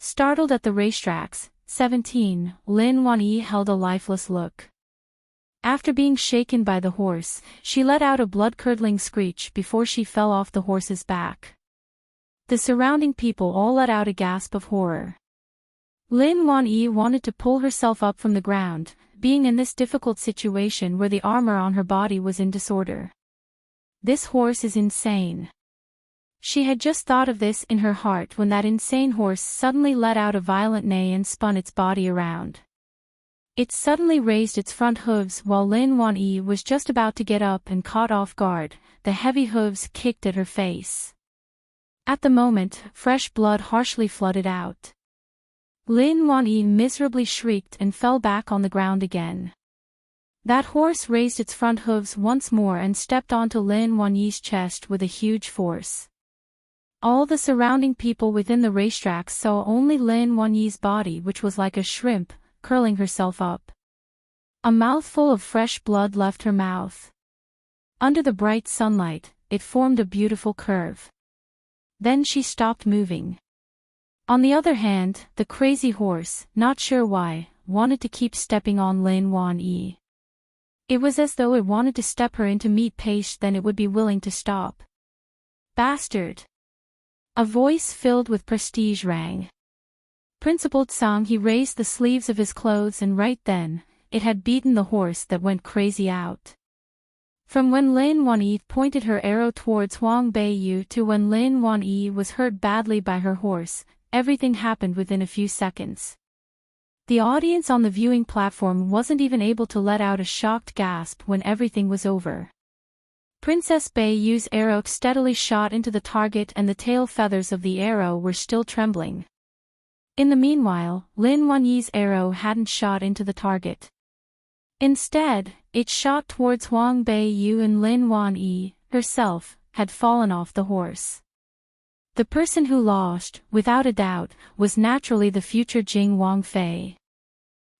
Startled at the racetracks, 17, Lin Wanyi held a lifeless look. After being shaken by the horse, she let out a blood-curdling screech before she fell off the horse's back. The surrounding people all let out a gasp of horror. Lin Wanyi wanted to pull herself up from the ground, being in this difficult situation where the armor on her body was in disorder. This horse is insane. She had just thought of this in her heart when that insane horse suddenly let out a violent neigh and spun its body around. It suddenly raised its front hooves while Lin Wanyi was just about to get up and caught off guard. The heavy hooves kicked at her face. At the moment, fresh blood harshly flooded out. Lin Wanyi miserably shrieked and fell back on the ground again. That horse raised its front hooves once more and stepped onto Lin Wanyi's chest with a huge force. All the surrounding people within the racetrack saw only Lin Wanyi's body, which was like a shrimp, curling herself up. A mouthful of fresh blood left her mouth. Under the bright sunlight, it formed a beautiful curve. Then she stopped moving. On the other hand, the crazy horse, not sure why, wanted to keep stepping on Lin Wanyi. It was as though it wanted to step her into meat paste, then it would be willing to stop. Bastard! A voice filled with prestige rang. Principal Tsang. He raised the sleeves of his clothes and right then, it had beaten the horse that went crazy out. From when Lin Wanyi pointed her arrow towards Huang Beiyu to when Lin Wanyi was hurt badly by her horse, everything happened within a few seconds. The audience on the viewing platform wasn't even able to let out a shocked gasp when everything was over. Princess Beiyu's arrow steadily shot into the target and the tail feathers of the arrow were still trembling. In the meanwhile, Lin Wanyi's arrow hadn't shot into the target. Instead, it shot towards Huang Beiyu, and Lin Wanyi, herself, had fallen off the horse. The person who lost, without a doubt, was naturally the future Jing Wangfei.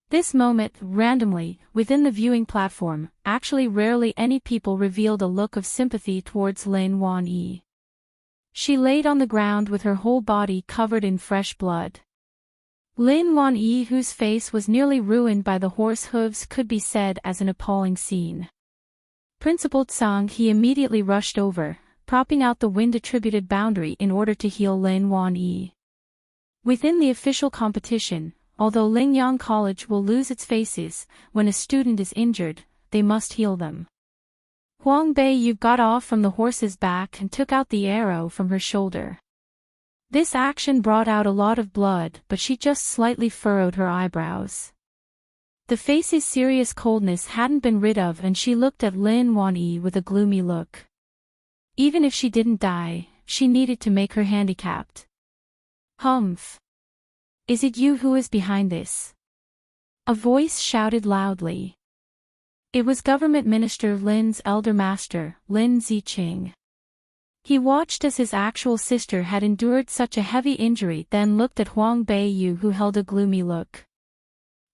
This moment, randomly, within the viewing platform, actually rarely any people revealed a look of sympathy towards Lin Wanyi. She laid on the ground with her whole body covered in fresh blood. Lin Wanyi, whose face was nearly ruined by the horse hooves, could be said as an appalling scene. Principal Tsang. He immediately rushed over, propping out the wind-attributed boundary in order to heal Lin Wanyi. Within the official competition, although Lingyang College will lose its faces, when a student is injured, they must heal them. Huang Beiyu got off from the horse's back and took out the arrow from her shoulder. This action brought out a lot of blood, but she just slightly furrowed her eyebrows. The face's serious coldness hadn't been rid of and she looked at Lin Wanyi with a gloomy look. Even if she didn't die, she needed to make her handicapped. Humph! Is it you who is behind this? A voice shouted loudly. It was Government Minister Lin's elder master, Lin Ziqing. He watched as his actual sister had endured such a heavy injury, then looked at Huang Beiyu, who held a gloomy look.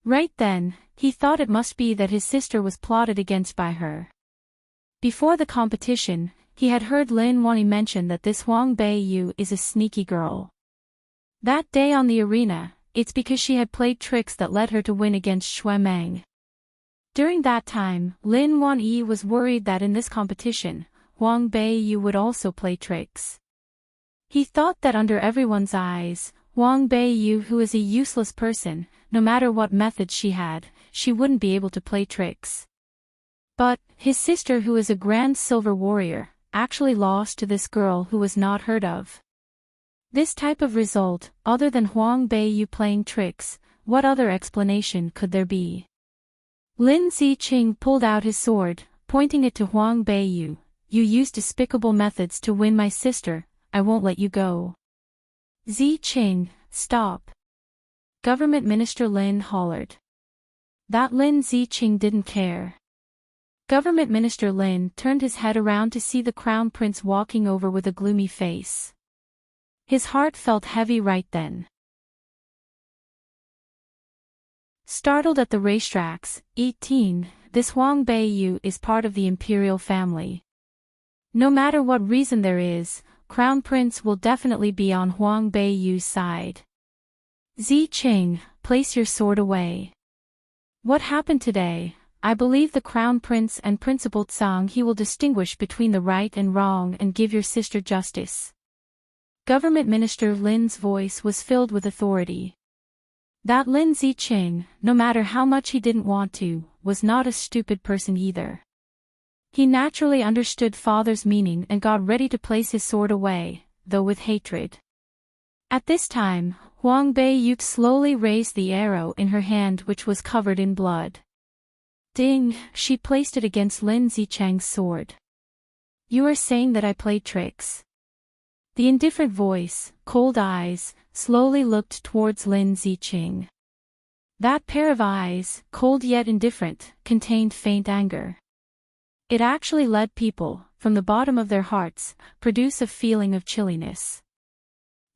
Right then, he thought it must be that his sister was plotted against by her. Before the competition, he had heard Lin Wanyi mention that this Huang Beiyu is a sneaky girl. That day on the arena, it's because she had played tricks that led her to win against Xue Meng. During that time, Lin Wanyi was worried that in this competition, Huang Beiyu would also play tricks. He thought that under everyone's eyes, Huang Beiyu, who is a useless person, no matter what methods she had, she wouldn't be able to play tricks. But, his sister, who is a grand silver warrior, actually lost to this girl who was not heard of. This type of result, other than Huang Beiyu playing tricks, what other explanation could there be? Lin Ziqing pulled out his sword, pointing it to Huang Beiyu. You used despicable methods to win my sister, I won't let you go. Ziqing, stop! Government Minister Lin hollered. That Lin Ziqing didn't care. Government Minister Lin turned his head around to see the Crown Prince walking over with a gloomy face. His heart felt heavy right then. Startled at the racetracks, 18, this Huang Beiyu is part of the imperial family. No matter what reason there is, Crown Prince will definitely be on Huang Beiyu's side. Zicheng, place your sword away. What happened today? I believe the Crown Prince and Principal Tsang he will distinguish between the right and wrong and give your sister justice. Government Minister Lin's voice was filled with authority. That Lin Zicheng, no matter how much he didn't want to, was not a stupid person either. He naturally understood father's meaning and got ready to place his sword away, though with hatred. At this time, Huang Bei slowly raised the arrow in her hand which was covered in blood. Ding, she placed it against Lin Zicheng's sword. You are saying that I played tricks? The indifferent voice, cold eyes, slowly looked towards Lin Zicheng. That pair of eyes, cold yet indifferent, contained faint anger. It actually let people, from the bottom of their hearts, produce a feeling of chilliness.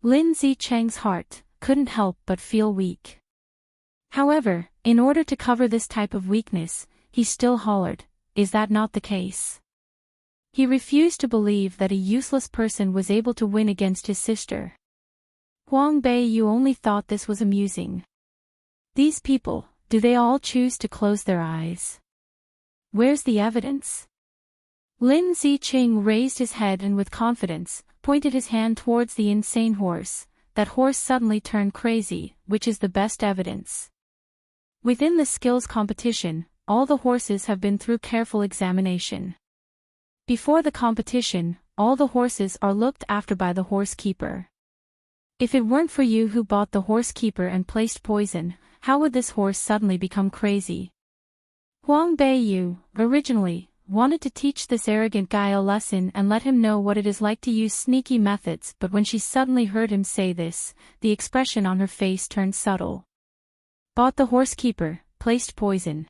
Lin Zicheng's heart couldn't help but feel weak. However, in order to cover this type of weakness, he still hollered, "Is that not the case?" He refused to believe that a useless person was able to win against his sister. Huang Bei only thought this was amusing. These people, do they all choose to close their eyes? Where's the evidence? Lin Zicheng raised his head and with confidence, pointed his hand towards the insane horse. That horse suddenly turned crazy, which is the best evidence. Within the skills competition, all the horses have been through careful examination. Before the competition, all the horses are looked after by the horsekeeper. If it weren't for you who bought the horsekeeper and placed poison, how would this horse suddenly become crazy? Huang Bei, originally, wanted to teach this arrogant guy a lesson and let him know what it is like to use sneaky methods, but when she suddenly heard him say this, the expression on her face turned subtle. Bought the horsekeeper, placed poison.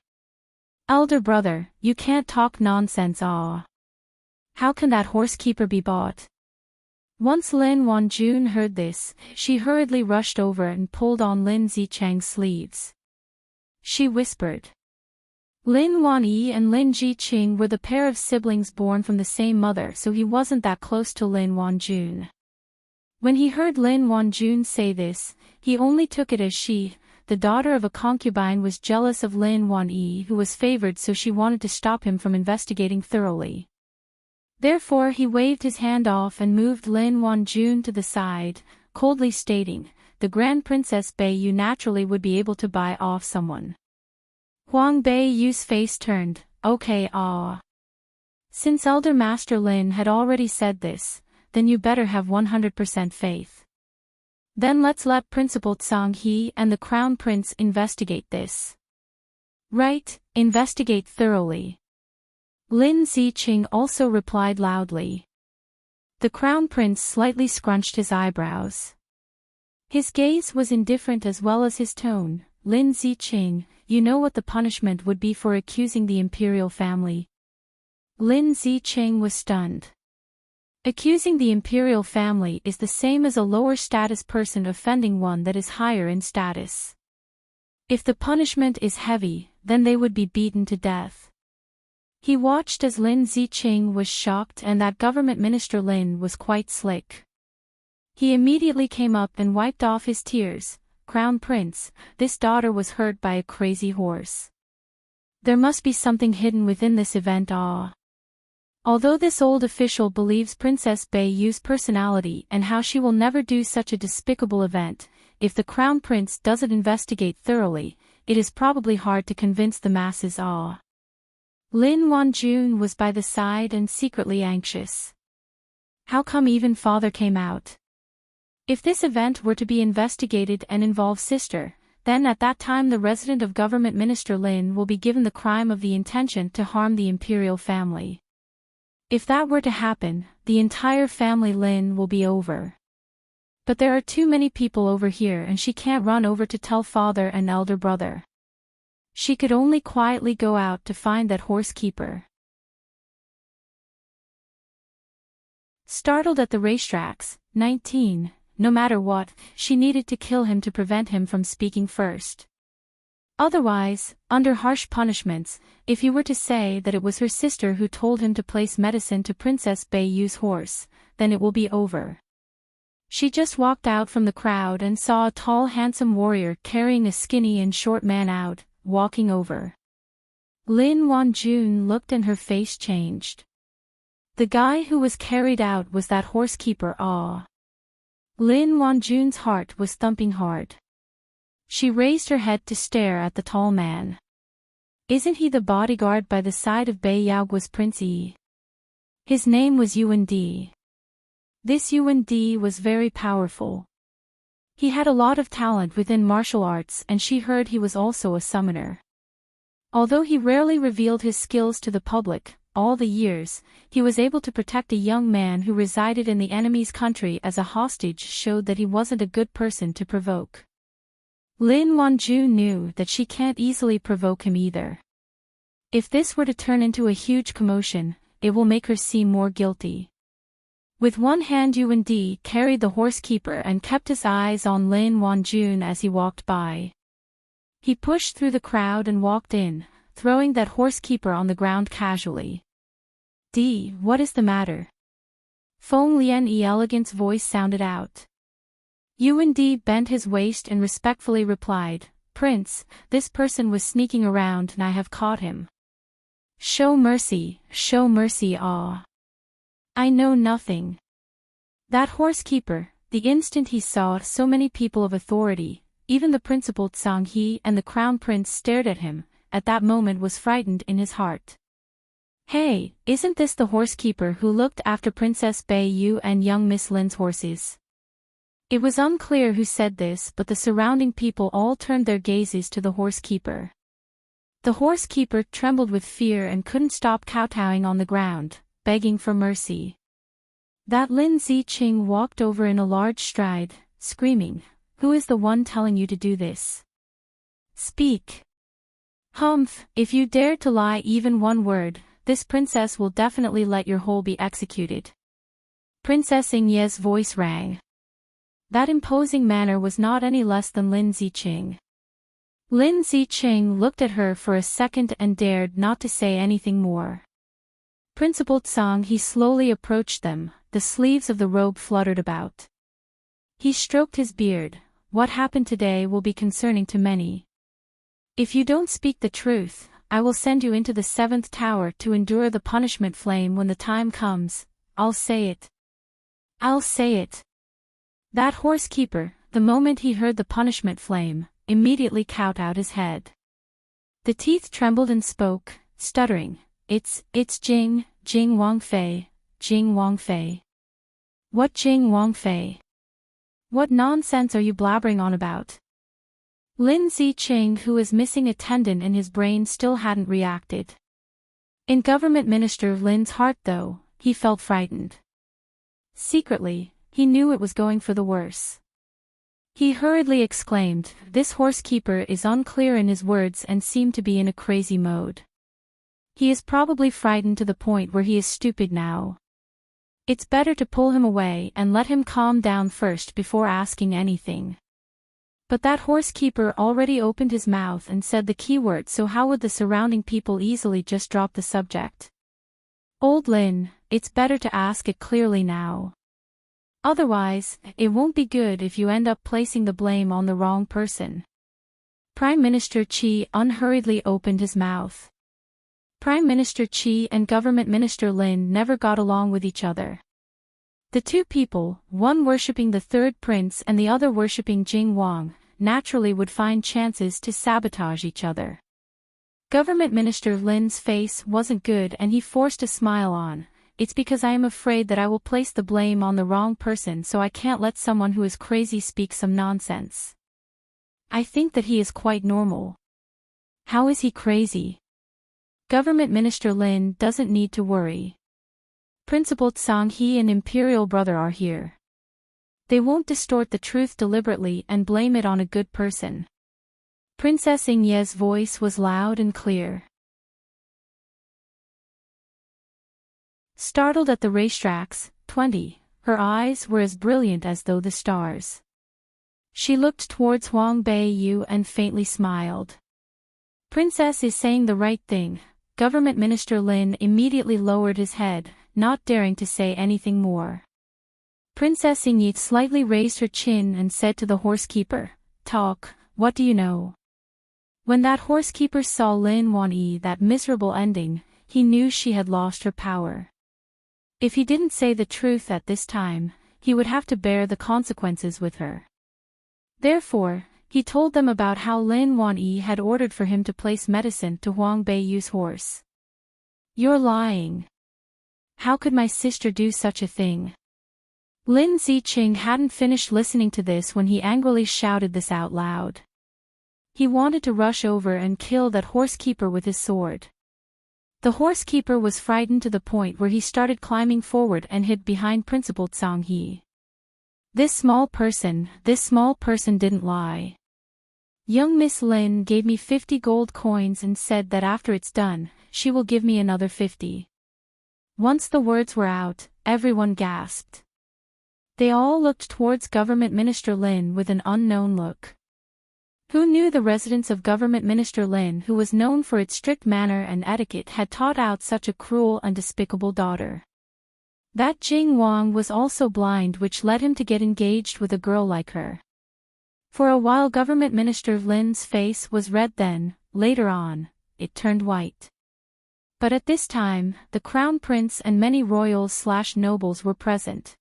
Elder brother, you can't talk nonsense. How can that horsekeeper be bought? Once Lin Wanjun heard this, she hurriedly rushed over and pulled on Lin Zicheng's sleeves. She whispered. Lin Wanyi and Lin Jiqing were the pair of siblings born from the same mother, so he wasn't that close to Lin Wanjun. When he heard Lin Wanjun say this, he only took it as she, the daughter of a concubine, was jealous of Lin Wanyi who was favored, so she wanted to stop him from investigating thoroughly. Therefore he waved his hand off and moved Lin Wanjun to the side, coldly stating, the Grand Princess Beiyu naturally would be able to buy off someone. Huang Beiyu's face turned, okay. Since Elder Master Lin had already said this, then you better have 100% faith. Then let's let Principal Tsang He and the Crown Prince investigate this. Right, investigate thoroughly. Lin Zicheng also replied loudly. The Crown Prince slightly scrunched his eyebrows. His gaze was indifferent as well as his tone. Lin Zicheng, you know what the punishment would be for accusing the imperial family? Lin Zicheng was stunned. Accusing the imperial family is the same as a lower status person offending one that is higher in status. If the punishment is heavy, then they would be beaten to death. He watched as Lin Zicheng was shocked and that government minister Lin was quite slick. He immediately came up and wiped off his tears. Crown Prince, this daughter was hurt by a crazy horse. There must be something hidden within this event. Although this old official believes Princess Beiyu's personality and how she will never do such a despicable event, if the Crown Prince doesn't investigate thoroughly, it is probably hard to convince the masses. Lin Wanjun was by the side and secretly anxious. How come even father came out? If this event were to be investigated and involve sister, then at that time the resident of government minister Lin will be given the crime of the intention to harm the imperial family. If that were to happen, the entire family Lin will be over. But there are too many people over here and she can't run over to tell father and elder brother. She could only quietly go out to find that horsekeeper. Startled at the racetracks, 19. No matter what, she needed to kill him to prevent him from speaking first. Otherwise, under harsh punishments, if he were to say that it was her sister who told him to place medicine to Princess Beiyu's horse, then it will be over. She just walked out from the crowd and saw a tall handsome warrior carrying a skinny and short man out, walking over. Lin Wanjun looked and her face changed. The guy who was carried out was that horsekeeper. Lin Wanjun's heart was thumping hard. She raised her head to stare at the tall man. Isn't he the bodyguard by the side of Bei Yaogua's Prince Yi? His name was Yuan Di. This Yuan Di was very powerful. He had a lot of talent within martial arts, and she heard he was also a summoner. Although he rarely revealed his skills to the public, all the years, he was able to protect a young man who resided in the enemy's country as a hostage showed that he wasn't a good person to provoke. Lin Wanjun knew that she can't easily provoke him either. If this were to turn into a huge commotion, it will make her seem more guilty. With one hand Yuan Di carried the horsekeeper and kept his eyes on Lin Wanjun as he walked by. He pushed through the crowd and walked in, throwing that horsekeeper on the ground casually. Di, what is the matter? Feng Lian's elegant voice sounded out. Yuan Di bent his waist and respectfully replied, Prince, this person was sneaking around and I have caught him. Show mercy, I know nothing. That horsekeeper, the instant he saw so many people of authority, even the principal Zhang He and the crown prince stared at him, at that moment was frightened in his heart. Hey, isn't this the horsekeeper who looked after Princess Bei Yu and young Miss Lin's horses? It was unclear who said this, but the surrounding people all turned their gazes to the horsekeeper. The horsekeeper trembled with fear and couldn't stop kowtowing on the ground, begging for mercy. That Lin Ziqing walked over in a large stride, screaming, Who is the one telling you to do this? Speak. Humph, if you dare to lie even one word, this princess will definitely let your whole be executed. Princess Ingye's voice rang. That imposing manner was not any less than Lin Ziqing. Lin Ziqing looked at her for a second and dared not to say anything more. Principal Zhang He slowly approached them, the sleeves of the robe fluttered about. He stroked his beard. What happened today will be concerning to many. If you don't speak the truth, I will send you into the 7th tower to endure the punishment flame when the time comes. I'll say it. I'll say it. That horsekeeper, the moment he heard the punishment flame, immediately kowtowed his head. The teeth trembled and spoke, stuttering, It's Jing Wangfei. What Jing Wangfei? What nonsense are you blabbering on about? Lin Ziqing, who was missing a tendon in his brain, still hadn't reacted. In Government Minister Lin's heart though, he felt frightened. Secretly, he knew it was going for the worse. He hurriedly exclaimed, This horsekeeper is unclear in his words and seemed to be in a crazy mode. He is probably frightened to the point where he is stupid now. It's better to pull him away and let him calm down first before asking anything. But that horsekeeper already opened his mouth and said the keyword, so how would the surrounding people easily just drop the subject? Old Lin, it's better to ask it clearly now. Otherwise, it won't be good if you end up placing the blame on the wrong person. Prime Minister Qi unhurriedly opened his mouth. Prime Minister Qi and Government Minister Lin never got along with each other. The two people, one worshipping the third prince and the other worshipping Jing Wang, naturally would find chances to sabotage each other. Government Minister Lin's face wasn't good and he forced a smile on. It's because I am afraid that I will place the blame on the wrong person, so I can't let someone who is crazy speak some nonsense. I think that he is quite normal. How is he crazy? Government Minister Lin doesn't need to worry. Principal Zhang He and Imperial Brother are here. They won't distort the truth deliberately and blame it on a good person. Princess Ingye's voice was loud and clear. Startled at the racetracks, 20, her eyes were as brilliant as though the stars. She looked towards Huang Bei Yu and faintly smiled. Princess is saying the right thing. Government Minister Lin immediately lowered his head, not daring to say anything more. Princess Inyit slightly raised her chin and said to the horsekeeper, "Talk, what do you know?" When that horsekeeper saw Lin Wanyi that miserable ending, he knew she had lost her power. If he didn't say the truth at this time, he would have to bear the consequences with her. Therefore, he told them about how Lin Wanyi had ordered for him to place medicine to Huang Beiyu's horse. "You're lying. How could my sister do such a thing?" Lin Ziqing hadn't finished listening to this when he angrily shouted this out loud. He wanted to rush over and kill that horsekeeper with his sword. The horsekeeper was frightened to the point where he started climbing forward and hid behind Principal Zhang He. This small person didn't lie. Young Miss Lin gave me 50 gold coins and said that after it's done, she will give me another 50. Once the words were out, everyone gasped. They all looked towards Government Minister Lin with an unknown look. Who knew the residence of Government Minister Lin, who was known for its strict manner and etiquette, had taught out such a cruel and despicable daughter? That Jing Wang was also blind, which led him to get engaged with a girl like her. For a while Government Minister Lin's face was red, then, later on, it turned white. But at this time, the Crown Prince and many royals/nobles were present.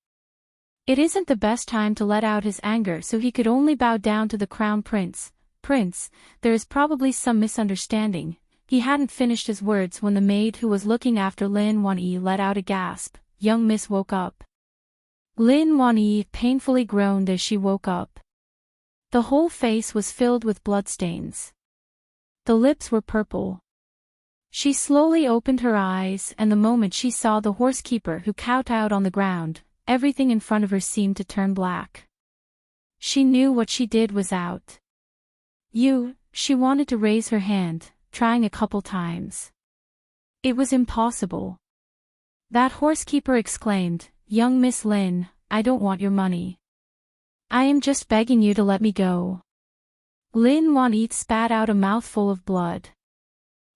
It isn't the best time to let out his anger, so he could only bow down to the Crown Prince. "Prince, there is probably some misunderstanding." He hadn't finished his words when the maid who was looking after Lin Wanyi let out a gasp. Young Miss woke up. Lin Wanyi painfully groaned as she woke up. The whole face was filled with bloodstains. The lips were purple. She slowly opened her eyes, and the moment she saw the horsekeeper who kowtowed on the ground, everything in front of her seemed to turn black. She knew what she did was out. She wanted to raise her hand, trying a couple times. It was impossible. That horsekeeper exclaimed, "Young Miss Lin, I don't want your money. I am just begging you to let me go." Lin Wanyi spat out a mouthful of blood.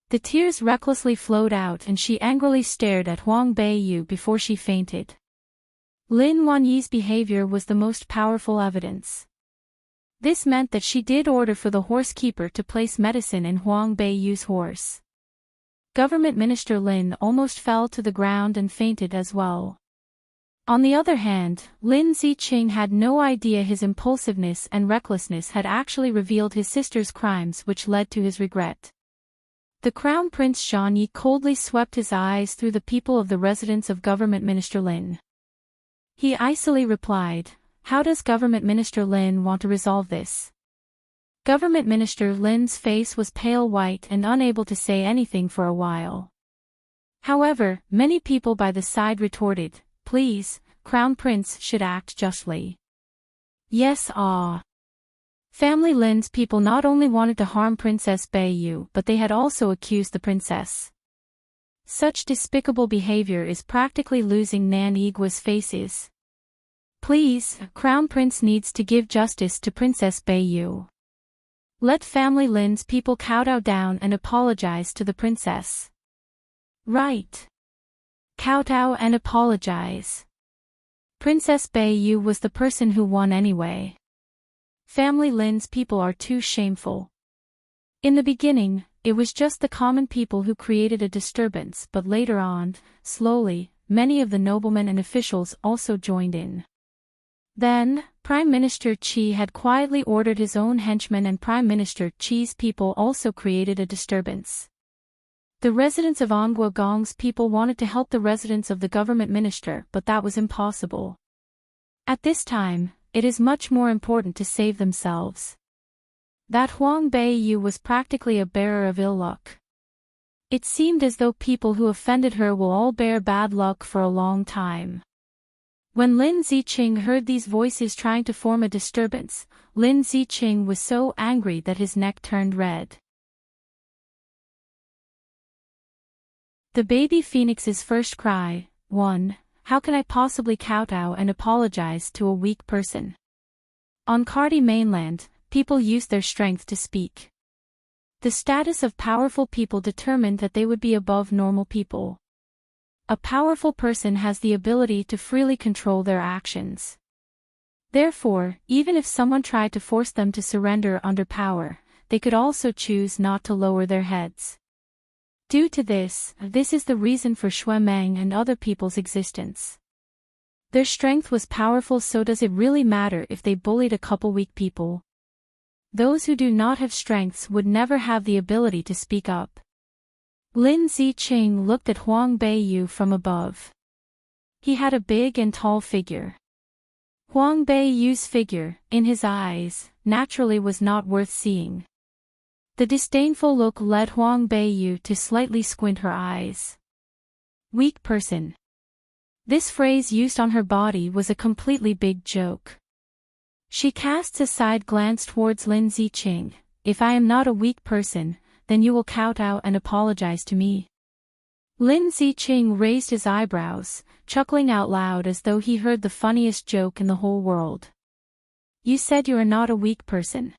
The tears recklessly flowed out and she angrily stared at Huang Beiyu before she fainted. Lin Wanyi's behavior was the most powerful evidence. This meant that she did order for the horsekeeper to place medicine in Huang Beiyu's horse. Government Minister Lin almost fell to the ground and fainted as well. On the other hand, Lin Ziqing had no idea his impulsiveness and recklessness had actually revealed his sister's crimes, which led to his regret. The Crown Prince Zhang Yi coldly swept his eyes through the people of the residence of Government Minister Lin. He icily replied, "How does Government Minister Lin want to resolve this?" Government Minister Lin's face was pale white and unable to say anything for a while. However, many people by the side retorted, "Please, Crown Prince should act justly." Yes, Family Lin's people not only wanted to harm Princess Beiyu, but they had also accused the princess. Such despicable behavior is practically losing Nan Yigua's faces. Please, Crown Prince needs to give justice to Princess Beiyu. Let Family Lin's people kowtow down and apologize to the princess. Right. Kowtow and apologize. Princess Beiyu was the person who won anyway. Family Lin's people are too shameful. In the beginning, it was just the common people who created a disturbance, but later on, slowly, many of the noblemen and officials also joined in. Then, Prime Minister Qi had quietly ordered his own henchmen, and Prime Minister Qi's people also created a disturbance. The residents of Anghua Gong's people wanted to help the residents of the government minister, but that was impossible. At this time, it is much more important to save themselves. That Huang Beiyu was practically a bearer of ill luck. It seemed as though people who offended her will all bear bad luck for a long time. When Lin Ziqing heard these voices trying to form a disturbance, Lin Ziqing was so angry that his neck turned red. The baby phoenix's first cry. 1. How can I possibly kowtow and apologize to a weak person? On Kardi mainland, people used their strength to speak. The status of powerful people determined that they would be above normal people. A powerful person has the ability to freely control their actions. Therefore, even if someone tried to force them to surrender under power, they could also choose not to lower their heads. Due to this is the reason for Shui Meng and other people's existence. Their strength was powerful, so does it really matter if they bullied a couple weak people? Those who do not have strengths would never have the ability to speak up. Lin Ziqing looked at Huang Beiyu from above. He had a big and tall figure. Huang Beiyu's figure, in his eyes, naturally was not worth seeing. The disdainful look led Huang Beiyu to slightly squint her eyes. Weak person. This phrase used on her body was a completely big joke. She casts a side glance towards Lin Ziqing. If I am not a weak person, then you will kowtow and apologize to me. Lin Ziqing raised his eyebrows, chuckling out loud as though he heard the funniest joke in the whole world. You said you are not a weak person.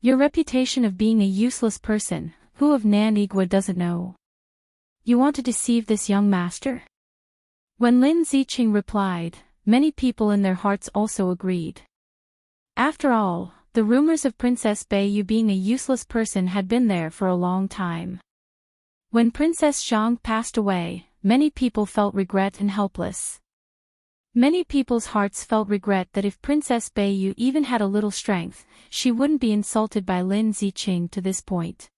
Your reputation of being a useless person, who of Nanigua doesn't know? You want to deceive this young master? When Lin Ziqing replied, many people in their hearts also agreed. After all, the rumors of Princess Beiyu being a useless person had been there for a long time. When Princess Zhang passed away, many people felt regret and helpless. Many people's hearts felt regret that if Princess Beiyu even had a little strength, she wouldn't be insulted by Lin Ziqing to this point.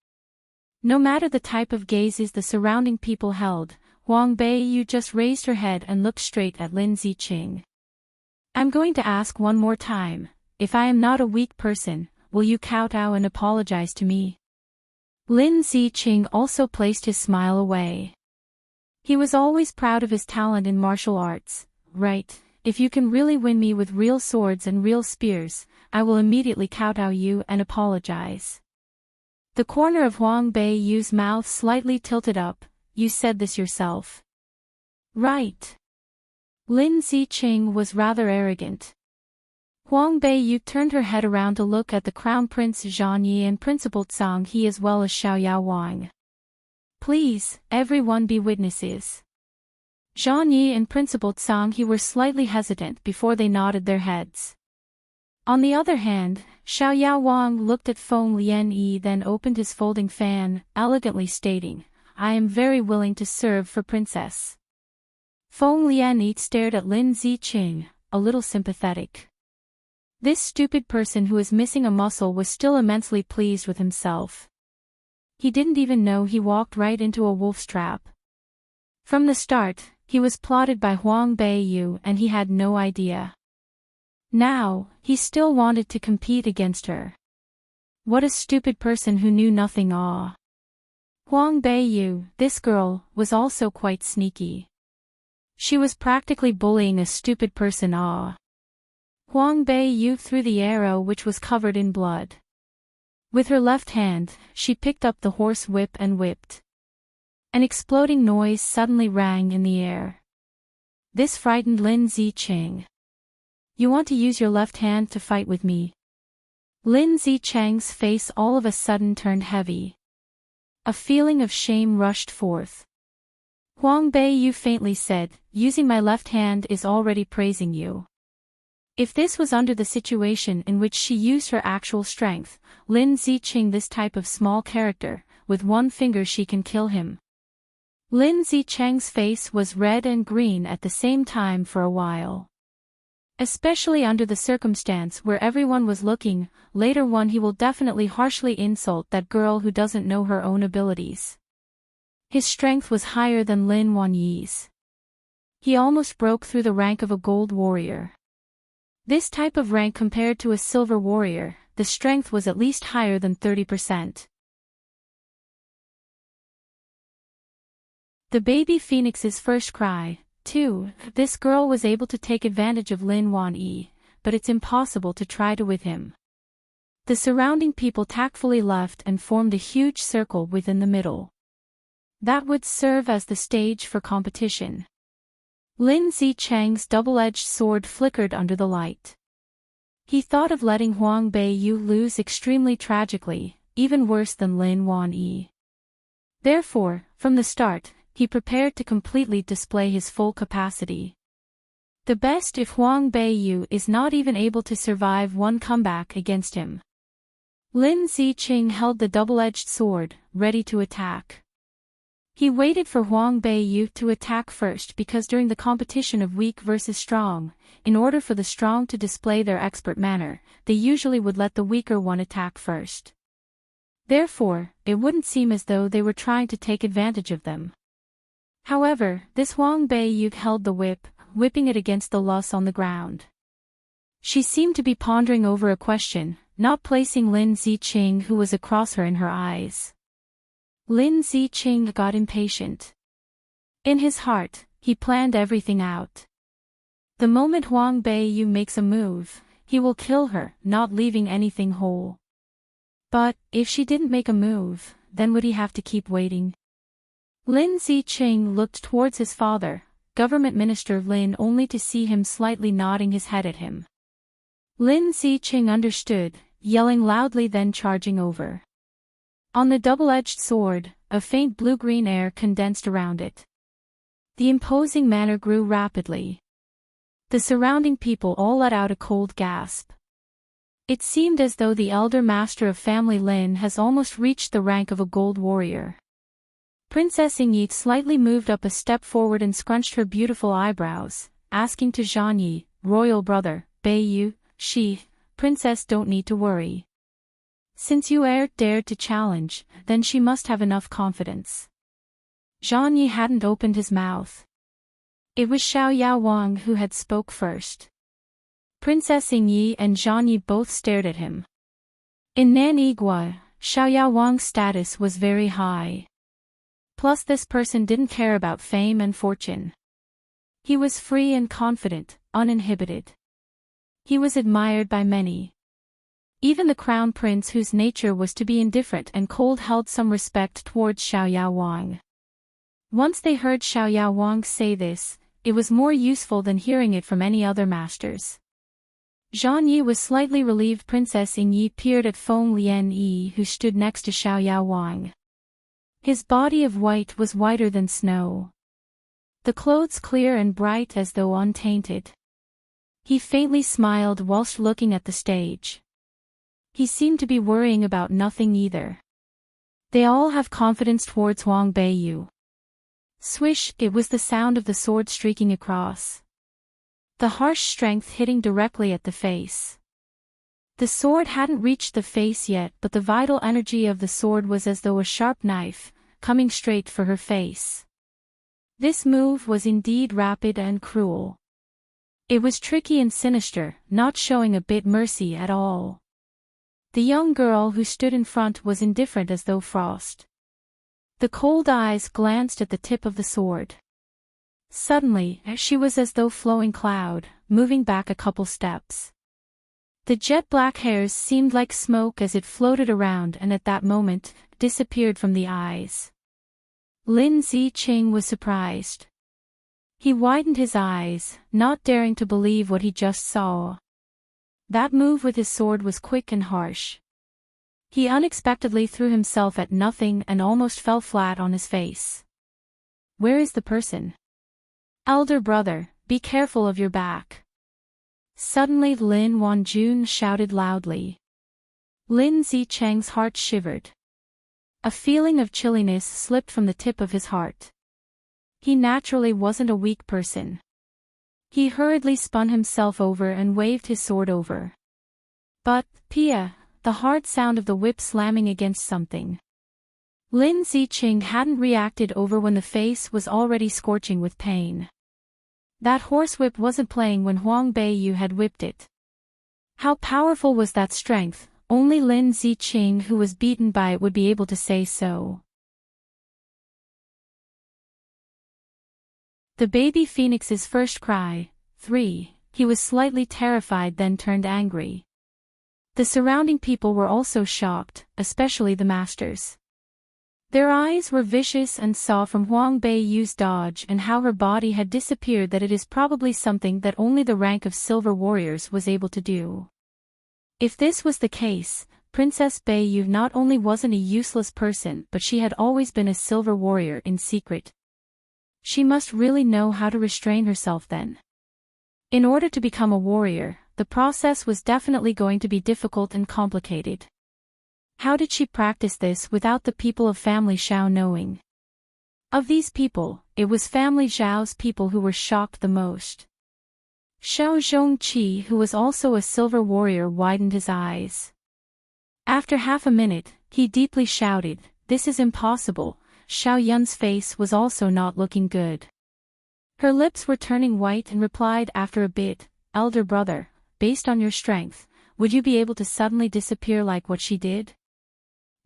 No matter the type of gazes the surrounding people held, Huang Beiyu just raised her head and looked straight at Lin Ziqing. I'm going to ask one more time. If I am not a weak person, will you kowtow and apologize to me? Lin Ziqing also placed his smile away. He was always proud of his talent in martial arts. Right, if you can really win me with real swords and real spears, I will immediately kowtow you and apologize. The corner of Huang Beiyu's mouth slightly tilted up. You said this yourself. Right. Lin Ziqing was rather arrogant. Huang Beiyu turned her head around to look at the Crown Prince Zhang Yi and Principal Zhang He as well as Xiaoyao Wang. Please, everyone be witnesses. Zhang Yi and Principal Zhang He were slightly hesitant before they nodded their heads. On the other hand, Xiaoyao Wang looked at Feng Lianyi, then opened his folding fan, elegantly stating, I am very willing to serve for Princess. Feng Lianyi stared at Lin Ziqing, a little sympathetic. This stupid person who is missing a muscle was still immensely pleased with himself. He didn't even know he walked right into a wolf's trap. From the start, he was plotted by Huang Beiyu and he had no idea. Now, he still wanted to compete against her. What a stupid person who knew nothing. Huang Beiyu, this girl, was also quite sneaky. She was practically bullying a stupid person. Huang Beiyu threw the arrow which was covered in blood. With her left hand, she picked up the horse whip and whipped. An exploding noise suddenly rang in the air. This frightened Lin Ziqing. You want to use your left hand to fight with me? Lin Ziqing's face all of a sudden turned heavy. A feeling of shame rushed forth. Huang Beiyu faintly said, using my left hand is already praising you. If this was under the situation in which she used her actual strength, Lin Ziqing this type of small character, with one finger she can kill him. Lin Ziqing's face was red and green at the same time for a while. Especially under the circumstance where everyone was looking, later on he will definitely harshly insult that girl who doesn't know her own abilities. His strength was higher than Lin Wanyi's. He almost broke through the rank of a gold warrior. This type of rank compared to a silver warrior, the strength was at least higher than 30%. The baby phoenix's first cry, too. This girl was able to take advantage of Lin Wanyi, but it's impossible to try to with him. The surrounding people tactfully left and formed a huge circle within the middle. That would serve as the stage for competition. Lin Ziqing's double-edged sword flickered under the light. He thought of letting Huang Beiyu lose extremely tragically, even worse than Lin Wanyi. Therefore, from the start, he prepared to completely display his full capacity. The best if Huang Beiyu is not even able to survive one comeback against him. Lin Ziqing held the double-edged sword, ready to attack. He waited for Huang Beiyu to attack first because during the competition of weak versus strong, in order for the strong to display their expert manner, they usually would let the weaker one attack first. Therefore, it wouldn't seem as though they were trying to take advantage of them. However, this Huang Beiyu held the whip, whipping it against the loss on the ground. She seemed to be pondering over a question, not placing Lin Ziqing who was across her in her eyes. Lin Ziqing got impatient. In his heart, he planned everything out. The moment Huang Beiyu makes a move, he will kill her, not leaving anything whole. But, if she didn't make a move, then would he have to keep waiting? Lin Ziqing looked towards his father, Government Minister Lin, only to see him slightly nodding his head at him. Lin Ziqing understood, yelling loudly then charging over. On the double-edged sword, a faint blue-green air condensed around it. The imposing manner grew rapidly. The surrounding people all let out a cold gasp. It seemed as though the elder master of family Lin has almost reached the rank of a gold warrior. Princess Yingyi slightly moved up a step forward and scrunched her beautiful eyebrows, asking to Zhangyi, royal brother, Beiyu, Princess don't need to worry. Since you dared to challenge, then she must have enough confidence. Zhangyi hadn't opened his mouth. It was Xiao Wang who had spoke first. Princess Yingyi and Zhangyi both stared at him. In Nanigua, Xiao Wang's status was very high. Plus this person didn't care about fame and fortune. He was free and confident, uninhibited. He was admired by many. Even the crown prince whose nature was to be indifferent and cold held some respect towards Xiao Wang. Once they heard Xiao Wang say this, it was more useful than hearing it from any other masters. Zhangyi was slightly relieved. Princess Yingyi peered at Feng Lianyi who stood next to Xiao Wang. His body of white was whiter than snow. The clothes clear and bright as though untainted. He faintly smiled whilst looking at the stage. He seemed to be worrying about nothing either. They all have confidence towards Huang Beiyu. Swish, it was the sound of the sword streaking across. The harsh strength hitting directly at the face. The sword hadn't reached the face yet, but the vital energy of the sword was as though a sharp knife, coming straight for her face. This move was indeed rapid and cruel. It was tricky and sinister, not showing a bit mercy at all. The young girl who stood in front was indifferent as though frost. The cold eyes glanced at the tip of the sword. Suddenly, she was as though flowing cloud, moving back a couple steps. The jet-black hairs seemed like smoke as it floated around and at that moment, disappeared from the eyes. Lin Ziqing was surprised. He widened his eyes, not daring to believe what he just saw. That move with his sword was quick and harsh. He unexpectedly threw himself at nothing and almost fell flat on his face. Where is the person? Elder brother, be careful of your back. Suddenly Lin Wanjun shouted loudly. Lin Zicheng's heart shivered. A feeling of chilliness slipped from the tip of his heart. He naturally wasn't a weak person. He hurriedly spun himself over and waved his sword over. But, Pia, the hard sound of the whip slamming against something. Lin Ziqing hadn't reacted over when the face was already scorching with pain. That horsewhip wasn't playing when Huang Beiyu had whipped it. How powerful was that strength? Only Lin Ziqing who was beaten by it would be able to say so. The baby phoenix's first cry. 3. He was slightly terrified then turned angry. The surrounding people were also shocked, especially the masters. Their eyes were vicious and saw from Huang Beiyu's dodge and how her body had disappeared that it is probably something that only the rank of silver warriors was able to do. If this was the case, Princess Beiyu not only wasn't a useless person but she had always been a silver warrior in secret. She must really know how to restrain herself then. In order to become a warrior, the process was definitely going to be difficult and complicated. How did she practice this without the people of family Xiao knowing? Of these people, it was family Zhao's people who were shocked the most. Xiao Zhongqi, who was also a silver warrior, widened his eyes. After half a minute, he deeply shouted, "This is impossible." Xiao Yun's face was also not looking good. Her lips were turning white and replied after a bit, "Elder brother, based on your strength, would you be able to suddenly disappear like what she did?"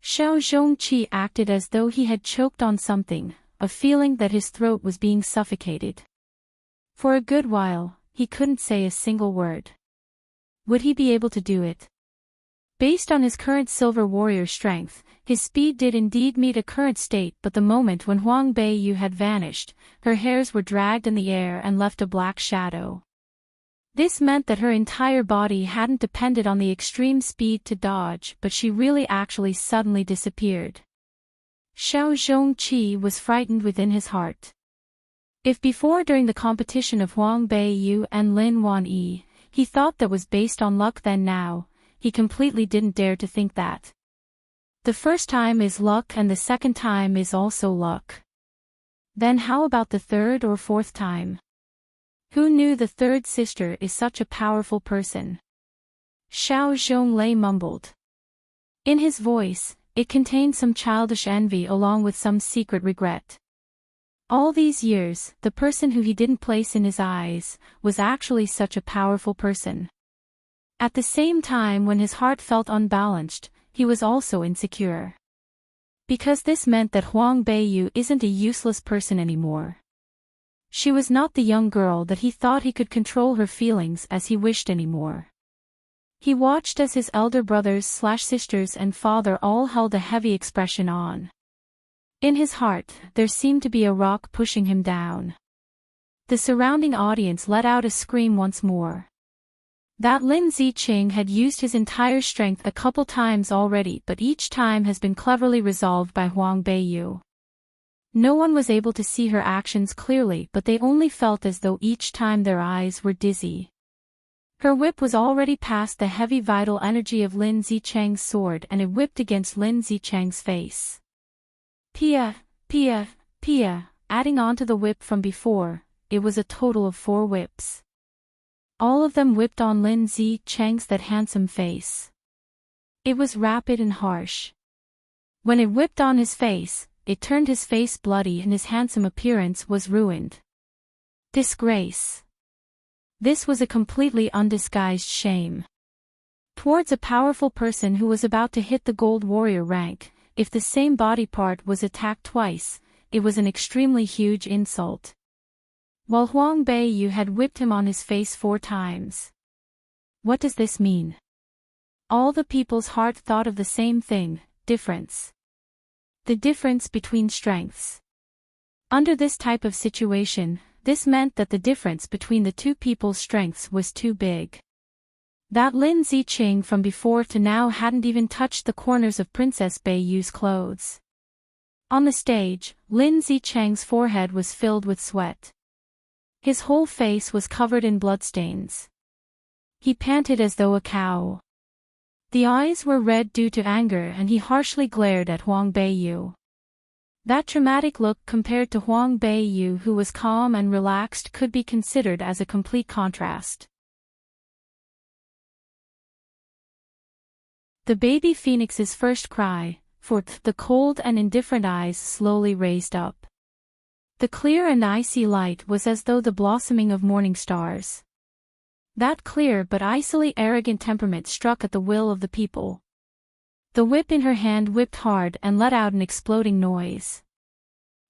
Xiao Zhongqi acted as though he had choked on something, a feeling that his throat was being suffocated. For a good while, he couldn't say a single word. Would he be able to do it? Based on his current silver warrior strength, his speed did indeed meet a current state, but the moment when Huang Beiyu had vanished, her hairs were dragged in the air and left a black shadow. This meant that her entire body hadn't depended on the extreme speed to dodge, but she really actually suddenly disappeared. Xiao Zhongqi was frightened within his heart. If before during the competition of Huang Beiyu and Lin Wanyi, he thought that was based on luck, then now, he completely didn't dare to think that. The first time is luck and the second time is also luck. Then how about the third or fourth time? Who knew the third sister is such a powerful person? Xiao Zhonglei mumbled. In his voice, it contained some childish envy along with some secret regret. All these years, the person who he didn't place in his eyes, was actually such a powerful person. At the same time, when his heart felt unbalanced, he was also insecure. Because this meant that Huang Beiyu isn't a useless person anymore. She was not the young girl that he thought he could control her feelings as he wished anymore. He watched as his elder brothers/sisters and father all held a heavy expression on. In his heart, there seemed to be a rock pushing him down. The surrounding audience let out a scream once more. That Lin Ziqing had used his entire strength a couple times already, but each time has been cleverly resolved by Huang Beiyu. No one was able to see her actions clearly, but they only felt as though each time their eyes were dizzy. Her whip was already past the heavy vital energy of Lin Zicheng's sword, and it whipped against Lin Zicheng's face. Pia, Pia, Pia, adding on to the whip from before, it was a total of 4 whips. All of them whipped on Lin Zicheng's that handsome face. It was rapid and harsh. When it whipped on his face, it turned his face bloody and his handsome appearance was ruined. Disgrace. This was a completely undisguised shame. Towards a powerful person who was about to hit the gold warrior rank, if the same body part was attacked twice, it was an extremely huge insult. While Huang Beiyu had whipped him on his face 4 times. What does this mean? All the people's heart thought of the same thing, difference. The difference between strengths. Under this type of situation, this meant that the difference between the 2 people's strengths was too big. That Lin Ziqing from before to now hadn't even touched the corners of Princess Beiyu's clothes. On the stage, Lin Zicheng's forehead was filled with sweat. His whole face was covered in bloodstains. He panted as though a cow. The eyes were red due to anger and he harshly glared at Huang Beiyu. That dramatic look compared to Huang Beiyu, who was calm and relaxed, could be considered as a complete contrast. The baby phoenix's first cry, for the cold and indifferent eyes slowly raised up. The clear and icy light was as though the blossoming of morning stars. That clear but icily arrogant temperament struck at the will of the people. The whip in her hand whipped hard and let out an exploding noise.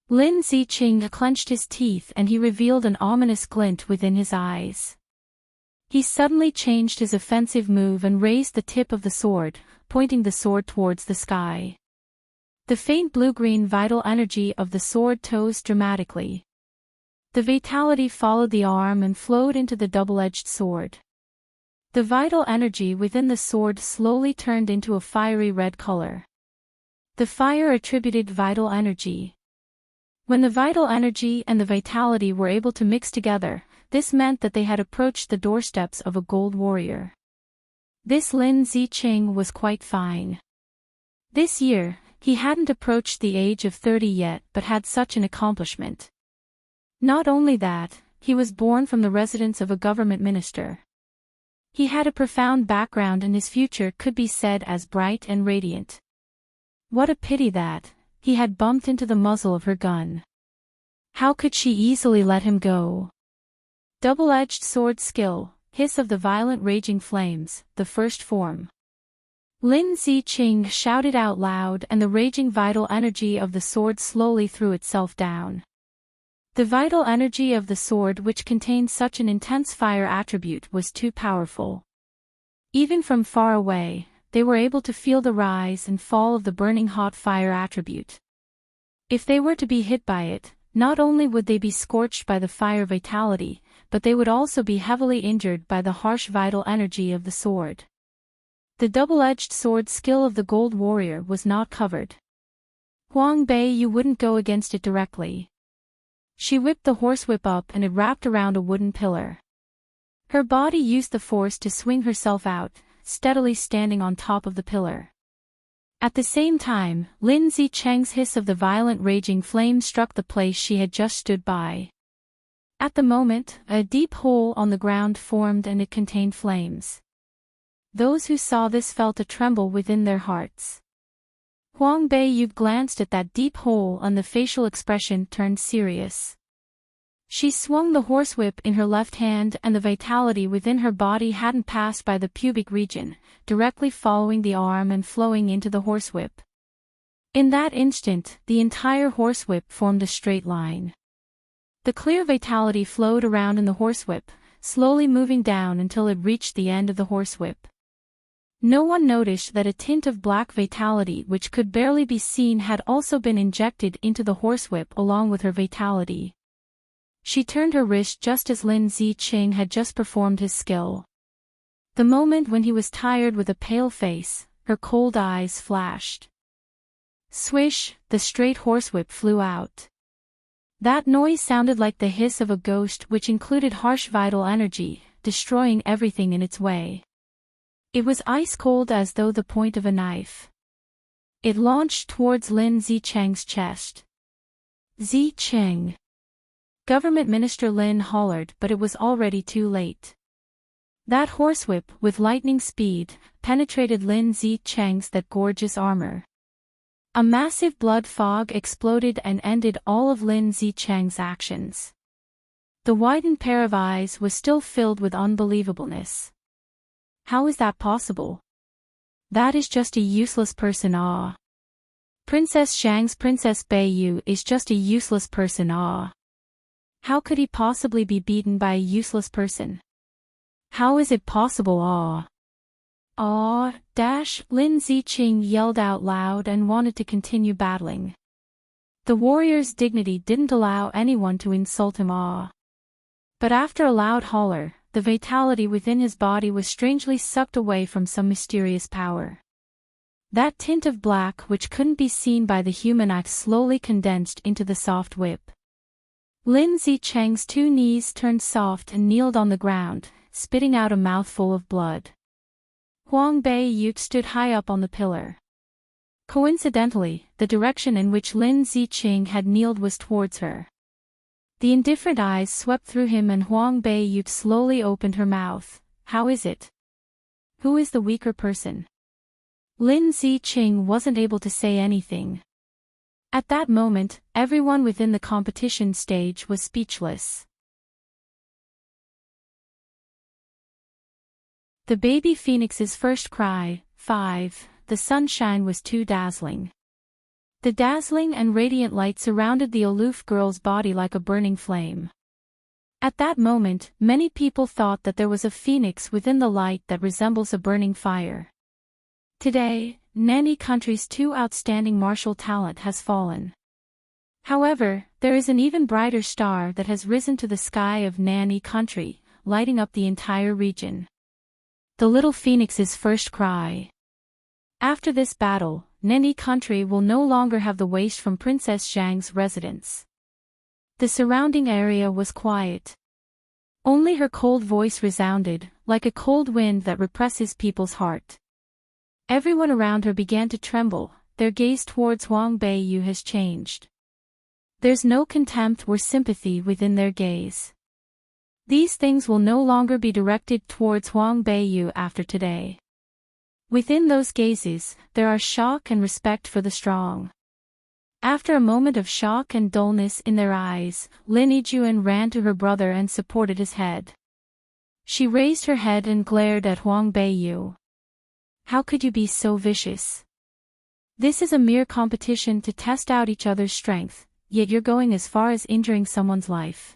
Lin Ziqing clenched his teeth and he revealed an ominous glint within his eyes. He suddenly changed his offensive move and raised the tip of the sword, pointing the sword towards the sky. The faint blue-green vital energy of the sword tossed dramatically. The vitality followed the arm and flowed into the double-edged sword. The vital energy within the sword slowly turned into a fiery red color. The fire attributed vital energy. When the vital energy and the vitality were able to mix together, this meant that they had approached the doorsteps of a gold warrior. This Lin Ziqing was quite fine. This year, he hadn't approached the age of 30 yet but had such an accomplishment. Not only that, he was born from the residence of a government minister. He had a profound background and his future could be said as bright and radiant. What a pity that he had bumped into the muzzle of her gun. How could she easily let him go? Double-edged sword skill, hiss of the violent raging flames, the first form. Lin Ziqing shouted out loud and the raging vital energy of the sword slowly threw itself down. The vital energy of the sword which contained such an intense fire attribute was too powerful. Even from far away, they were able to feel the rise and fall of the burning hot fire attribute. If they were to be hit by it, not only would they be scorched by the fire vitality, but they would also be heavily injured by the harsh vital energy of the sword. The double-edged sword skill of the gold warrior was not covered. Huang Bei, you wouldn't go against it directly. She whipped the horsewhip up and it wrapped around a wooden pillar. Her body used the force to swing herself out, steadily standing on top of the pillar. At the same time, Lin Ziqing's hiss of the violent raging flame struck the place she had just stood by. At the moment, a deep hole on the ground formed and it contained flames. Those who saw this felt a tremble within their hearts. Huang Bei glanced at that deep hole and the facial expression turned serious. She swung the horsewhip in her left hand and the vitality within her body hadn't passed by the pubic region, directly following the arm and flowing into the horsewhip. In that instant, the entire horsewhip formed a straight line. The clear vitality flowed around in the horsewhip, slowly moving down until it reached the end of the horsewhip. No one noticed that a tint of black vitality which could barely be seen had also been injected into the horsewhip along with her vitality. She turned her wrist just as Lin Ziqing had just performed his skill. The moment when he was tired with a pale face, her cold eyes flashed. Swish, the straight horsewhip flew out. That noise sounded like the hiss of a ghost which included harsh vital energy, destroying everything in its way. It was ice-cold as though the point of a knife. It launched towards Lin Ziqing's chest. Ziqing! Government Minister Lin hollered, but it was already too late. That horsewhip, with lightning speed, penetrated Lin Ziqing's that gorgeous armor. A massive blood fog exploded and ended all of Lin Ziqing's actions. The widened pair of eyes was still filled with unbelievableness. How is that possible? That is just a useless person. Princess Shang's Princess Beiyu is just a useless person. How could he possibly be beaten by a useless person? How is it possible? Lin Ziqing yelled out loud and wanted to continue battling. The warrior's dignity didn't allow anyone to insult him. But after a loud holler, the vitality within his body was strangely sucked away from some mysterious power. That tint of black which couldn't be seen by the human eye slowly condensed into the soft whip. Lin Ziqing's two knees turned soft and kneeled on the ground, spitting out a mouthful of blood. Huang Bei stood high up on the pillar. Coincidentally, the direction in which Lin Ziqing had kneeled was towards her. The indifferent eyes swept through him and Huang Bei slowly opened her mouth. How is it? Who is the weaker person? Lin Ziqing wasn't able to say anything. At that moment, everyone within the competition stage was speechless. The baby phoenix's first cry, 5, the sunshine was too dazzling. The dazzling and radiant light surrounded the aloof girl's body like a burning flame. At that moment, many people thought that there was a phoenix within the light that resembles a burning fire. Today, Nanny Country's two outstanding martial talent has fallen. However, there is an even brighter star that has risen to the sky of Nanny Country, lighting up the entire region. The little phoenix's first cry. After this battle, Nanny Country will no longer have the waste from Princess Zhang's residence. The surrounding area was quiet. Only her cold voice resounded, like a cold wind that represses people's heart. Everyone around her began to tremble, their gaze towards Huang Beiyu has changed. There's no contempt or sympathy within their gaze. These things will no longer be directed towards Huang Beiyu after today. Within those gazes, there are shock and respect for the strong. After a moment of shock and dullness in their eyes, Lin Yijuan ran to her brother and supported his head. She raised her head and glared at Huang Beiyu. How could you be so vicious? This is a mere competition to test out each other's strength, yet you're going as far as injuring someone's life.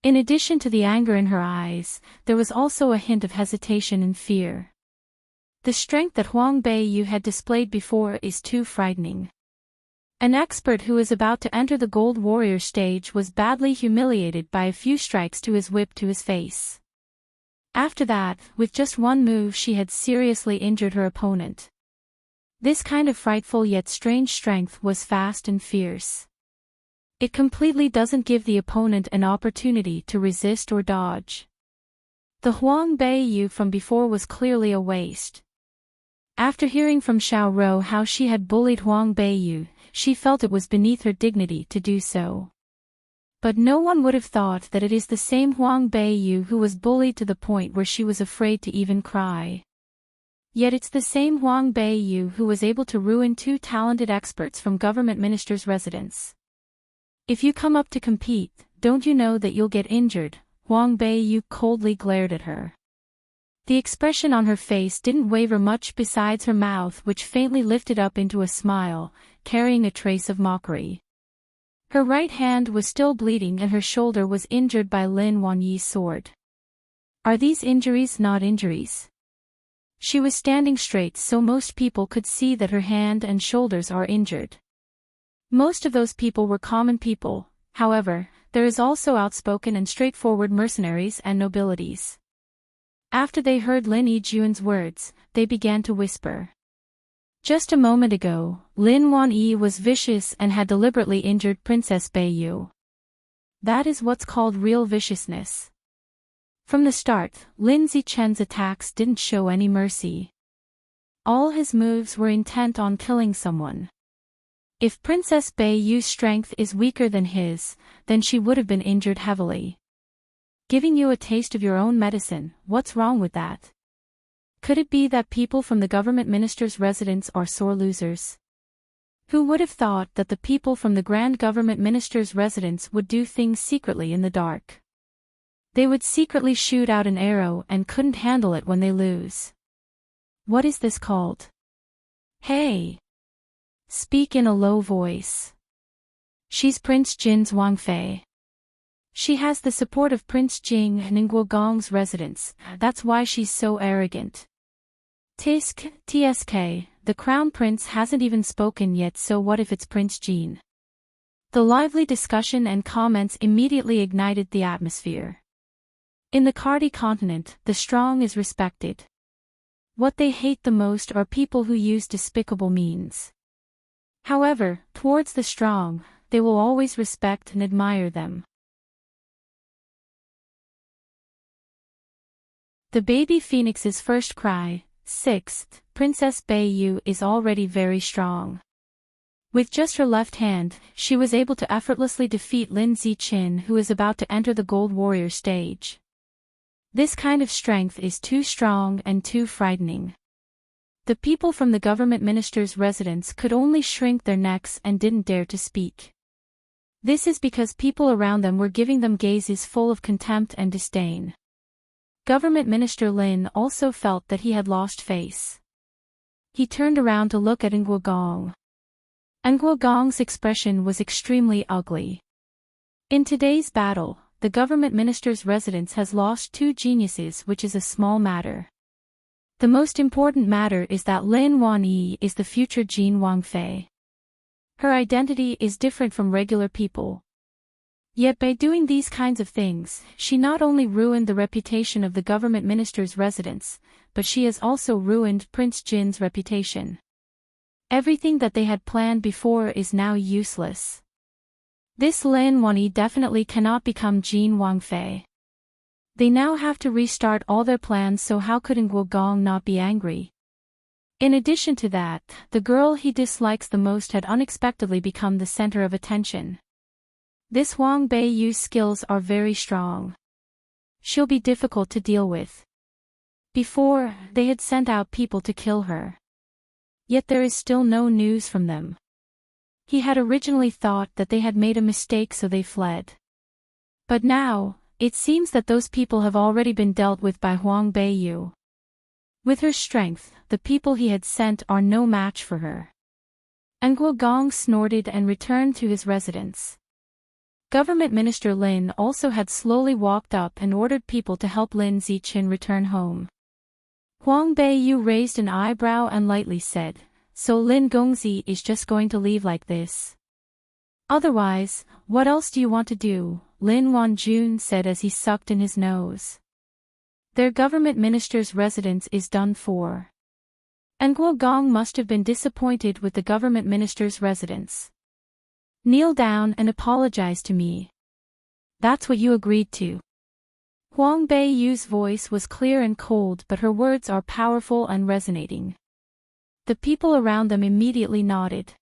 In addition to the anger in her eyes, there was also a hint of hesitation and fear. The strength that Huang Beiyu had displayed before is too frightening. An expert who is about to enter the Gold Warrior stage was badly humiliated by a few strikes to his whip to his face. After that, with just one move she had seriously injured her opponent. This kind of frightful yet strange strength was fast and fierce. It completely doesn't give the opponent an opportunity to resist or dodge. The Huang Beiyu from before was clearly a waste. After hearing from Xiao Rou how she had bullied Huang Beiyu, she felt it was beneath her dignity to do so. But no one would have thought that it is the same Huang Beiyu who was bullied to the point where she was afraid to even cry. Yet it's the same Huang Beiyu who was able to ruin two talented experts from government minister's residence. If you come up to compete, don't you know that you'll get injured? Huang Beiyu coldly glared at her. The expression on her face didn't waver much besides her mouth, which faintly lifted up into a smile, carrying a trace of mockery. Her right hand was still bleeding and her shoulder was injured by Lin Wanyi's sword. Are these injuries not injuries? She was standing straight so most people could see that her hand and shoulders are injured. Most of those people were common people, however, there is also outspoken and straightforward mercenaries and nobilities. After they heard Lin Yijuan's words, they began to whisper. Just a moment ago, Lin Wanyi was vicious and had deliberately injured Princess Beiyu. That is what's called real viciousness. From the start, Lin Zichen's attacks didn't show any mercy. All his moves were intent on killing someone. If Princess Beiyu's strength is weaker than his, then she would have been injured heavily. Giving you a taste of your own medicine, what's wrong with that? Could it be that people from the government minister's residence are sore losers? Who would have thought that the people from the grand government minister's residence would do things secretly in the dark? They would secretly shoot out an arrow and couldn't handle it when they lose. What is this called? Hey! Speak in a low voice. She's Prince Jin's Wangfei. She has the support of Prince Jing in Guogong's residence, that's why she's so arrogant. TSK, the crown prince hasn't even spoken yet, so what if it's Prince Jin? The lively discussion and comments immediately ignited the atmosphere. In the Cardi continent, the strong is respected. What they hate the most are people who use despicable means. However, towards the strong, they will always respect and admire them. The baby phoenix's first cry, 6th, Princess Beiyu is already very strong. With just her left hand, she was able to effortlessly defeat Lin Zichen, who is about to enter the Gold Warrior stage. This kind of strength is too strong and too frightening. The people from the government minister's residence could only shrink their necks and didn't dare to speak. This is because people around them were giving them gazes full of contempt and disdain. Government Minister Lin also felt that he had lost face. He turned around to look at Nguogong. Nguogong's expression was extremely ugly. In today's battle, the government minister's residence has lost two geniuses, which is a small matter. The most important matter is that Lin Wanyi is the future Jin Wangfei. Her identity is different from regular people. Yet by doing these kinds of things, she not only ruined the reputation of the government minister's residence, but she has also ruined Prince Jin's reputation. Everything that they had planned before is now useless. This Lin Wanyi definitely cannot become Jin Wangfei. They now have to restart all their plans, so how could Nguo Gong not be angry? In addition to that, the girl he dislikes the most had unexpectedly become the center of attention. This Huang Beiyu's skills are very strong. She'll be difficult to deal with. Before, they had sent out people to kill her. Yet there is still no news from them. He had originally thought that they had made a mistake, so they fled. But now, it seems that those people have already been dealt with by Huang Beiyu. With her strength, the people he had sent are no match for her. Nguo Gong snorted and returned to his residence. Government Minister Lin also had slowly walked up and ordered people to help Lin Ziqin return home. Huang Beiyu raised an eyebrow and lightly said, "So Lin Gongzi is just going to leave like this? Otherwise, what else do you want to do?" Lin Wanjun said as he sucked in his nose. Their government minister's residence is done for. Nguo Gong must have been disappointed with the government minister's residence. "Kneel down and apologize to me. That's what you agreed to." Huang Beiyu's voice was clear and cold, but her words are powerful and resonating. The people around them immediately nodded.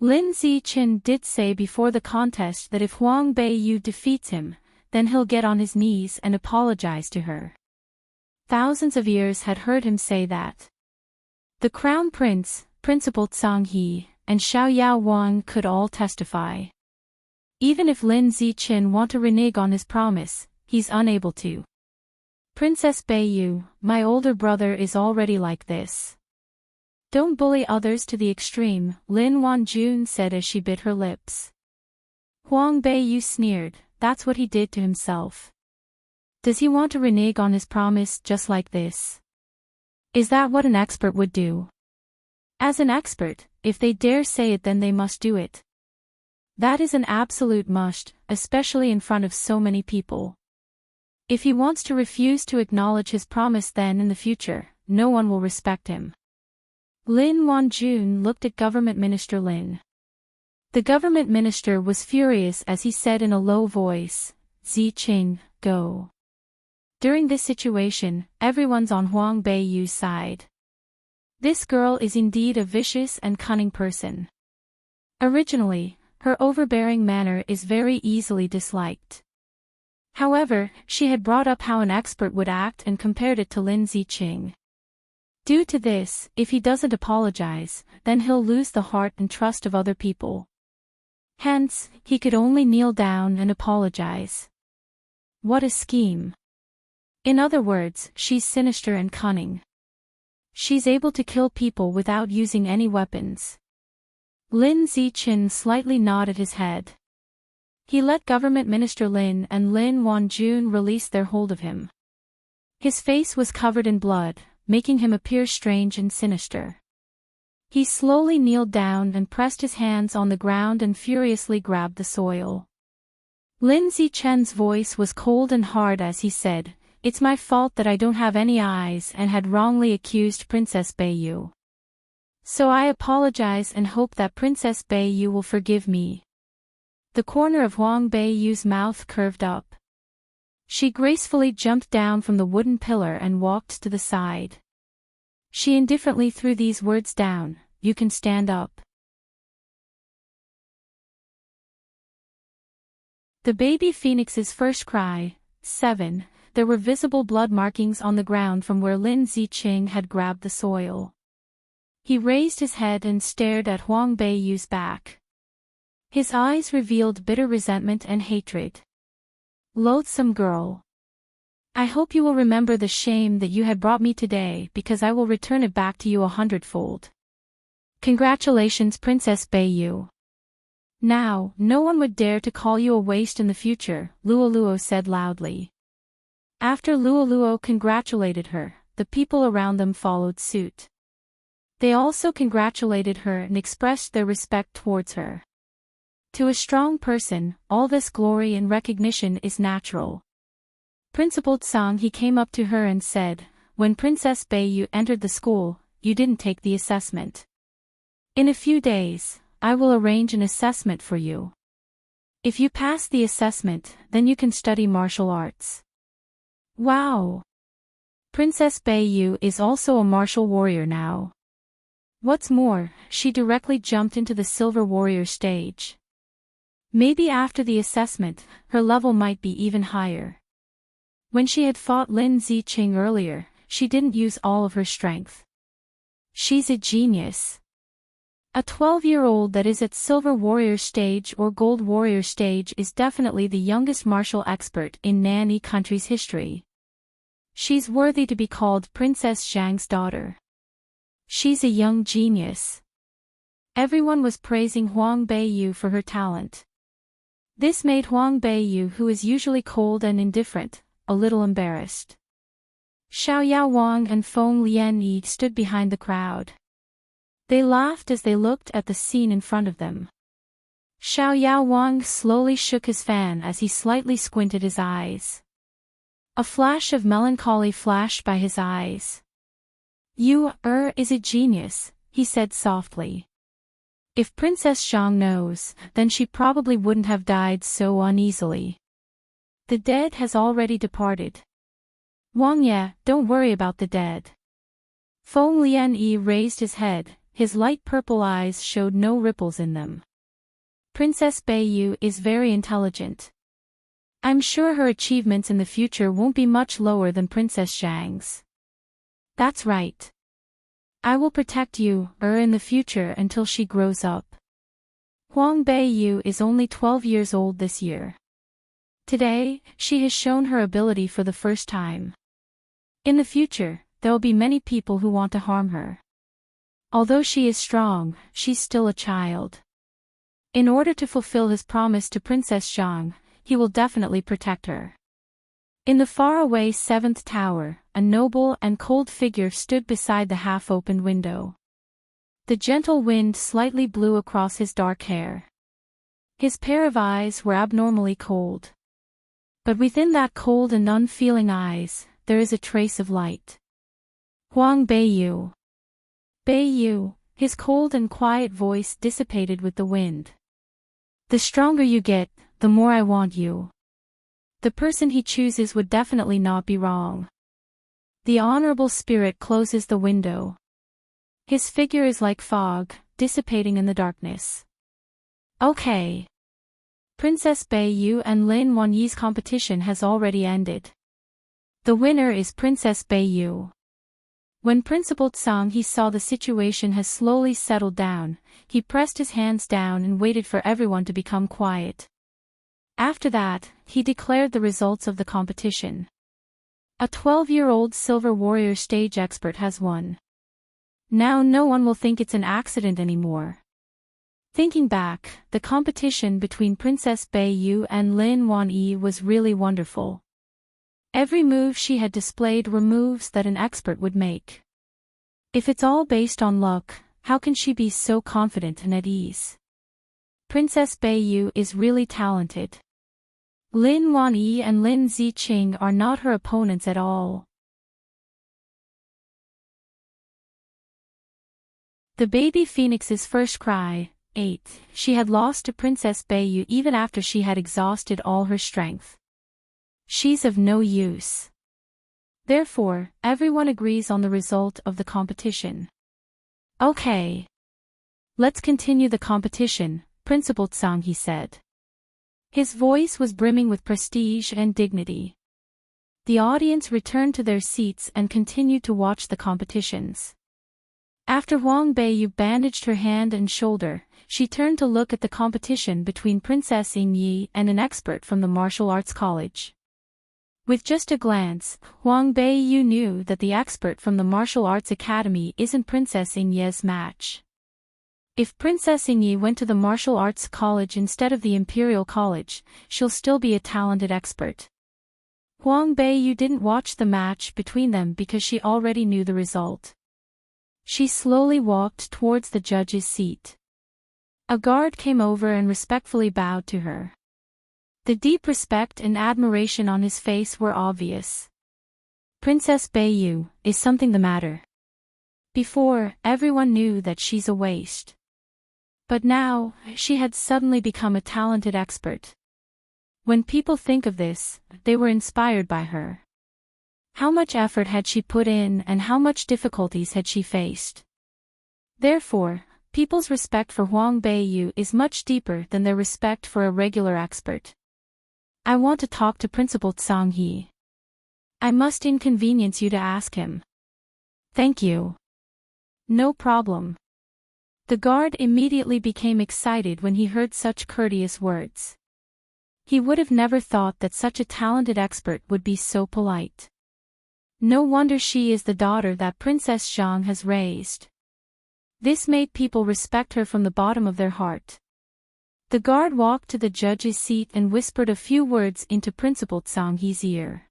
Lin Ziqin did say before the contest that if Huang Beiyu defeats him, then he'll get on his knees and apologize to her. Thousands of ears had heard him say that. The Crown Prince, Principal Zhang He, and Xiaoyao Wang could all testify. Even if Lin Ziqin want to renege on his promise, he's unable to. "Princess Beiyu, my older brother is already like this. Don't bully others to the extreme," Lin Wanjun said as she bit her lips. Huang Beiyu sneered, "That's what he did to himself. Does he want to renege on his promise just like this? Is that what an expert would do? As an expert, if they dare say it, then they must do it. That is an absolute must, especially in front of so many people. If he wants to refuse to acknowledge his promise, then in the future, no one will respect him." Lin Wanjun looked at Government Minister Lin. The government minister was furious as he said in a low voice, "Ziqin, go." During this situation, everyone's on Huang Beiyu's side. This girl is indeed a vicious and cunning person. Originally, her overbearing manner is very easily disliked. However, she had brought up how an expert would act and compared it to Lin Ziqing. Due to this, if he doesn't apologize, then he'll lose the heart and trust of other people. Hence, he could only kneel down and apologize. What a scheme. In other words, she's sinister and cunning. She's able to kill people without using any weapons. Lin Ziqin slightly nodded his head. He let Government Minister Lin and Lin Wanjun release their hold of him. His face was covered in blood, making him appear strange and sinister. He slowly kneeled down and pressed his hands on the ground and furiously grabbed the soil. Lin Ziqin's voice was cold and hard as he said, "It's my fault that I don't have any eyes and had wrongly accused Princess Beiyu. So I apologize and hope that Princess Beiyu will forgive me." The corner of Huang Beiyu's mouth curved up. She gracefully jumped down from the wooden pillar and walked to the side. She indifferently threw these words down, "You can stand up." The baby phoenix's first cry. 7. There were visible blood markings on the ground from where Lin Ziqing had grabbed the soil. He raised his head and stared at Huang Beiyu's back. His eyes revealed bitter resentment and hatred. "Loathsome girl. I hope you will remember the shame that you had brought me today, because I will return it back to you 100-fold. Congratulations, Princess Beiyu. Now, no one would dare to call you a waste in the future," Luoluo said loudly. After Luoluo congratulated her, the people around them followed suit. They also congratulated her and expressed their respect towards her. To a strong person, all this glory and recognition is natural. Principal Zhang He came up to her and said, "When Princess Beiyu entered the school, you didn't take the assessment. In a few days, I will arrange an assessment for you. If you pass the assessment, then you can study martial arts. Wow! Princess Beiyu is also a martial warrior now. What's more, she directly jumped into the Silver Warrior stage. Maybe after the assessment, her level might be even higher. When she had fought Lin Ziqing earlier, she didn't use all of her strength. She's a genius. A 12-year-old that is at Silver Warrior stage or Gold Warrior stage is definitely the youngest martial expert in Nanyi country's history. She's worthy to be called Princess Zhang's daughter. She's a young genius. Everyone was praising Huang Beiyu for her talent. This made Huang Beiyu, who is usually cold and indifferent, a little embarrassed. Xiaoyao Wang and Feng Lianyi stood behind the crowd. They laughed as they looked at the scene in front of them. Xiaoyao Wang slowly shook his fan as he slightly squinted his eyes. A flash of melancholy flashed by his eyes. You is a genius, he said softly. If Princess Zhang knows, then she probably wouldn't have died so uneasily. The dead has already departed. Wang Ye, don't worry about the dead. Feng Lianyi raised his head, his light purple eyes showed no ripples in them. Princess Beiyu is very intelligent. I'm sure her achievements in the future won't be much lower than Princess Zhang's. That's right. I will protect you, in the future until she grows up. Huang Beiyu is only 12 years old this year. Today, she has shown her ability for the first time. In the future, there will be many people who want to harm her. Although she is strong, she's still a child. In order to fulfill his promise to Princess Zhang, he will definitely protect her. In the faraway 7th tower, a noble and cold figure stood beside the half-opened window. The gentle wind slightly blew across his dark hair. His pair of eyes were abnormally cold. But within that cold and unfeeling eyes, there is a trace of light. Huang Beiyu. Beiyu, his cold and quiet voice dissipated with the wind. The stronger you get, the more I want you. The person he chooses would definitely not be wrong. The honorable spirit closes the window. His figure is like fog, dissipating in the darkness. Okay. Princess Beiyu and Lin Wanyi's competition has already ended. The winner is Princess Beiyu. When Principal Tsang he saw the situation has slowly settled down, he pressed his hands down and waited for everyone to become quiet. After that, he declared the results of the competition. A 12-year-old Silver Warrior stage expert has won. Now no one will think it's an accident anymore. Thinking back, the competition between Princess Beiyu and Lin Wanyi was really wonderful. Every move she had displayed were moves that an expert would make. If it's all based on luck, how can she be so confident and at ease? Princess Beiyu is really talented. Lin Wanyi and Lin Ziqing are not her opponents at all. The baby phoenix's first cry, 8. She had lost to Princess Beiyu even after she had exhausted all her strength. She's of no use. Therefore, everyone agrees on the result of the competition. Okay. Let's continue the competition, Principal Tsang he said. His voice was brimming with prestige and dignity. The audience returned to their seats and continued to watch the competitions. After Huang Beiyu bandaged her hand and shoulder, she turned to look at the competition between Princess Yingyi and an expert from the martial arts college. With just a glance, Huang Beiyu knew that the expert from the martial arts academy isn't Princess Yingyi's match. If Princess Yingyi went to the martial arts college instead of the Imperial College, she'll still be a talented expert. Huang Beiyu didn't watch the match between them because she already knew the result. She slowly walked towards the judge's seat. A guard came over and respectfully bowed to her. The deep respect and admiration on his face were obvious. Princess Beiyu, is something the matter? Before, everyone knew that she's a waste. But now, she had suddenly become a talented expert. When people think of this, they were inspired by her. How much effort had she put in and how much difficulties had she faced? Therefore, people's respect for Huang Beiyu is much deeper than their respect for a regular expert. I want to talk to Principal Tsang He. I must inconvenience you to ask him. Thank you. No problem. The guard immediately became excited when he heard such courteous words. He would have never thought that such a talented expert would be so polite. No wonder she is the daughter that Princess Zhang has raised. This made people respect her from the bottom of their heart. The guard walked to the judge's seat and whispered a few words into Principal Tsang He's ear.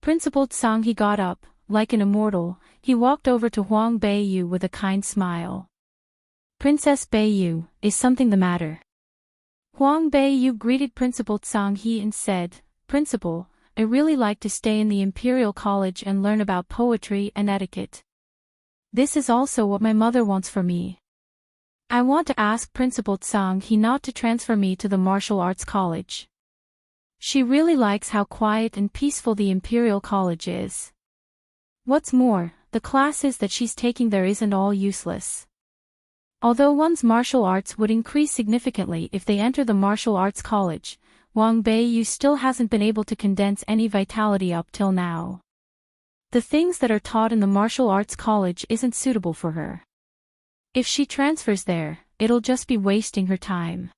Principal Tsang He got up, like an immortal. He walked over to Huang Beiyu with a kind smile. Princess Beiyu, is something the matter? Huang Beiyu greeted Principal Tsang He and said, Principal, I really like to stay in the Imperial College and learn about poetry and etiquette. This is also what my mother wants for me. I want to ask Principal Tsang He not to transfer me to the Martial Arts College. She really likes how quiet and peaceful the Imperial College is. What's more, the classes that she's taking there isn't all useless. Although one's martial arts would increase significantly if they enter the Martial Arts College, Huang Beiyu still hasn't been able to condense any vitality up till now. The things that are taught in the Martial Arts College isn't suitable for her. If she transfers there, it'll just be wasting her time.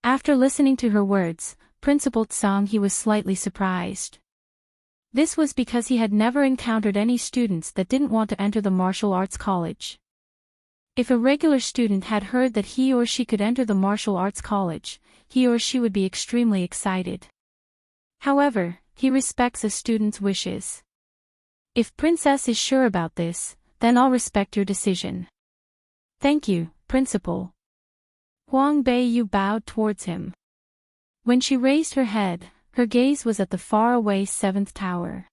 After listening to her words, Principal Tsang He was slightly surprised. This was because he had never encountered any students that didn't want to enter the Martial Arts College. If a regular student had heard that he or she could enter the Martial Arts College, he or she would be extremely excited. However, he respects a student's wishes. If Princess is sure about this, then I'll respect your decision. Thank you, Principal. Huang Beiyu bowed towards him. When she raised her head, her gaze was at the faraway 7th tower.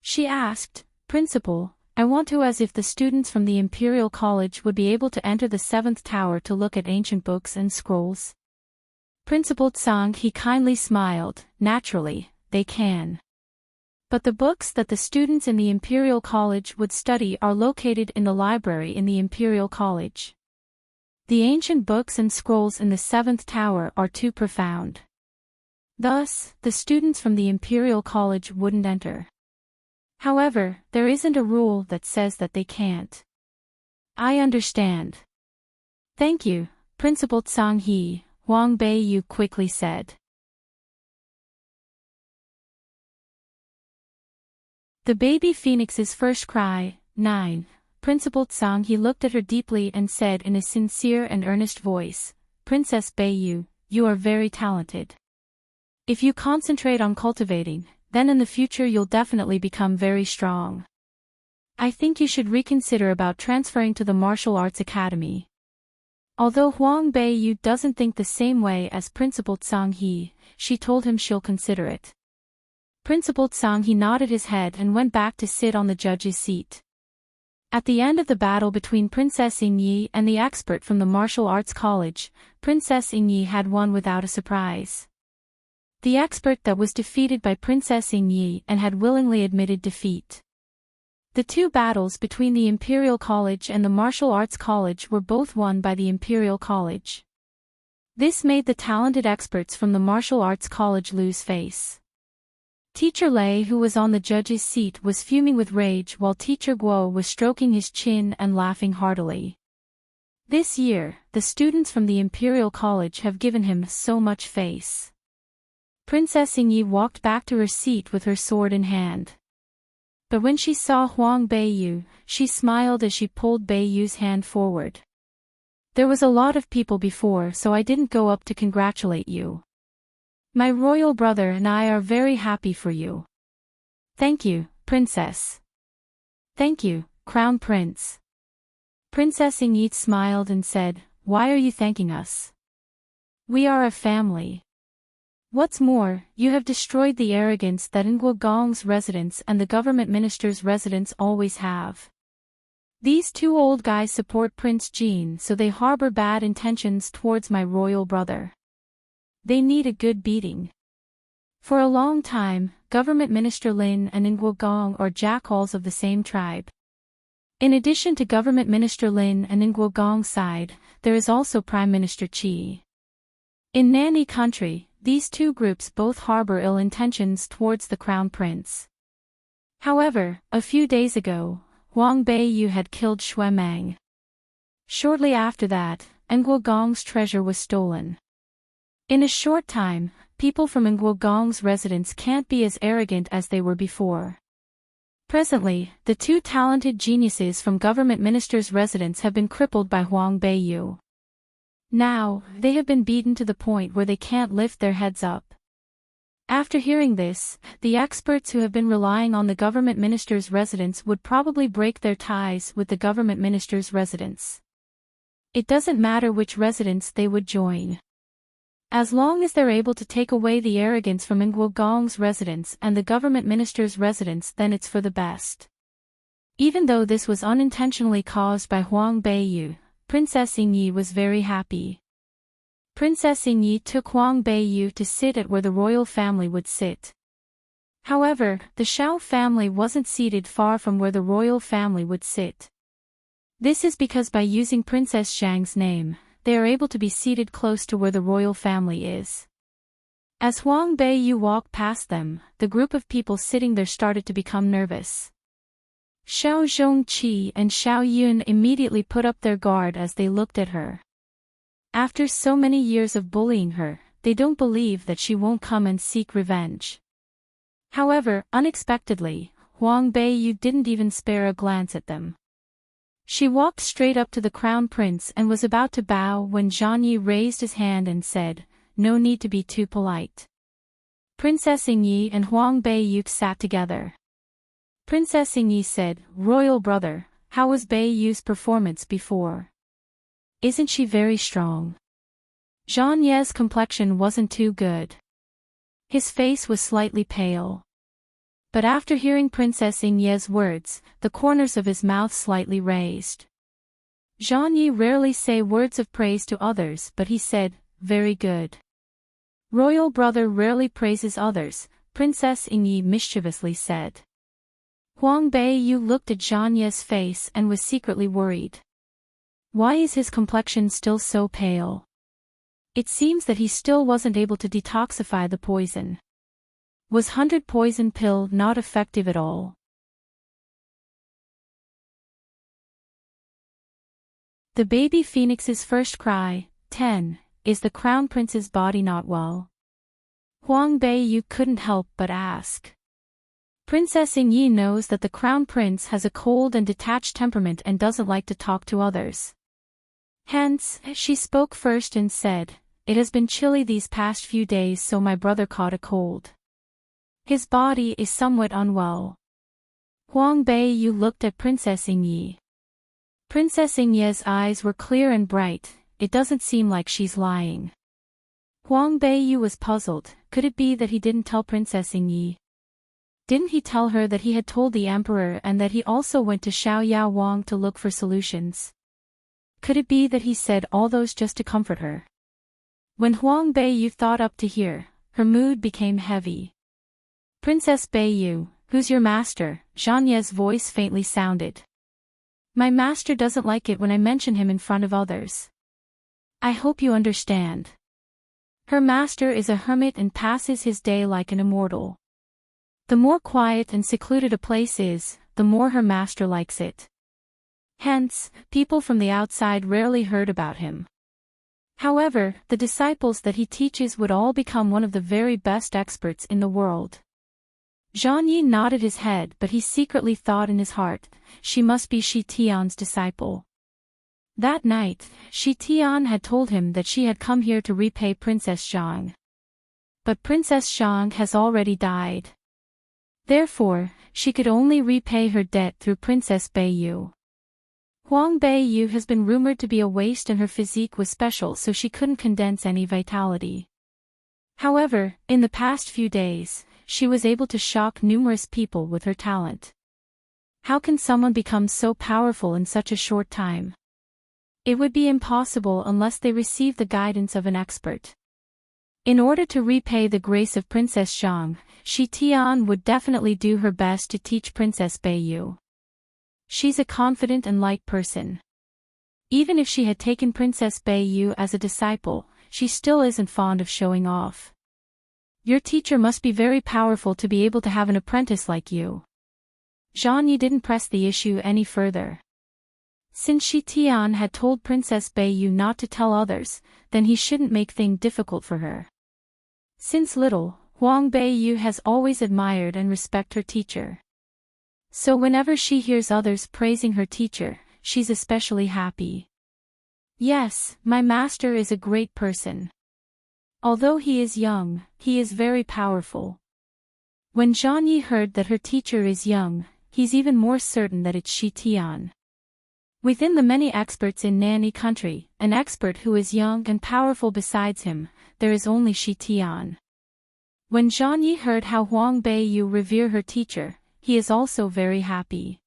She asked, Principal, I want to as if the students from the Imperial College would be able to enter the 7th tower to look at ancient books and scrolls. Principal Tsang He kindly smiled. Naturally, they can. But the books that the students in the Imperial College would study are located in the library in the Imperial College. The ancient books and scrolls in the 7th tower are too profound. Thus, the students from the Imperial College wouldn't enter. However, there isn't a rule that says that they can't. I understand. Thank you, Principal Tsang He, Huang Beiyu quickly said. The baby phoenix's first cry, 9. Principal Tsang He looked at her deeply and said in a sincere and earnest voice, Princess Beiyu, you are very talented. If you concentrate on cultivating, then in the future you'll definitely become very strong. I think you should reconsider about transferring to the Martial Arts Academy. Although Huang Beiyu doesn't think the same way as Principal Tsang He, she told him she'll consider it. Principal Tsang He nodded his head and went back to sit on the judge's seat. At the end of the battle between Princess Yingyi and the expert from the Martial Arts College, Princess Yingyi had won without a surprise. The expert that was defeated by Princess Yingyi and had willingly admitted defeat. The two battles between the Imperial College and the Martial Arts College were both won by the Imperial College. This made the talented experts from the Martial Arts College lose face. Teacher Lei, who was on the judge's seat, was fuming with rage while Teacher Guo was stroking his chin and laughing heartily. This year, the students from the Imperial College have given him so much face. Princess Yingyi walked back to her seat with her sword in hand. But when she saw Huang Beiyu, she smiled as she pulled Beiyu's hand forward. There was a lot of people before, so I didn't go up to congratulate you. My royal brother and I are very happy for you. Thank you, Princess. Thank you, Crown Prince. Princess Yingyi smiled and said, Why are you thanking us? We are a family. What's more, you have destroyed the arrogance that Nguo Gong's residence and the government minister's residence always have. These two old guys support Prince Jean, so they harbor bad intentions towards my royal brother. They need a good beating. For a long time, Government Minister Lin and Nguogong are jackals of the same tribe. In addition to Government Minister Lin and Nguogong's side, there is also Prime Minister Qi. In Nanny country, these two groups both harbor ill intentions towards the crown prince. However, a few days ago, Huang Beiyu had killed Xue Meng. Shortly after that, Nguogong's treasure was stolen. In a short time, people from Nguogong's residence can't be as arrogant as they were before. Presently, the two talented geniuses from government minister's residence have been crippled by Huang Beiyu. Now, they have been beaten to the point where they can't lift their heads up. After hearing this, the experts who have been relying on the government minister's residence would probably break their ties with the government minister's residence. It doesn't matter which residence they would join. As long as they're able to take away the arrogance from Nguogong's residence and the government minister's residence, then it's for the best. Even though this was unintentionally caused by Huang Beiyu, Princess Yingyi was very happy. Princess Yingyi took Huang Beiyu to sit at where the royal family would sit. However, the Shao family wasn't seated far from where the royal family would sit. This is because by using Princess Zhang's name, they are able to be seated close to where the royal family is. As Huang Beiyu walked past them, the group of people sitting there started to become nervous. Xiao Zhongqi and Xiao Yun immediately put up their guard as they looked at her. After so many years of bullying her, they don't believe that she won't come and seek revenge. However, unexpectedly, Huang Beiyu didn't even spare a glance at them. She walked straight up to the crown prince and was about to bow when Zhang Yi raised his hand and said, "No need to be too polite." Princess Yingyi and Huang Beiyu sat together. Princess Yingyi said, "Royal brother, how was Beiyu's performance before? Isn't she very strong?" Zhang Ye's complexion wasn't too good. His face was slightly pale. But after hearing Princess Yingyi's words, the corners of his mouth slightly raised. Zhang Yi rarely say words of praise to others, but he said, "Very good." Royal brother rarely praises others, Princess Yingyi mischievously said. Huang Beiyu looked at Zhang Ye's face and was secretly worried. Why is his complexion still so pale? It seems that he still wasn't able to detoxify the poison. Was 100 poison pill not effective at all? The baby phoenix's first cry, 10, is the crown prince's body not well? Huang Beiyu couldn't help but ask. Princess Yingyi knows that the crown prince has a cold and detached temperament and doesn't like to talk to others. Hence, she spoke first and said, "It has been chilly these past few days, so my brother caught a cold. His body is somewhat unwell." Huang Beiyu looked at Princess Yingyi. Princess Yingyi's eyes were clear and bright, it doesn't seem like she's lying. Huang Beiyu was puzzled, could it be that he didn't tell Princess Yingyi? Didn't he tell her that he had told the emperor and that he also went to Xiaoyao Wang to look for solutions? Could it be that he said all those just to comfort her? When Huang Beiyu thought up to hear, her mood became heavy. "Princess Beiyu, who's your master?" Zhang Ye's voice faintly sounded. "My master doesn't like it when I mention him in front of others. I hope you understand. Her master is a hermit and passes his day like an immortal. The more quiet and secluded a place is, the more her master likes it. Hence, people from the outside rarely heard about him. However, the disciples that he teaches would all become one of the very best experts in the world." Zhang Yi nodded his head, but he secretly thought in his heart, she must be Shi Tian's disciple. That night, Shi Tian had told him that she had come here to repay Princess Zhang. But Princess Zhang has already died. Therefore, she could only repay her debt through Princess Beiyu. Huang Beiyu has been rumored to be a waste and her physique was special, so she couldn't condense any vitality. However, in the past few days, she was able to shock numerous people with her talent. How can someone become so powerful in such a short time? It would be impossible unless they receive the guidance of an expert. In order to repay the grace of Princess Zhang, Shi Tian would definitely do her best to teach Princess Beiyu. She's a confident and light person. Even if she had taken Princess Beiyu as a disciple, she still isn't fond of showing off. Your teacher must be very powerful to be able to have an apprentice like you. Zhang Yi didn't press the issue any further. Since Shi Tian had told Princess Beiyu not to tell others, then he shouldn't make things difficult for her. Since little, Huang Beiyu has always admired and respected her teacher. So whenever she hears others praising her teacher, she's especially happy. Yes, my master is a great person. Although he is young, he is very powerful. When Zhang Yi heard that her teacher is young, he's even more certain that it's Shi Tian. Within the many experts in Nani country, an expert who is young and powerful besides him, there is only Shi Tian. When Zhang Yi heard how Huang Beiyu revere her teacher, he is also very happy.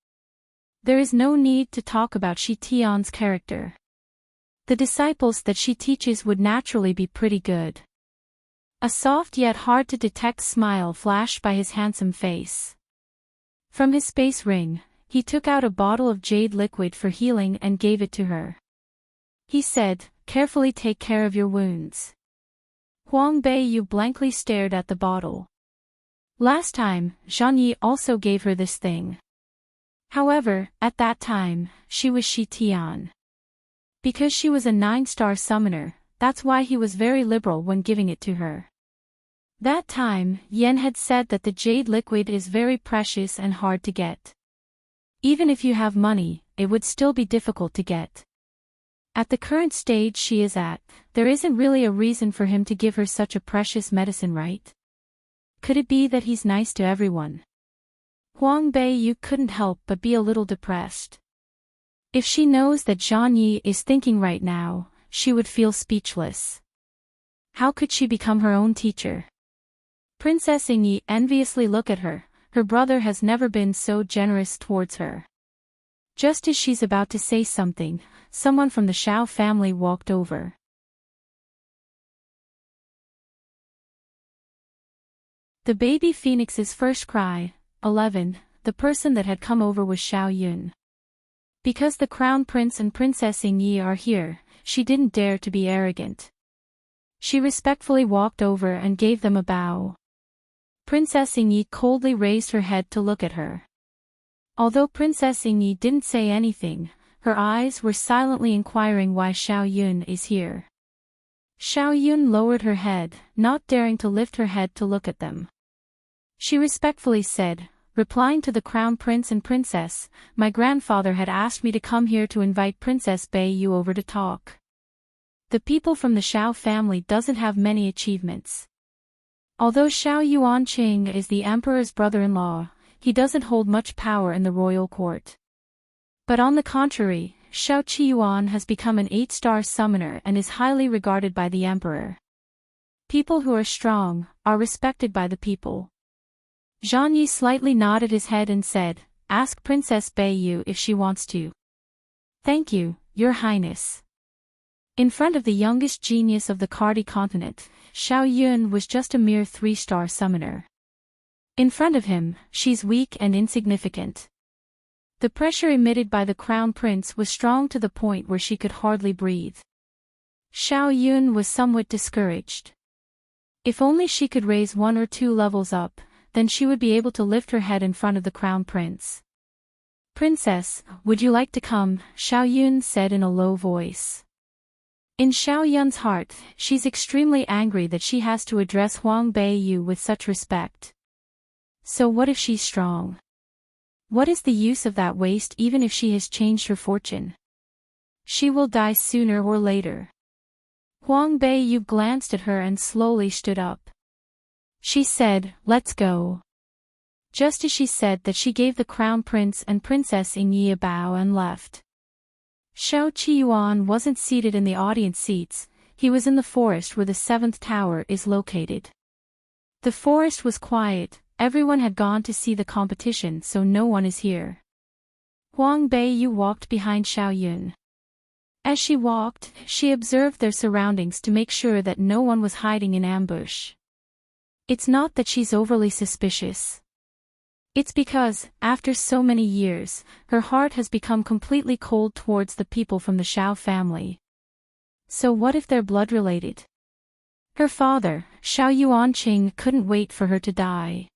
There is no need to talk about Shi Tian's character. The disciples that she teaches would naturally be pretty good. A soft yet hard-to-detect smile flashed by his handsome face. From his space ring, he took out a bottle of jade liquid for healing and gave it to her. He said, "Carefully take care of your wounds." Huang Beiyu blankly stared at the bottle. Last time, Zhang Yi also gave her this thing. However, at that time, she was Shi Tian. Because she was a 9-star summoner, that's why he was very liberal when giving it to her. That time, Yan had said that the jade liquid is very precious and hard to get. Even if you have money, it would still be difficult to get. At the current stage she is at, there isn't really a reason for him to give her such a precious medicine, right? Could it be that he's nice to everyone? Huang Beiyu couldn't help but be a little depressed. If she knows that Zhang Yi is thinking right now, she would feel speechless. How could she become her own teacher? Princess Yi enviously looked at her. Her brother has never been so generous towards her. Just as she's about to say something, someone from the Shao family walked over. The baby phoenix's first cry. 11. The person that had come over was Xiao Yun. Because the crown prince and Princess Yi are here, she didn't dare to be arrogant. She respectfully walked over and gave them a bow. Princess Yi coldly raised her head to look at her. Although Princess Yi didn't say anything, her eyes were silently inquiring why Xiao Yun is here. Xiao Yun lowered her head, not daring to lift her head to look at them. She respectfully said, replying to the crown prince and princess, "My grandfather had asked me to come here to invite Princess Beiyu over to talk. The people from the Shao family doesn't have many achievements. Although Xiao Yuanqing is the emperor's brother-in-law, he doesn't hold much power in the royal court. But on the contrary, Xiao Qiyuan has become an 8-star summoner and is highly regarded by the emperor. People who are strong are respected by the people." Zhang Yi slightly nodded his head and said, "Ask Princess Beiyu if she wants to." "Thank you, Your Highness." In front of the youngest genius of the Cardi continent, Xiao Yun was just a mere 3-star summoner. In front of him, she's weak and insignificant. The pressure emitted by the crown prince was strong to the point where she could hardly breathe. Xiao Yun was somewhat discouraged. If only she could raise 1 or 2 levels up, then she would be able to lift her head in front of the crown prince. "Princess, would you like to come?" Xiao Yun said in a low voice. In Xiao Yun's heart, she's extremely angry that she has to address Huang Beiyu with such respect. So what if she's strong? What is the use of that waste even if she has changed her fortune? She will die sooner or later. Huang Beiyu glanced at her and slowly stood up. She said, "Let's go." Just as she said that, she gave the crown prince and Princess Yi a bow and left. Xiao Qiyuan wasn't seated in the audience seats, he was in the forest where the 7th tower is located. The forest was quiet, everyone had gone to see the competition, so no one is here. Huang Beiyu walked behind Xiao Yun. As she walked, she observed their surroundings to make sure that no one was hiding in ambush. It's not that she's overly suspicious. It's because, after so many years, her heart has become completely cold towards the people from the Xiao family. So what if they're blood-related? Her father, Xiao Yuanqing, couldn't wait for her to die.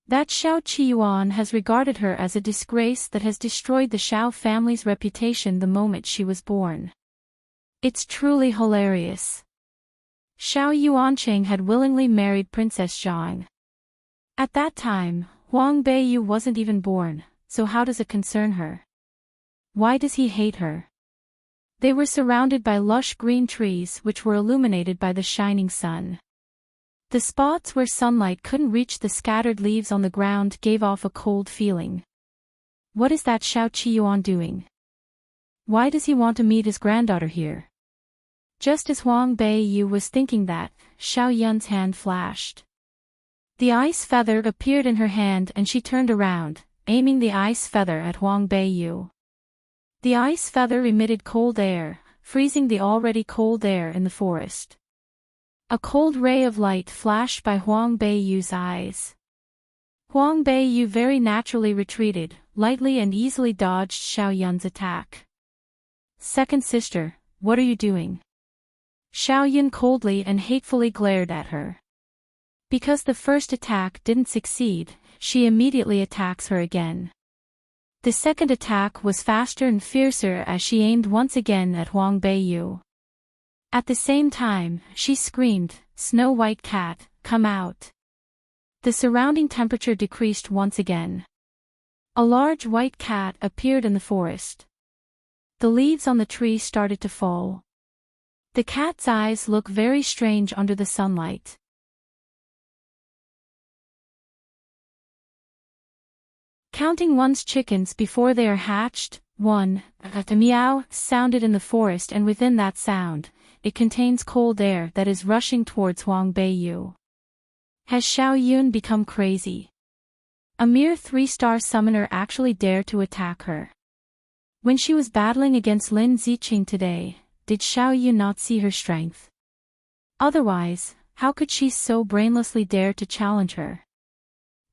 That Xiao Qiyuan has regarded her as a disgrace that has destroyed the Xiao family's reputation the moment she was born. It's truly hilarious. Xiao Yuanqing had willingly married Princess Zhang. At that time, Huang Beiyu wasn't even born, so how does it concern her? Why does he hate her? They were surrounded by lush green trees which were illuminated by the shining sun. The spots where sunlight couldn't reach the scattered leaves on the ground gave off a cold feeling. What is that Xiao Qiyuan doing? Why does he want to meet his granddaughter here? Just as Huang Beiyu was thinking that, Xiao Yun's hand flashed. The ice feather appeared in her hand and she turned around, aiming the ice feather at Huang Beiyu. The ice feather emitted cold air, freezing the already cold air in the forest. A cold ray of light flashed by Huang Beiyu's eyes. Huang Beiyu very naturally retreated, lightly and easily dodged Xiao Yun's attack. Second sister, what are you doing? Xiao Yun coldly and hatefully glared at her. Because the first attack didn't succeed, she immediately attacks her again. The second attack was faster and fiercer as she aimed once again at Huang Beiyu. At the same time, she screamed, "Snow White Cat, come out!" The surrounding temperature decreased once again. A large white cat appeared in the forest. The leaves on the tree started to fall. The cat's eyes look very strange under the sunlight. Counting one's chickens before they are hatched, a meow sounded in the forest, and within that sound, it contains cold air that is rushing towards Huang Beiyu. Has Xiao Yun become crazy? A mere 3-star summoner actually dared to attack her. When she was battling against Lin Ziqing today, did Xiao Yun not see her strength? Otherwise, how could she so brainlessly dare to challenge her?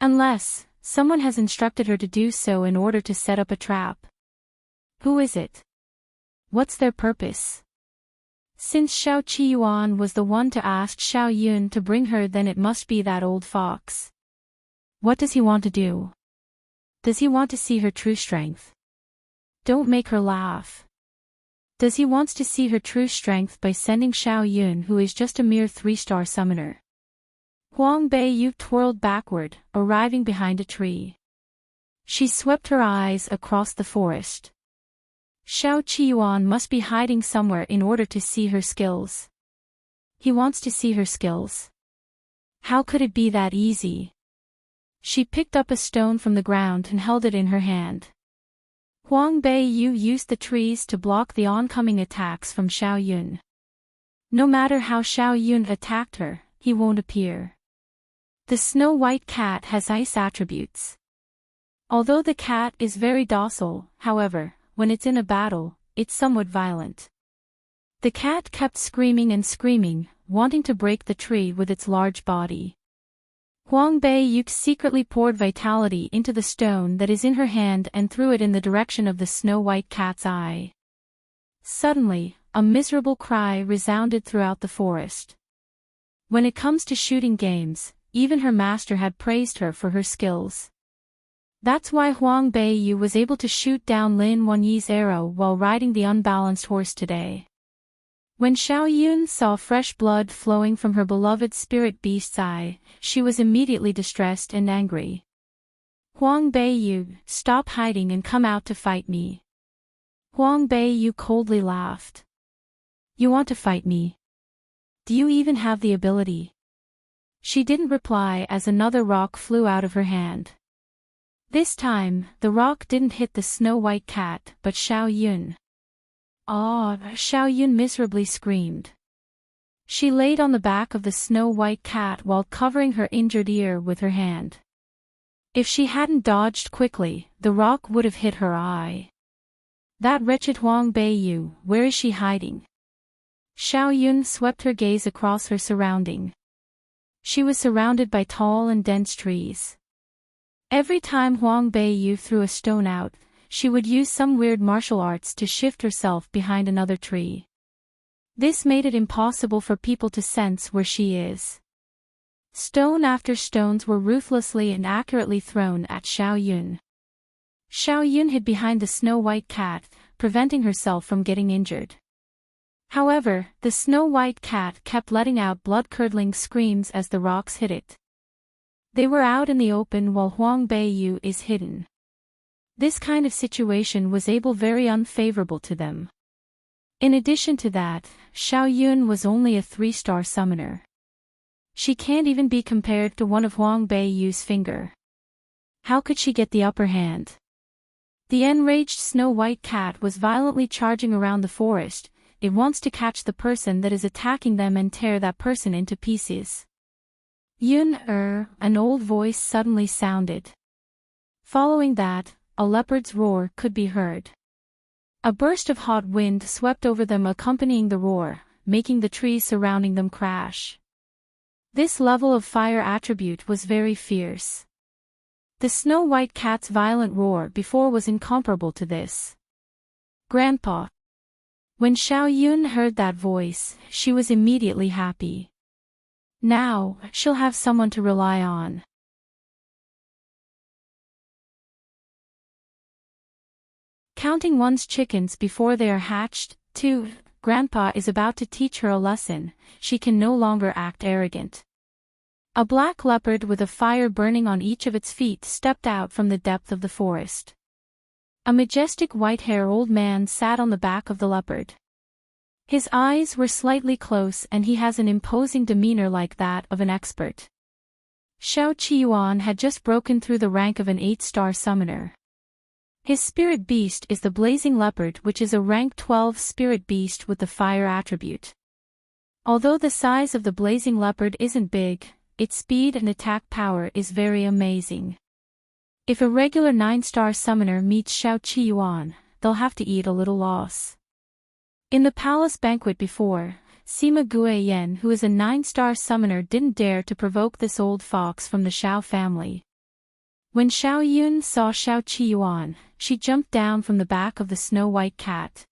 Unless someone has instructed her to do so in order to set up a trap. Who is it? What's their purpose? Since Xiao Qiyuan was the one to ask Xiao Yun to bring her, then it must be that old fox. What does he want to do? Does he want to see her true strength? Don't make her laugh. Does he wants to see her true strength by sending Xiao Yun, who is just a mere 3-star summoner? Huang Beiyu twirled backward, arriving behind a tree. She swept her eyes across the forest. Xiao Qiyuan must be hiding somewhere in order to see her skills. He wants to see her skills. How could it be that easy? She picked up a stone from the ground and held it in her hand. Huang Beiyu used the trees to block the oncoming attacks from Xiao Yun. No matter how Xiao Yun attacked her, he won't appear. The Snow White Cat has ice attributes. Although the cat is very docile, however, when it's in a battle, it's somewhat violent. The cat kept screaming and screaming, wanting to break the tree with its large body. Huang Beiyu secretly poured vitality into the stone that is in her hand and threw it in the direction of the Snow White Cat's eye. Suddenly, a miserable cry resounded throughout the forest. When it comes to shooting games, even her master had praised her for her skills. That's why Huang Beiyu was able to shoot down Lin Wanyi's arrow while riding the unbalanced horse today. When Xiao Yun saw fresh blood flowing from her beloved spirit beast's eye, she was immediately distressed and angry. Huang Beiyu, stop hiding and come out to fight me. Huang Beiyu coldly laughed. You want to fight me? Do you even have the ability? She didn't reply as another rock flew out of her hand. This time, the rock didn't hit the Snow White Cat but Xiao Yun. Ah! Xiao Yun miserably screamed. She laid on the back of the Snow White Cat while covering her injured ear with her hand. If she hadn't dodged quickly, the rock would have hit her eye. That wretched Huang Beiyu, where is she hiding? Xiao Yun swept her gaze across her surrounding. She was surrounded by tall and dense trees. Every time Huang Beiyu threw a stone out, she would use some weird martial arts to shift herself behind another tree. This made it impossible for people to sense where she is. Stone after stones were ruthlessly and accurately thrown at Xiao Yun. Xiao Yun hid behind the snow-white cat, preventing herself from getting injured. However, the snow-white cat kept letting out blood-curdling screams as the rocks hit it. They were out in the open while Huang Beiyu is hidden. This kind of situation was very unfavorable to them. In addition to that, Xiao Yun was only a 3-star summoner. She can't even be compared to one of Huang Beiyu's finger. How could she get the upper hand? The enraged snow-white cat was violently charging around the forest. It wants to catch the person that is attacking them and tear that person into pieces. Yun, an old voice suddenly sounded. Following that, a leopard's roar could be heard. A burst of hot wind swept over them accompanying the roar, making the trees surrounding them crash. This level of fire attribute was very fierce. The snow-white cat's violent roar before was incomparable to this. Grandpa. When Xiao Yun heard that voice, she was immediately happy. Now, she'll have someone to rely on. Counting one's chickens before they are hatched. 2. Grandpa is about to teach her a lesson. She can no longer act arrogant. A black leopard with a fire burning on each of its feet stepped out from the depth of the forest. A majestic white-haired old man sat on the back of the leopard. His eyes were slightly close and he has an imposing demeanor like that of an expert. Xiao Qiyuan had just broken through the rank of an 8-star summoner. His spirit beast is the blazing leopard, which is a rank 12 spirit beast with the fire attribute. Although the size of the blazing leopard isn't big, its speed and attack power is very amazing. If a regular 9-star summoner meets Xiao Qiyuan, they'll have to eat a little loss. In the palace banquet before, Sima Guiyan, who is a 9-star summoner, didn't dare to provoke this old fox from the Xiao family. When Xiao Yun saw Xiao Qiyuan, she jumped down from the back of the snow-white cat.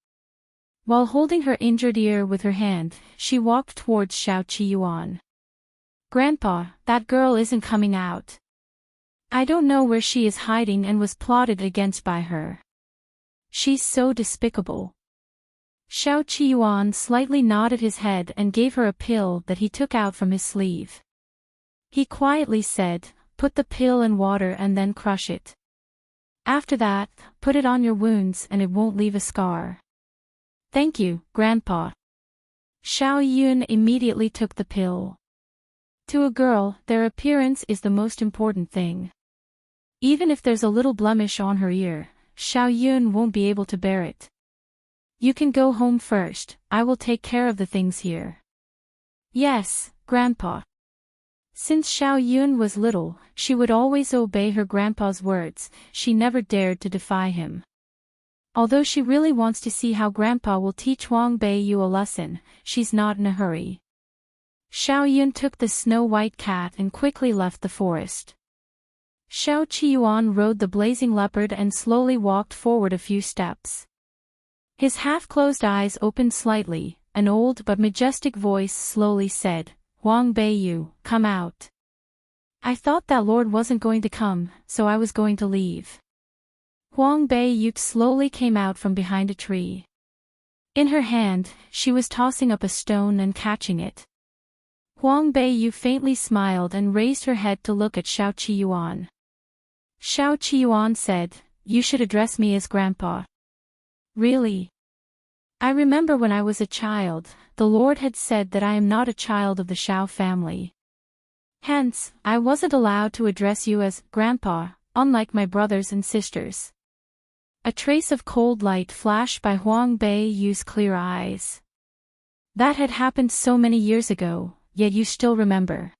While holding her injured ear with her hand, she walked towards Xiao Qiyuan. Grandpa, that girl isn't coming out. I don't know where she is hiding and was plotted against by her. She's so despicable. Xiao Qiyuan slightly nodded his head and gave her a pill that he took out from his sleeve. He quietly said, "Put the pill in water and then crush it. After that, put it on your wounds and it won't leave a scar." "Thank you, Grandpa." Xiao Yun immediately took the pill. To a girl, their appearance is the most important thing. Even if there's a little blemish on her ear, Xiao Yun won't be able to bear it. "You can go home first, I will take care of the things here." "Yes, Grandpa." Since Xiao Yun was little, she would always obey her grandpa's words. She never dared to defy him. Although she really wants to see how Grandpa will teach Huang Beiyu a lesson, she's not in a hurry. Xiao Yun took the snow-white cat and quickly left the forest. Xiao Qiyuan rode the blazing leopard and slowly walked forward a few steps. His half-closed eyes opened slightly. An old but majestic voice slowly said, "Huang Beiyu, come out." "I thought that lord wasn't going to come, so I was going to leave." Huang Beiyu slowly came out from behind a tree. In her hand, she was tossing up a stone and catching it. Huang Beiyu faintly smiled and raised her head to look at Xiao Qiyuan. Xiao Qiyuan said, "You should address me as Grandpa." "Really? I remember when I was a child, the Lord had said that I am not a child of the Xiao family. Hence, I wasn't allowed to address you as Grandpa, unlike my brothers and sisters." A trace of cold light flashed by Huang Beiyu's clear eyes. "That had happened so many years ago, yet you still remember."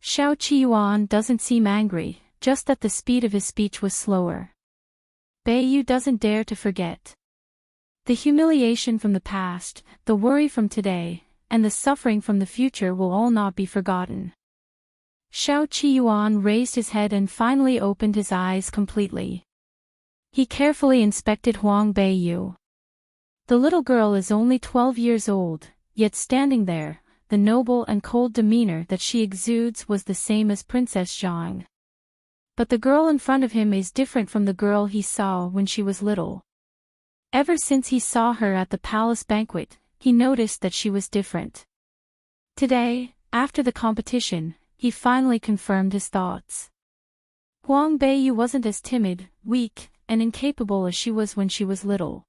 Xiao Qiyuan doesn't seem angry, just that the speed of his speech was slower. Beiyu doesn't dare to forget. The humiliation from the past, the worry from today, and the suffering from the future will all not be forgotten. Xiao Qiyuan raised his head and finally opened his eyes completely. He carefully inspected Huang Beiyu. The little girl is only 12 years old, yet standing there, the noble and cold demeanor that she exudes was the same as Princess Zhang. But the girl in front of him is different from the girl he saw when she was little. Ever since he saw her at the palace banquet, he noticed that she was different. Today, after the competition, he finally confirmed his thoughts. Huang Beiyu wasn't as timid, weak, and incapable as she was when she was little.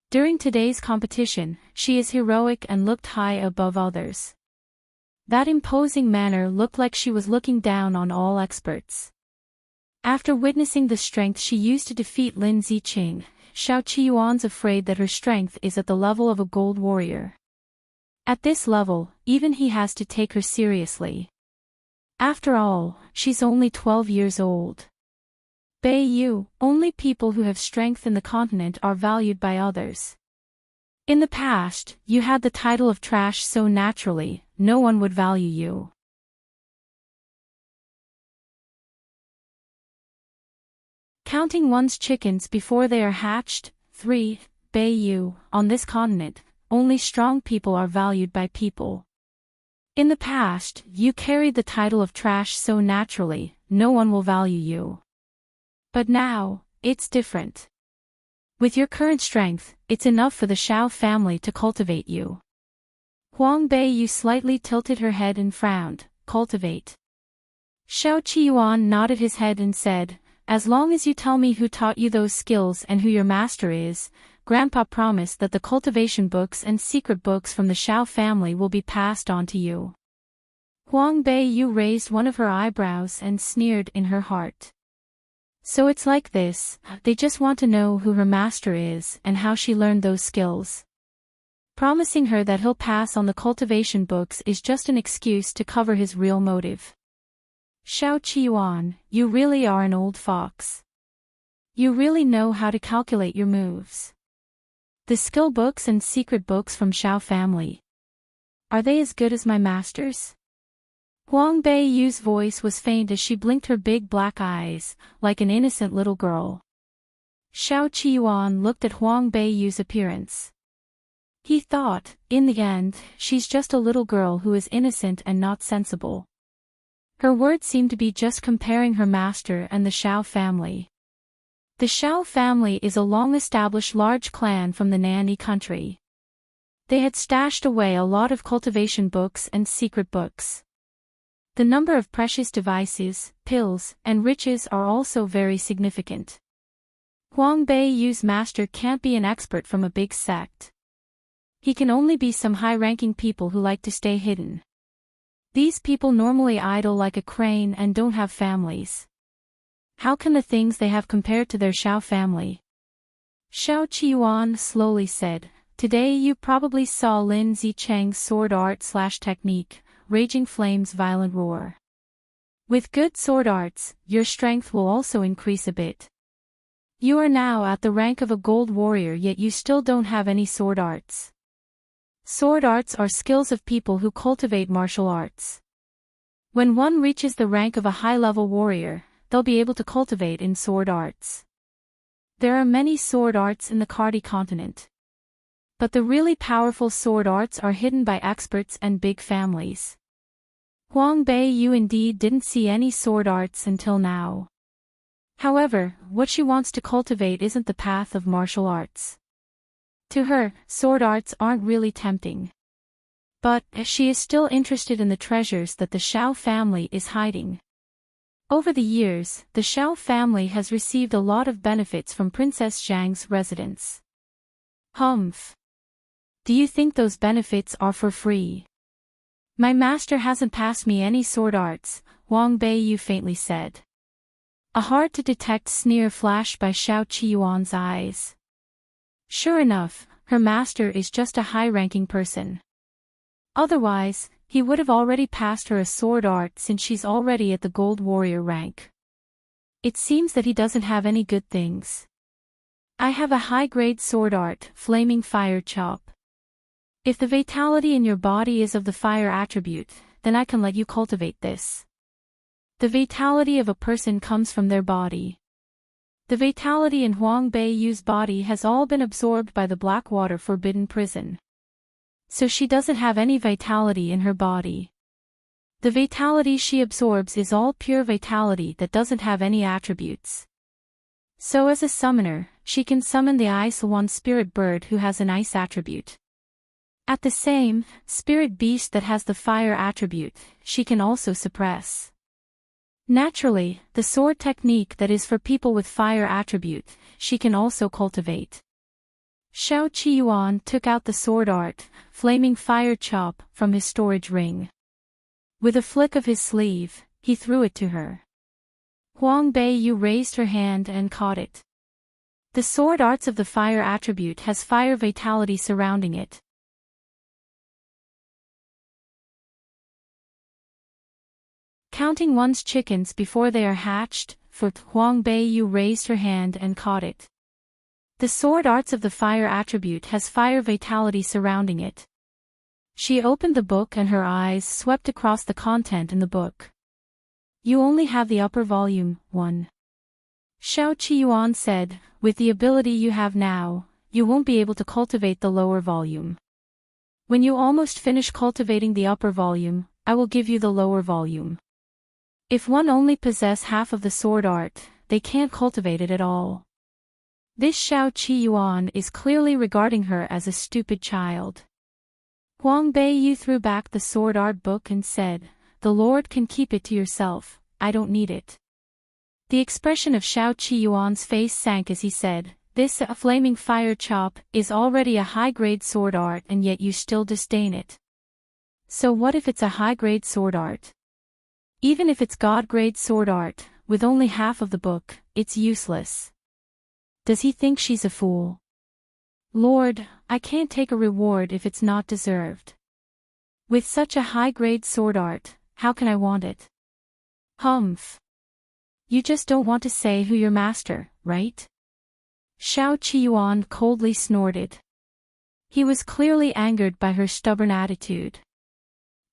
During today's competition, she is heroic and looked high above others. That imposing manner looked like she was looking down on all experts. After witnessing the strength she used to defeat Lin Ziqing, Xiao Qiyuan's afraid that her strength is at the level of a gold warrior. At this level, even he has to take her seriously. After all, she's only 12 years old. Beiyu, only people who have strength in the continent are valued by others. In the past, you had the title of trash so naturally, no one would value you. Counting one's chickens before they are hatched. 3. Beiyu, on this continent, only strong people are valued by people. In the past, you carried the title of trash so naturally, no one will value you. But now, it's different. With your current strength, it's enough for the Xiao family to cultivate you. Huang Beiyu slightly tilted her head and frowned. Cultivate. Xiao Qiyuan nodded his head and said, as long as you tell me who taught you those skills and who your master is, Grandpa promised that the cultivation books and secret books from the Xiao family will be passed on to you. Huang Beiyu raised one of her eyebrows and sneered in her heart. So it's like this, they just want to know who her master is and how she learned those skills. Promising her that he'll pass on the cultivation books is just an excuse to cover his real motive. Xiao Qiyuan, you really are an old fox. You really know how to calculate your moves. The skill books and secret books from Xiao family. Are they as good as my master's? Huang Beiyu's voice was faint as she blinked her big black eyes, like an innocent little girl. Xiao Qiyuan looked at Huang Beiyu's appearance. He thought, in the end, she's just a little girl who is innocent and not sensible. Her words seemed to be just comparing her master and the Xiao family. The Xiao family is a long-established large clan from the Nanyi country. They had stashed away a lot of cultivation books and secret books. The number of precious devices, pills, and riches are also very significant. Huang Beiyu's master can't be an expert from a big sect. He can only be some high-ranking people who like to stay hidden. These people normally idle like a crane and don't have families. How can the things they have compare to their Xiao family? Xiao Qiyuan slowly said, today you probably saw Lin Zicheng's sword art/technique, Raging Flame's violent roar. With good sword arts, your strength will also increase a bit. You are now at the rank of a gold warrior, yet you still don't have any sword arts. Sword arts are skills of people who cultivate martial arts. When one reaches the rank of a high-level warrior, they'll be able to cultivate in sword arts. There are many sword arts in the Cardi continent. But the really powerful sword arts are hidden by experts and big families. Huang Beiyu indeed didn't see any sword arts until now. However, what she wants to cultivate isn't the path of martial arts. To her, sword arts aren't really tempting. But, she is still interested in the treasures that the Xiao family is hiding. Over the years, the Xiao family has received a lot of benefits from Princess Zhang's residence. Humph. Do you think those benefits are for free? My master hasn't passed me any sword arts, Huang Beiyu faintly said. A hard-to-detect sneer flashed by Xiao Qiyuan's eyes. Sure enough, her master is just a high-ranking person. Otherwise, he would have already passed her a sword art since she's already at the gold warrior rank. It seems that he doesn't have any good things. I have a high-grade sword art, flaming fire chop. If the vitality in your body is of the fire attribute, then I can let you cultivate this. The vitality of a person comes from their body. The vitality in Huang Beiyu's body has all been absorbed by the Blackwater Forbidden Prison. So she doesn't have any vitality in her body. The vitality she absorbs is all pure vitality that doesn't have any attributes. So as a summoner, she can summon the Ice One spirit bird who has an ice attribute. At the same, spirit beast that has the fire attribute, she can also suppress. Naturally, the sword technique that is for people with fire attribute, she can also cultivate. Xiao Qiyuan took out the sword art, flaming fire chop, from his storage ring. With a flick of his sleeve, he threw it to her. Huang Beiyu raised her hand and caught it. The sword arts of the fire attribute has fire vitality surrounding it. Counting one's chickens before they are hatched, Huang Beiyu raised her hand and caught it. The sword arts of the fire attribute has fire vitality surrounding it. She opened the book and her eyes swept across the content in the book. You only have the upper volume, 1. Xiao Qiyuan said, with the ability you have now, you won't be able to cultivate the lower volume. When you almost finish cultivating the upper volume, I will give you the lower volume. If one only possess half of the sword art, they can't cultivate it at all. This Xiao Qiyuan is clearly regarding her as a stupid child. Huang Beiyu threw back the sword art book and said, the Lord can keep it to yourself, I don't need it. The expression of Xiao Qiyuan's face sank as he said, this flaming fire chop is already a high-grade sword art and yet you still disdain it. So what if it's a high-grade sword art? Even if it's God-grade sword art, with only half of the book, it's useless. Does he think she's a fool? Lord, I can't take a reward if it's not deserved. With such a high-grade sword art, how can I want it? Humph. You just don't want to say who your master, right? Xiao Qiyuan coldly snorted. He was clearly angered by her stubborn attitude.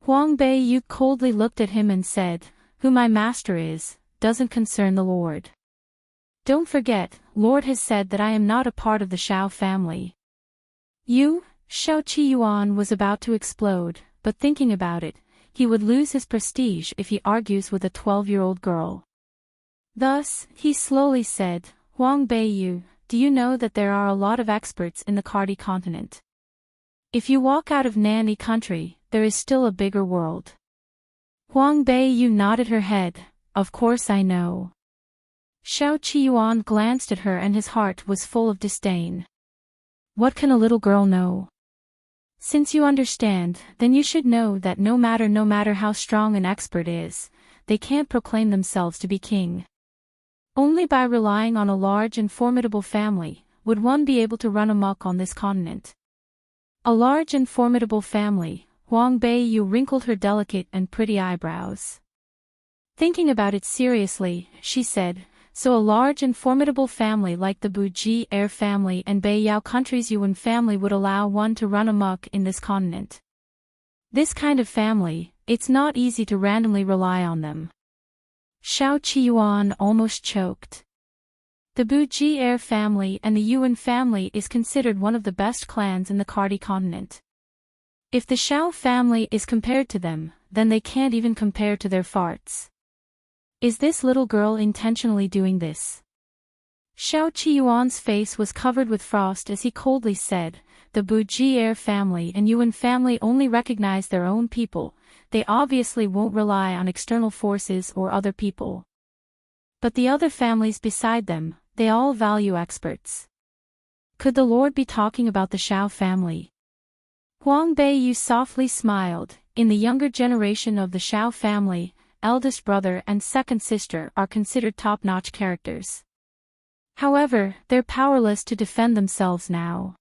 Huang Beiyu coldly looked at him and said, who my master is, doesn't concern the Lord. Don't forget, Lord has said that I am not a part of the Xiao family. You, Xiao Qiyuan was about to explode, but thinking about it, he would lose his prestige if he argues with a 12-year-old girl. Thus, he slowly said, Huang Beiyu, do you know that there are a lot of experts in the Kardi continent? If you walk out of Nani country, there is still a bigger world. Huang Beiyu nodded her head, of course I know. Xiao Qiyuan glanced at her and his heart was full of disdain. What can a little girl know? Since you understand, then you should know that no matter how strong an expert is, they can't proclaim themselves to be king. Only by relying on a large and formidable family, would one be able to run amok on this continent. A large and formidable family, Huang Beiyu wrinkled her delicate and pretty eyebrows. Thinking about it seriously, she said, so a large and formidable family like the Buji Air family and Beiyao country's Yuan family would allow one to run amok in this continent. This kind of family, it's not easy to randomly rely on them. Xiao Qiyuan almost choked. The Buji Air family and the Yuan family is considered one of the best clans in the Kardi continent. If the Xiao family is compared to them, then they can't even compare to their farts. Is this little girl intentionally doing this? Xiao Qiyuan's face was covered with frost as he coldly said, the Buji Air family and Yuan family only recognize their own people, they obviously won't rely on external forces or other people. But the other families beside them, they all value experts. Could the Lord be talking about the Xiao family? Huang Beiyu softly smiled. In the younger generation of the Xiao family, eldest brother and second sister are considered top-notch characters. However, they're powerless to defend themselves now.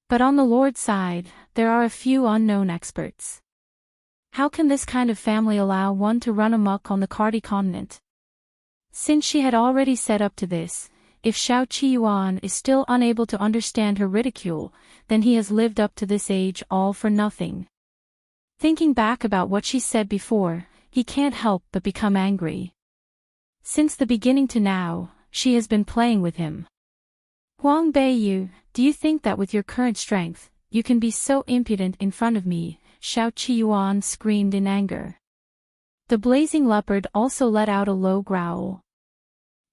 But on the Lord's side, there are a few unknown experts. How can this kind of family allow one to run amok on the Kardi continent? Since she had already set up to this, if Xiao Qiyuan is still unable to understand her ridicule, then he has lived up to this age all for nothing. Thinking back about what she said before, he can't help but become angry. Since the beginning to now, she has been playing with him. Huang Beiyu, do you think that with your current strength, you can be so impudent in front of me? Xiao Qiyuan screamed in anger. The blazing leopard also let out a low growl.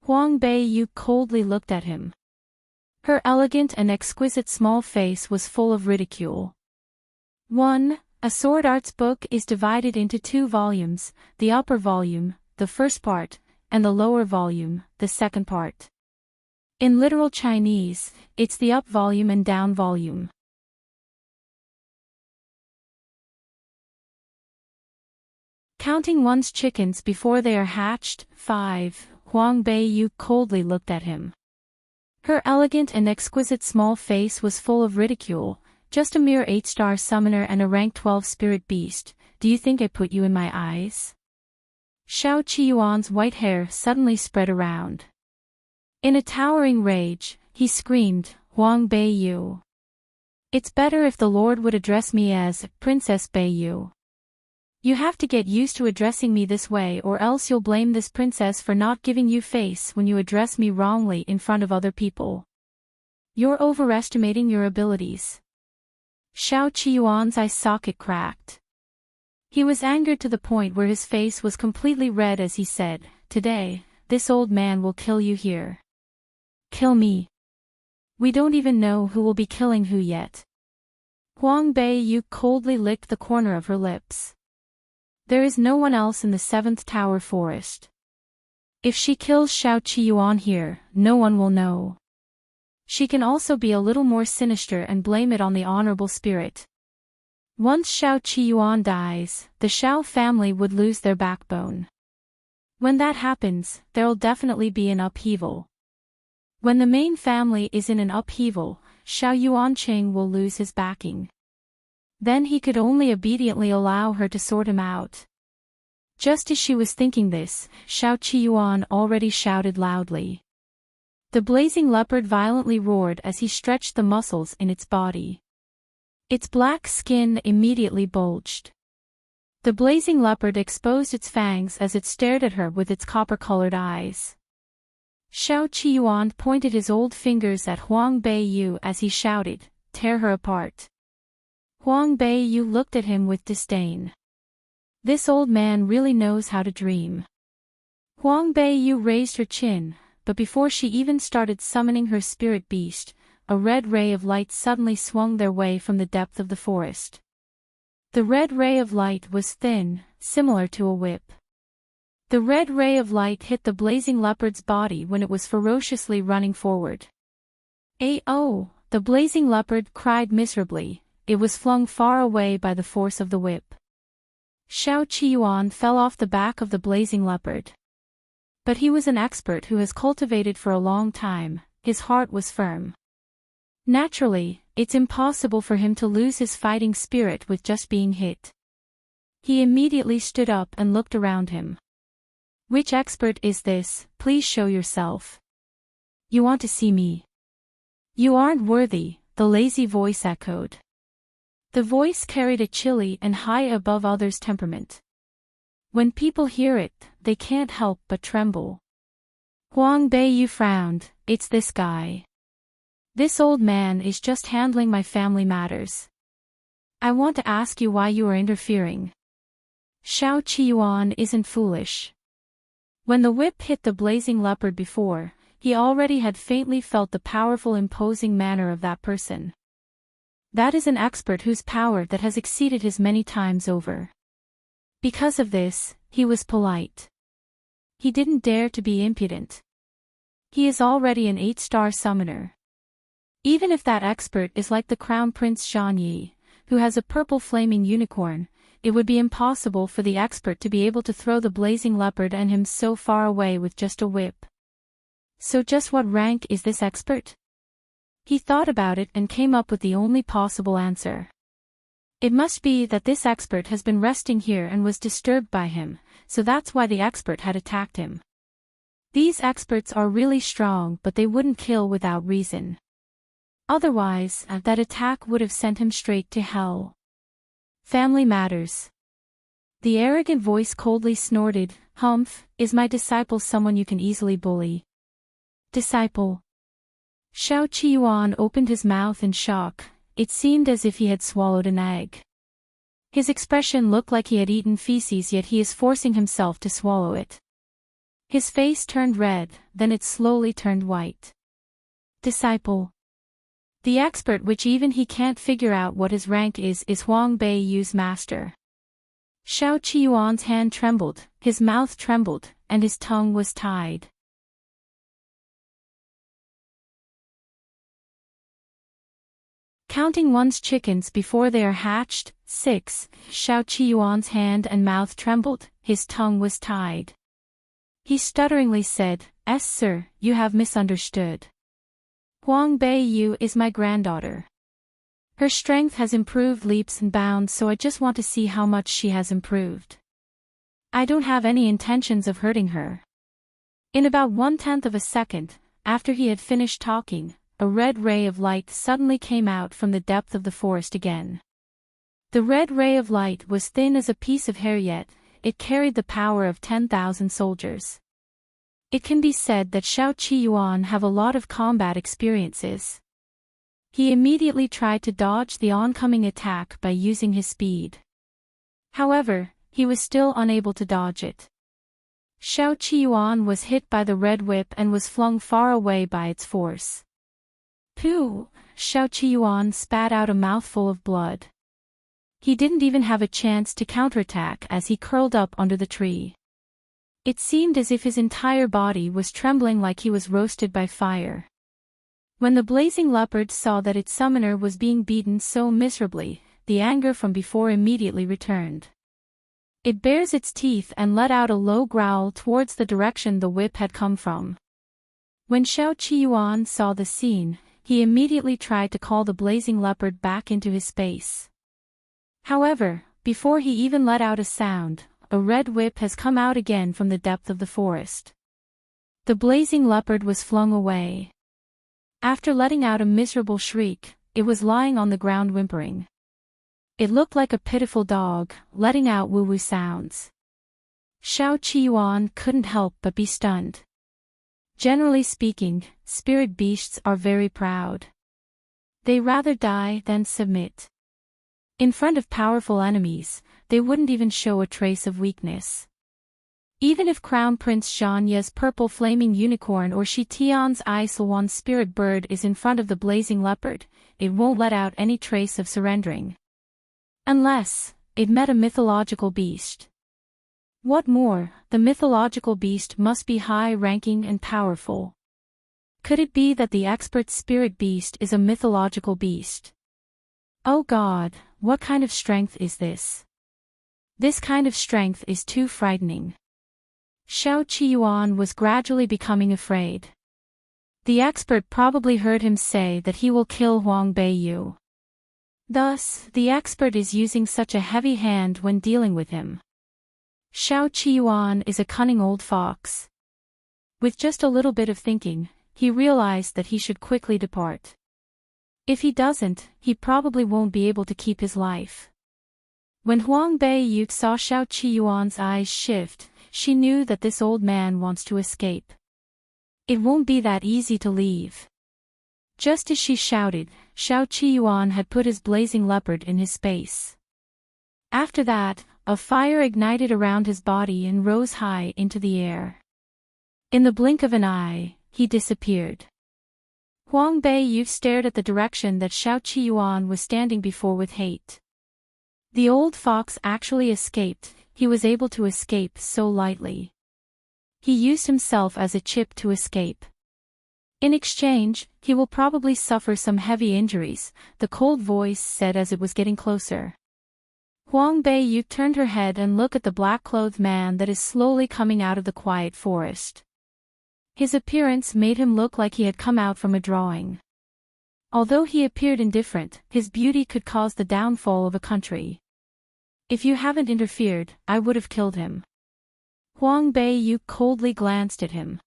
Huang Beiyu coldly looked at him. Her elegant and exquisite small face was full of ridicule. 1. A sword arts book is divided into 2 volumes, the upper volume, the first part, and the lower volume, the second part. In literal Chinese, it's the up volume and down volume. Counting one's chickens before they are hatched. 5. Huang Beiyu coldly looked at him. Her elegant and exquisite small face was full of ridicule. Just a mere 8-star summoner and a rank 12 spirit beast, do you think I put you in my eyes? Xiao Qiyuan's white hair suddenly spread around. In a towering rage, he screamed, Huang Beiyu. It's better if the Lord would address me as Princess Beiyu. You have to get used to addressing me this way, or else you'll blame this princess for not giving you face when you address me wrongly in front of other people. You're overestimating your abilities. Xiao Qiyuan's eye socket cracked. He was angered to the point where his face was completely red as he said, Today, this old man will kill you here. Kill me. We don't even know who will be killing who yet. Huang Beiyu coldly licked the corner of her lips. There is no one else in the 7th Tower Forest. If she kills Xiao Qiyuan here, no one will know. She can also be a little more sinister and blame it on the honorable spirit. Once Xiao Qiyuan dies, the Xiao family would lose their backbone. When that happens, there'll definitely be an upheaval. When the main family is in an upheaval, Xiao Yuanqing will lose his backing. Then he could only obediently allow her to sort him out. Just as she was thinking this, Xiao Qiyuan already shouted loudly. The blazing leopard violently roared as he stretched the muscles in its body. Its black skin immediately bulged. The blazing leopard exposed its fangs as it stared at her with its copper-colored eyes. Xiao Qiyuan pointed his old fingers at Huang Beiyu as he shouted, Tear her apart. Huang Beiyu looked at him with disdain. This old man really knows how to dream. Huang Beiyu raised her chin, but before she even started summoning her spirit beast, a red ray of light suddenly swung their way from the depth of the forest. The red ray of light was thin, similar to a whip. The red ray of light hit the blazing leopard's body when it was ferociously running forward. "Oh!" The blazing leopard cried miserably. It was flung far away by the force of the whip. Xiao Qiyuan fell off the back of the blazing leopard. But he was an expert who has cultivated for a long time, his heart was firm. Naturally, it's impossible for him to lose his fighting spirit with just being hit. He immediately stood up and looked around him. Which expert is this? Please show yourself. You want to see me? You aren't worthy, the lazy voice echoed. The voice carried a chilly and high above others' temperament. When people hear it, they can't help but tremble. Huang Beiyu frowned. It's this guy. This old man is just handling my family matters. I want to ask you why you are interfering. Xiao Qiyuan isn't foolish. When the whip hit the blazing leopard before, he already had faintly felt the powerful imposing manner of that person. That is an expert whose power that has exceeded his many times over. Because of this, he was polite. He didn't dare to be impudent. He is already an 8-star summoner. Even if that expert is like the Crown Prince Zhang Yi, who has a purple flaming unicorn, it would be impossible for the expert to be able to throw the blazing leopard and him so far away with just a whip. So just what rank is this expert? He thought about it and came up with the only possible answer. It must be that this expert has been resting here and was disturbed by him, so that's why the expert had attacked him. These experts are really strong, but they wouldn't kill without reason. Otherwise, that attack would have sent him straight to hell. Family matters. The arrogant voice coldly snorted, "Humph, is my disciple someone you can easily bully?" Disciple. Xiao Qiyuan opened his mouth in shock. It seemed as if he had swallowed an egg. His expression looked like he had eaten feces, yet he is forcing himself to swallow it. His face turned red, then it slowly turned white. Disciple. The expert, which even he can't figure out what his rank is Huang Beiyu's master. Xiao Qiyuan's hand trembled, his mouth trembled, and his tongue was tied. Counting one's chickens before they are hatched. 6. Xiao Qiyuan's hand and mouth trembled, his tongue was tied. He stutteringly said, "Yes, sir, you have misunderstood. Huang Beiyu is my granddaughter. Her strength has improved leaps and bounds, so I just want to see how much she has improved. I don't have any intentions of hurting her." In about 1/10 of a second, after he had finished talking, a red ray of light suddenly came out from the depth of the forest again. The red ray of light was thin as a piece of hair, yet it carried the power of 10,000 soldiers. It can be said that Xiao Qiyuan have a lot of combat experiences. He immediately tried to dodge the oncoming attack by using his speed. However, he was still unable to dodge it. Xiao Qiyuan was hit by the red whip and was flung far away by its force. Pooh! Xiao Qiyuan spat out a mouthful of blood. He didn't even have a chance to counterattack as he curled up under the tree. It seemed as if his entire body was trembling like he was roasted by fire. When the blazing leopard saw that its summoner was being beaten so miserably, the anger from before immediately returned. It bared its teeth and let out a low growl towards the direction the whip had come from. When Xiao Qiyuan saw the scene, he immediately tried to call the blazing leopard back into his space. However, before he even let out a sound, a red whip has come out again from the depth of the forest. The blazing leopard was flung away. After letting out a miserable shriek, it was lying on the ground whimpering. It looked like a pitiful dog, letting out woo-woo sounds. Xiao Qiyuan couldn't help but be stunned. Generally speaking, spirit beasts are very proud. They rather die than submit. In front of powerful enemies, they wouldn't even show a trace of weakness. Even if Crown Prince Zhanya's purple flaming unicorn or Shi Tian's Isilwan's spirit bird is in front of the blazing leopard, it won't let out any trace of surrendering. Unless it met a mythological beast. What more, the mythological beast must be high-ranking and powerful. Could it be that the expert spirit beast is a mythological beast? Oh God, what kind of strength is this? This kind of strength is too frightening. Xiao Qiyuan was gradually becoming afraid. The expert probably heard him say that he will kill Huang Beiyu. Thus, the expert is using such a heavy hand when dealing with him. Xiao Qiyuan is a cunning old fox. With just a little bit of thinking, he realized that he should quickly depart. If he doesn't, he probably won't be able to keep his life. When Huang Beiyu saw Xiao Qiyuan's eyes shift, she knew that this old man wants to escape. It won't be that easy to leave. Just as she shouted, Xiao Qiyuan had put his blazing leopard in his space. After that, a fire ignited around his body and rose high into the air. In the blink of an eye, he disappeared. Huang Beiyu stared at the direction that Xiao Qiyuan was standing before with hate. The old fox actually escaped. He was able to escape so lightly. He used himself as a chip to escape. In exchange, he will probably suffer some heavy injuries, the cold voice said as it was getting closer. Huang Beiyu turned her head and looked at the black-clothed man that is slowly coming out of the quiet forest. His appearance made him look like he had come out from a drawing. Although he appeared indifferent, his beauty could cause the downfall of a country. If you haven't interfered, I would have killed him. Huang Beiyu coldly glanced at him.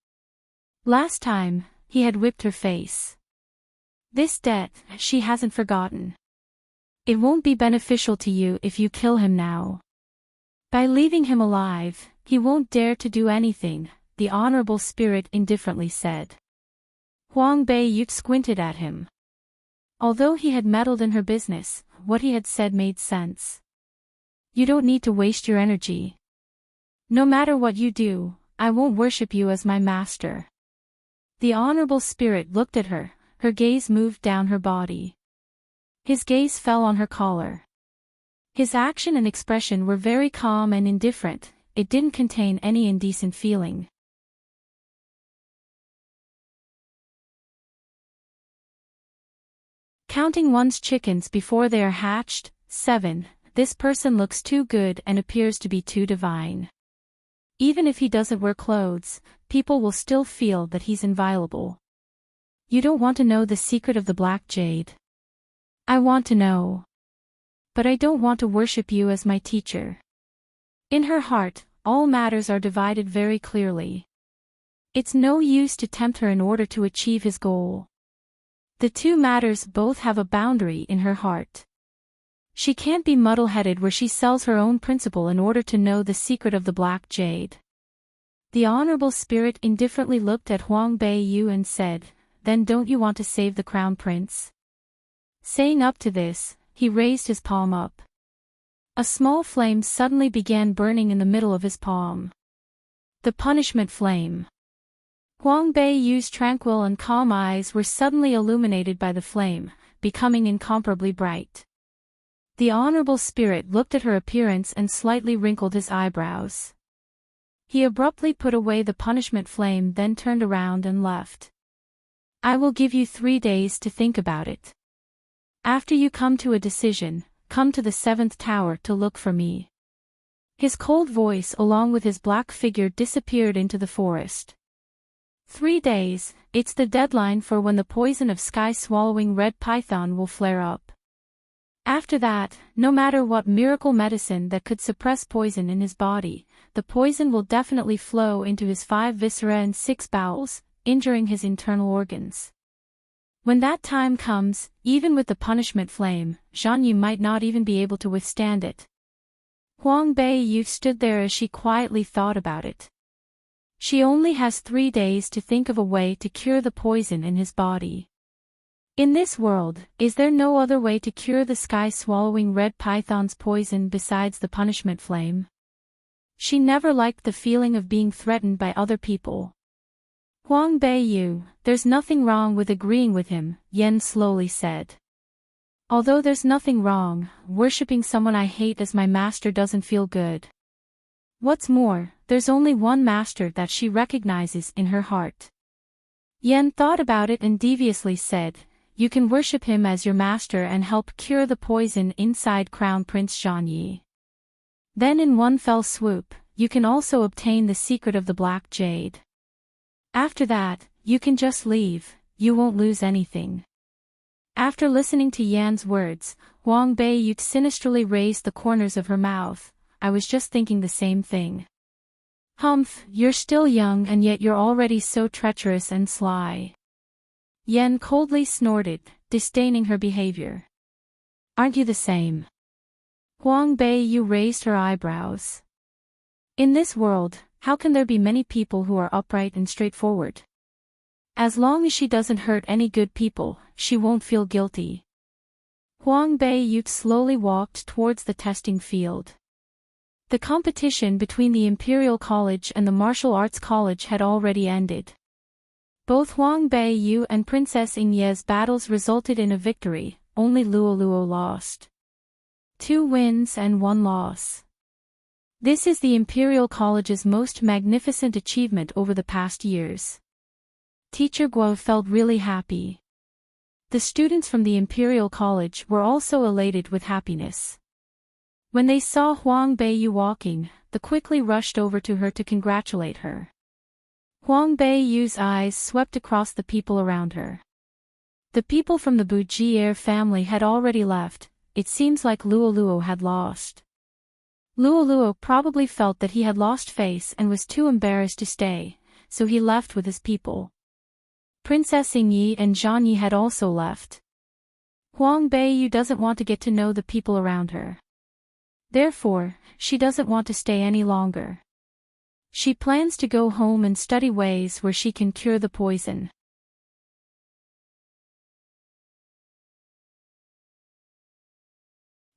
Last time, he had whipped her face. This debt, she hasn't forgotten. It won't be beneficial to you if you kill him now. By leaving him alive, he won't dare to do anything, the honorable spirit indifferently said. Huang Bei squinted at him. Although he had meddled in her business, what he had said made sense. You don't need to waste your energy. No matter what you do, I won't worship you as my master. The honorable spirit looked at her, her gaze moved down her body. His gaze fell on her collar. His action and expression were very calm and indifferent, it didn't contain any indecent feeling. Counting one's chickens before they are hatched. 7. This person looks too good and appears to be too divine. Even if he doesn't wear clothes, people will still feel that he's inviolable. You don't want to know the secret of the black jade. I want to know. But I don't want to worship you as my teacher. In her heart, all matters are divided very clearly. It's no use to tempt her in order to achieve his goal. The two matters both have a boundary in her heart. She can't be muddle-headed where she sells her own principle in order to know the secret of the black jade. The honorable spirit indifferently looked at Huang Bei and said, Then don't you want to save the crown prince? Saying up to this, he raised his palm up. A small flame suddenly began burning in the middle of his palm. The punishment flame. Huang Bei's tranquil and calm eyes were suddenly illuminated by the flame, becoming incomparably bright. The honorable spirit looked at her appearance and slightly wrinkled his eyebrows. He abruptly put away the punishment flame, then turned around and left. I will give you 3 days to think about it. After you come to a decision, come to the 7th tower to look for me. His cold voice along with his black figure disappeared into the forest. 3 days, it's the deadline for when the poison of sky-swallowing red python will flare up. After that, no matter what miracle medicine that could suppress poison in his body, the poison will definitely flow into his 5 viscera and 6 bowels, injuring his internal organs. When that time comes, even with the punishment flame, Zhang Yi might not even be able to withstand it. Huang Bei stood there as she quietly thought about it. She only has 3 days to think of a way to cure the poison in his body. In this world, is there no other way to cure the sky-swallowing red python's poison besides the punishment flame? She never liked the feeling of being threatened by other people. Huang Bei, there's nothing wrong with agreeing with him, Yan slowly said. Although there's nothing wrong, worshipping someone I hate as my master doesn't feel good. What's more, there's only one master that she recognizes in her heart. Yan thought about it and deviously said, You can worship him as your master and help cure the poison inside Crown Prince Zhang Yi. Then in one fell swoop, you can also obtain the secret of the black jade. After that, you can just leave, you won't lose anything. After listening to Yan's words, Huang Bei sinisterly raised the corners of her mouth. I was just thinking the same thing. Humph, you're still young and yet you're already so treacherous and sly. Yan coldly snorted, disdaining her behavior. Aren't you the same? Huang Bei raised her eyebrows. In this world, how can there be many people who are upright and straightforward? As long as she doesn't hurt any good people, she won't feel guilty. Huang Bei slowly walked towards the testing field. The competition between the Imperial College and the Martial Arts College had already ended. Both Huang Bei and Princess Yingye's battles resulted in a victory, only Luoluo lost. 2 wins and 1 loss. This is the Imperial College's most magnificent achievement over the past years. Teacher Guo felt really happy. The students from the Imperial College were also elated with happiness. When they saw Huang Bei walking, they quickly rushed over to her to congratulate her. Huang Bei's eyes swept across the people around her. The people from the Bujier family had already left. It seems like Luoluo had lost. Luoluo probably felt that he had lost face and was too embarrassed to stay, so he left with his people. Princess Yingyi and Zhang Yi had also left. Huang Beiyu doesn't want to get to know the people around her. Therefore, she doesn't want to stay any longer. She plans to go home and study ways where she can cure the poison.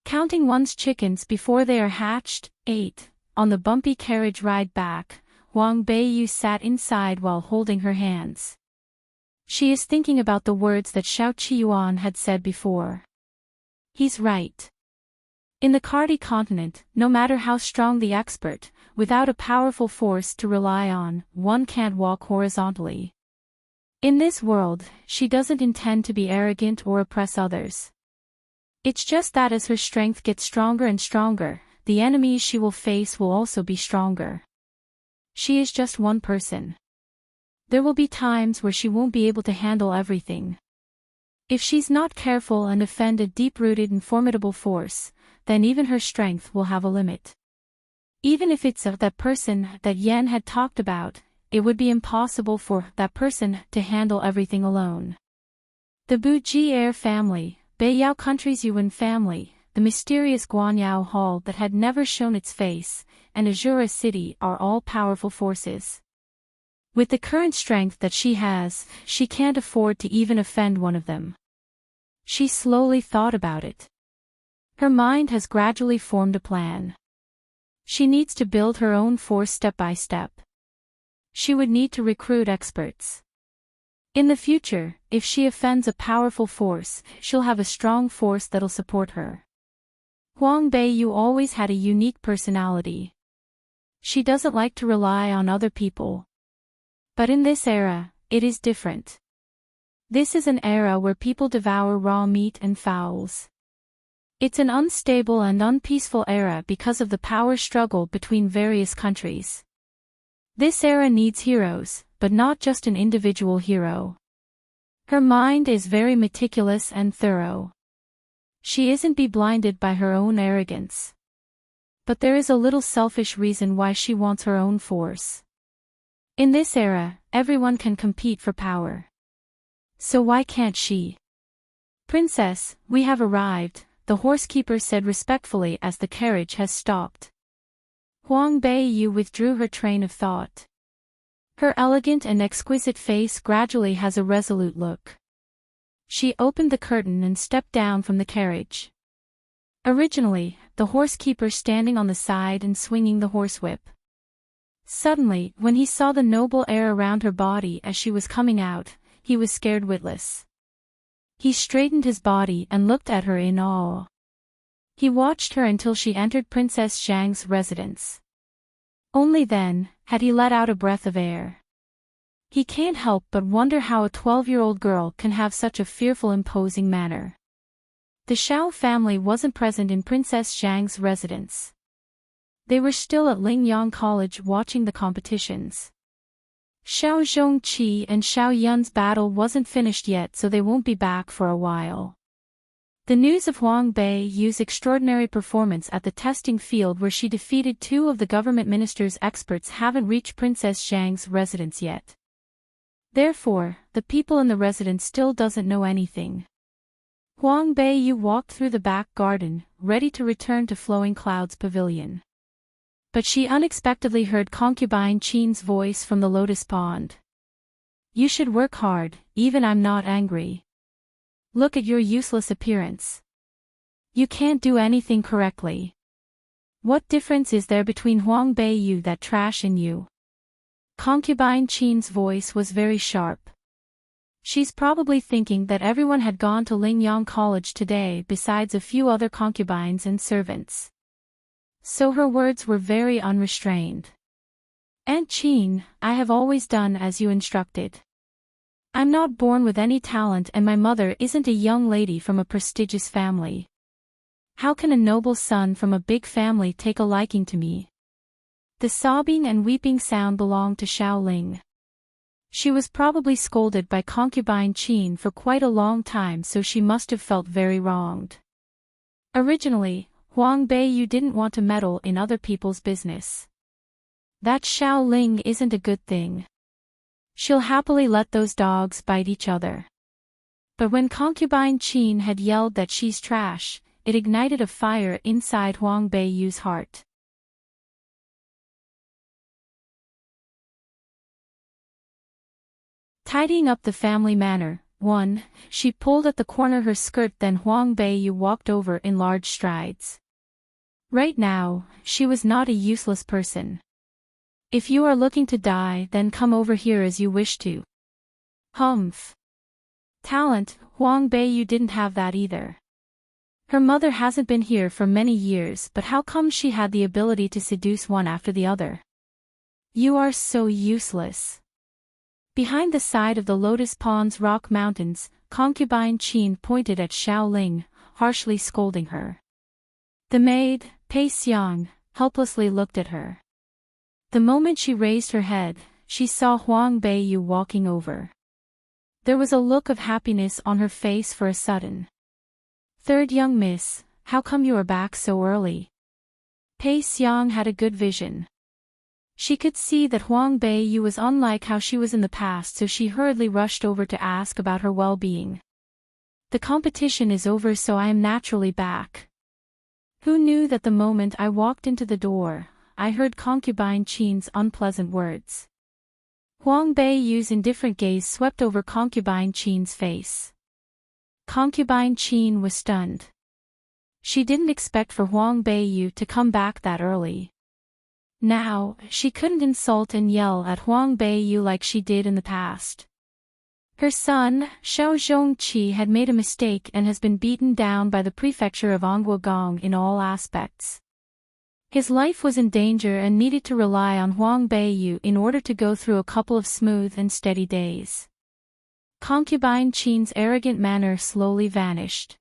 Counting one's chickens before they are hatched. 8. On the bumpy carriage ride back, Huang Beiyu sat inside while holding her hands. She is thinking about the words that Xiao Qiyuan had said before. He's right. In the Cardi continent, no matter how strong the expert, without a powerful force to rely on, one can't walk horizontally. In this world, she doesn't intend to be arrogant or oppress others. It's just that as her strength gets stronger and stronger, the enemies she will face will also be stronger. She is just one person. There will be times where she won't be able to handle everything. If she's not careful and offend a deep-rooted and formidable force, then even her strength will have a limit. Even if it's that person that Yan had talked about, it would be impossible for that person to handle everything alone. The Buji heir family, Beiyao country's Yuan family, the mysterious Guanyao Hall that had never shown its face, and Azura City are all powerful forces. With the current strength that she has, she can't afford to even offend one of them. She slowly thought about it. Her mind has gradually formed a plan. She needs to build her own force step by step. She would need to recruit experts. In the future, if she offends a powerful force, she'll have a strong force that'll support her. Huang Beiyu always had a unique personality. She doesn't like to rely on other people. But in this era, it is different. This is an era where people devour raw meat and fowls. It's an unstable and unpeaceful era because of the power struggle between various countries. This era needs heroes, but not just an individual hero. Her mind is very meticulous and thorough. She isn't be blinded by her own arrogance. But there is a little selfish reason why she wants her own force. In this era, everyone can compete for power. So why can't she? Princess, we have arrived, the horsekeeper said respectfully as the carriage has stopped. Huang Beiyu withdrew her train of thought. Her elegant and exquisite face gradually has a resolute look. She opened the curtain and stepped down from the carriage. Originally, the horsekeeper standing on the side and swinging the horsewhip. Suddenly, when he saw the noble air around her body as she was coming out, he was scared witless. He straightened his body and looked at her in awe. He watched her until she entered Princess Zhang's residence. Only then, had he let out a breath of air. He can't help but wonder how a 12-year-old girl can have such a fearful imposing manner. The Xiao family wasn't present in Princess Zhang's residence. They were still at Lingyang College watching the competitions. Xiao Zhongqi and Xiao Yun's battle wasn't finished yet, so they won't be back for a while. The news of Huang Beiyu's extraordinary performance at the testing field where she defeated 2 of the government minister's experts haven't reached Princess Zhang's residence yet. Therefore, the people in the residence still doesn't know anything. Huang Beiyu walked through the back garden, ready to return to Flowing Cloud's pavilion. But she unexpectedly heard concubine Qin's voice from the lotus pond. You should work hard, even I'm not angry. Look at your useless appearance. You can't do anything correctly. What difference is there between Huang Beiyu that trash and you? Concubine Qin's voice was very sharp. She's probably thinking that everyone had gone to Lingyang College today besides a few other concubines and servants. So her words were very unrestrained. Aunt Qin, I have always done as you instructed. I'm not born with any talent and my mother isn't a young lady from a prestigious family. How can a noble son from a big family take a liking to me? The sobbing and weeping sound belonged to Xiao Ling. She was probably scolded by concubine Qin for quite a long time, so she must have felt very wronged. Originally, Huang Beiyu didn't want to meddle in other people's business. That Xiao Ling isn't a good thing. She'll happily let those dogs bite each other. But when Concubine Qin had yelled that she's trash, it ignited a fire inside Huang Beiyu's heart. Tidying up the family manor, 1, she pulled at the corner her skirt, then Huang Beiyu walked over in large strides. Right now, she was not a useless person. If you are looking to die, then come over here as you wish to. Humph. Talent, Huang Beiyu didn't have that either. Her mother hasn't been here for many years, but how come she had the ability to seduce one after the other? You are so useless. Behind the side of the Lotus Pond's rock mountains, Concubine Qin pointed at Xiao Ling, harshly scolding her. The maid, Pei Xiang, helplessly looked at her. The moment she raised her head, she saw Huang Beiyu walking over. There was a look of happiness on her face for a sudden. Third young miss, how come you are back so early? Pei Xiang had a good vision. She could see that Huang Beiyu was unlike how she was in the past, so she hurriedly rushed over to ask about her well-being. The competition is over, so I am naturally back. Who knew that the moment I walked into the door, I heard Concubine Qin's unpleasant words. Huang Beiyu's indifferent gaze swept over Concubine Qin's face. Concubine Qin was stunned. She didn't expect for Huang Beiyu to come back that early. Now, she couldn't insult and yell at Huang Beiyu like she did in the past. Her son, Xiao Zhongqi, had made a mistake and has been beaten down by the prefecture of Angguogong in all aspects. His life was in danger and needed to rely on Huang Beiyu in order to go through a couple of smooth and steady days. Concubine Qin's arrogant manner slowly vanished.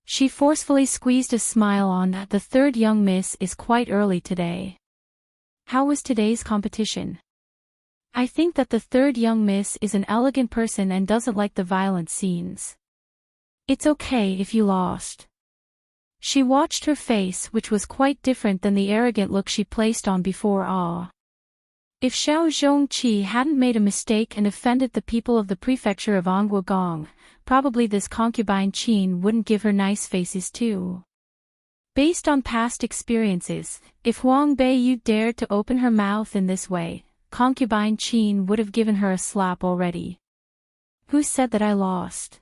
She forcefully squeezed a smile on. The third young miss is quite early today. How was today's competition? I think that the third young miss is an elegant person and doesn't like the violent scenes. It's okay if you lost. She watched her face, which was quite different than the arrogant look she placed on before. If Xiao Zhongqi hadn't made a mistake and offended the people of the prefecture of Angguogong, probably this Concubine Qin wouldn't give her nice faces too. Based on past experiences, if Huang Beiyu dared to open her mouth in this way, Concubine Qin would have given her a slap already. Who said that I lost?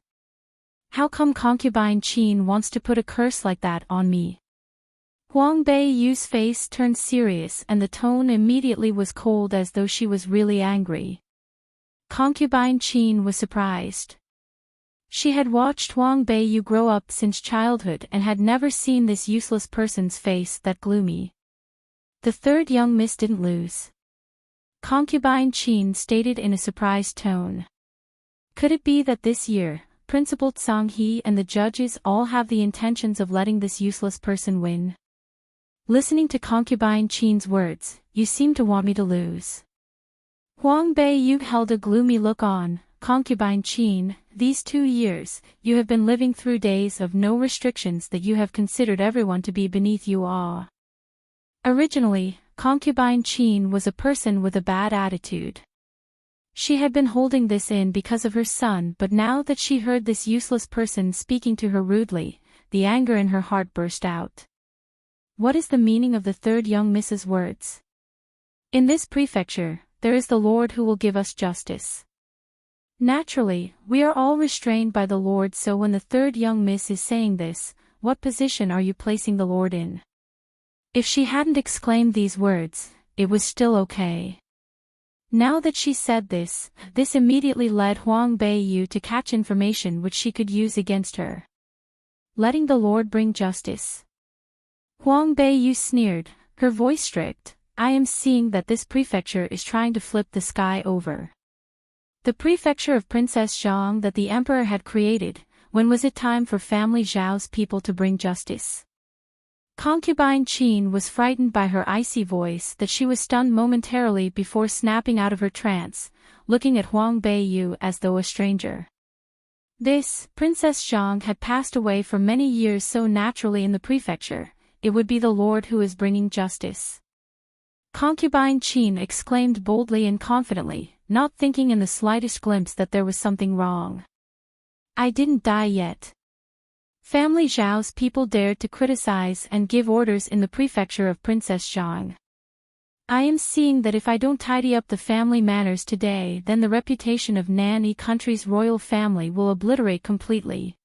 How come Concubine Qin wants to put a curse like that on me? Huang Beiyu's face turned serious and the tone immediately was cold, as though she was really angry. Concubine Qin was surprised. She had watched Huang Beiyu grow up since childhood and had never seen this useless person's face that gloomy. The third young miss didn't lose. Concubine Qin stated in a surprised tone. Could it be that this year, Principal Tsang He and the judges all have the intentions of letting this useless person win? Listening to Concubine Qin's words, you seem to want me to lose. Huang Beiyu held a gloomy look on. Concubine Qin, these 2 years, you have been living through days of no restrictions that you have considered everyone to be beneath you. Originally, Concubine Qin was a person with a bad attitude. She had been holding this in because of her son, but now that she heard this useless person speaking to her rudely, the anger in her heart burst out. What is the meaning of the third young miss's words? In this prefecture, there is the Lord who will give us justice. Naturally, we are all restrained by the Lord, so when the third young miss is saying this, what position are you placing the Lord in? If she hadn't exclaimed these words, it was still okay. Now that she said this immediately led Huang Beiyu to catch information which she could use against her. Letting the Lord bring justice. Huang Beiyu sneered, her voice strict. I am seeing that this prefecture is trying to flip the sky over. The prefecture of Princess Zhang that the emperor had created, when was it time for family Zhao's people to bring justice? Concubine Qin was frightened by her icy voice that she was stunned momentarily before snapping out of her trance, looking at Huang Beiyu as though a stranger. This, Princess Zhang had passed away for many years so naturally in the prefecture, it would be the Lord who is bringing justice. Concubine Qin exclaimed boldly and confidently, not thinking in the slightest glimpse that there was something wrong. I didn't die yet. Family Zhao's people dared to criticize and give orders in the prefecture of Princess Zhang. I am seeing that if I don't tidy up the family manners today, then the reputation of Nan country's royal family will obliterate completely.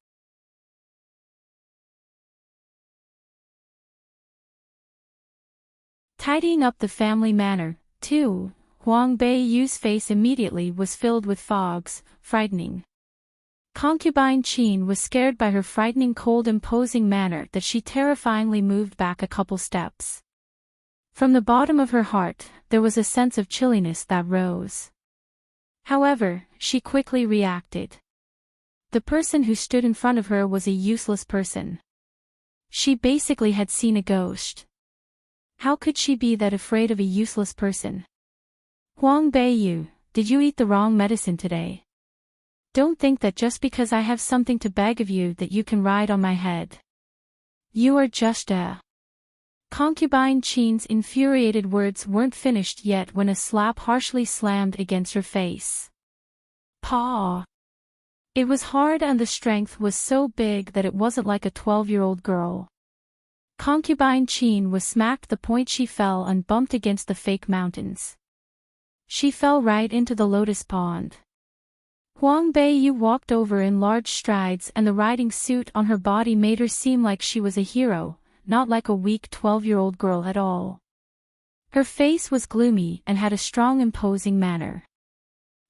Tidying up the family manner, too, Huang Beiyu's face immediately was filled with fogs, frightening. Concubine Qin was scared by her frightening cold imposing manner that she terrifyingly moved back a couple steps. From the bottom of her heart, there was a sense of chilliness that rose. However, she quickly reacted. The person who stood in front of her was a useless person. She basically had seen a ghost. How could she be that afraid of a useless person? Huang Beiyu, did you eat the wrong medicine today? Don't think that just because I have something to beg of you that you can ride on my head. You are just a... Concubine Qin's infuriated words weren't finished yet when a slap harshly slammed against her face. Paw! It was hard and the strength was so big that it wasn't like a 12-year-old girl. Concubine Qin was smacked the point she fell and bumped against the fake mountains. She fell right into the lotus pond. Huang Beiyu walked over in large strides and the riding suit on her body made her seem like she was a hero, not like a weak 12-year-old girl at all. Her face was gloomy and had a strong imposing manner.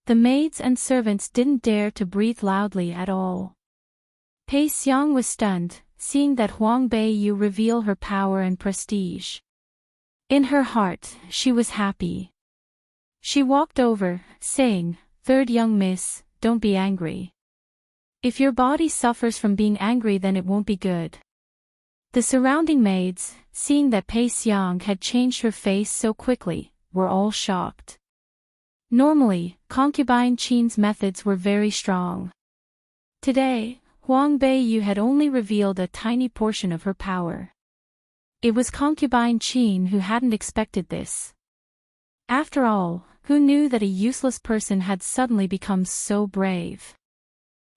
The maids and servants didn't dare to breathe loudly at all. Pei Xiang was stunned, seeing that Huang Beiyu reveal her power and prestige. In her heart, she was happy. She walked over, saying, "Third young miss, don't be angry. If your body suffers from being angry then it won't be good." The surrounding maids, seeing that Pei Xiang had changed her face so quickly, were all shocked. Normally, Concubine Qin's methods were very strong. Today, Huang Beiyu had only revealed a tiny portion of her power. It was Concubine Qin who hadn't expected this. After all, who knew that a useless person had suddenly become so brave?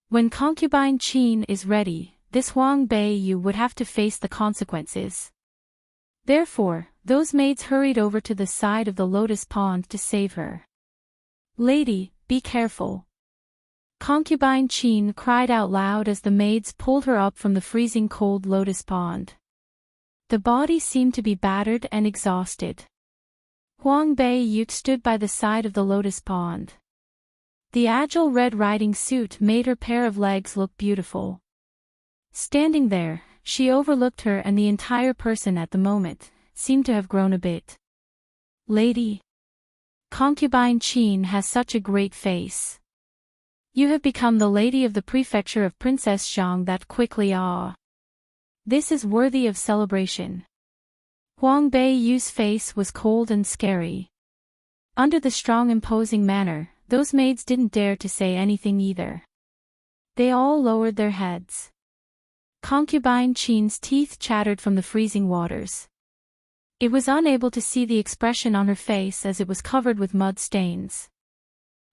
When Concubine Qin is ready, this Huang Beiyu would have to face the consequences. Therefore, those maids hurried over to the side of the lotus pond to save her. "Lady, be careful." Concubine Qin cried out loud as the maids pulled her up from the freezing cold lotus pond. The body seemed to be battered and exhausted. Huang Beiyu stood by the side of the lotus pond. The agile red riding suit made her pair of legs look beautiful. Standing there, she overlooked her and the entire person at the moment, seemed to have grown a bit. "Lady. Concubine Qin has such a great face. You have become the lady of the prefecture of Princess Zhang that quickly. This is worthy of celebration." Huang Beiyu's face was cold and scary. Under the strong imposing manner, those maids didn't dare to say anything either. They all lowered their heads. Concubine Qin's teeth chattered from the freezing waters. It was unable to see the expression on her face as it was covered with mud stains.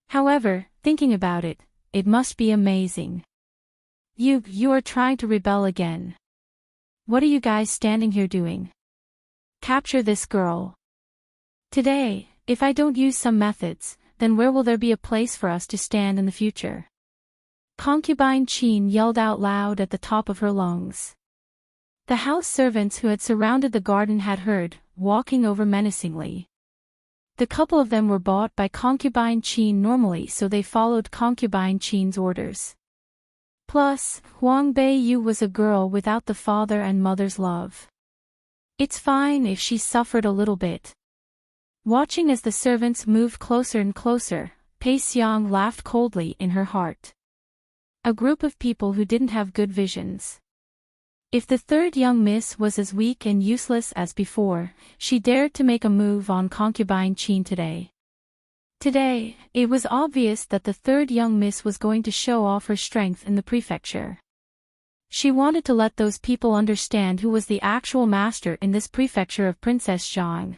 However, thinking about it, it must be amazing. You are trying to rebel again. What are you guys standing here doing? Capture this girl. Today, if I don't use some methods, then where will there be a place for us to stand in the future? Concubine Qin yelled out loud at the top of her lungs. The house servants who had surrounded the garden had heard, walking over menacingly. The couple of them were bought by Concubine Qin normally, so they followed Concubine Qin's orders. Plus, Huang Beiyu was a girl without the father and mother's love. It's fine if she suffered a little bit. Watching as the servants moved closer and closer, Pei Xiang laughed coldly in her heart. A group of people who didn't have good visions. If the third young miss was as weak and useless as before, she dared to make a move on Concubine Qin today. Today, it was obvious that the third young miss was going to show off her strength in the prefecture. She wanted to let those people understand who was the actual master in this prefecture of Princess Zhang.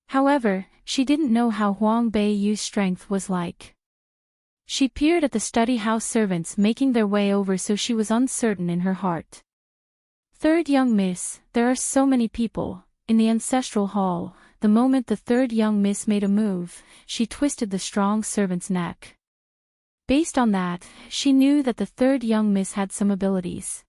However, she didn't know how Huang Beiyu's strength was like. She peered at the study house servants making their way over, so she was uncertain in her heart. Third young miss, there are so many people. In the ancestral hall, the moment the third young miss made a move, she twisted the strong servant's neck. Based on that, she knew that the third young miss had some abilities.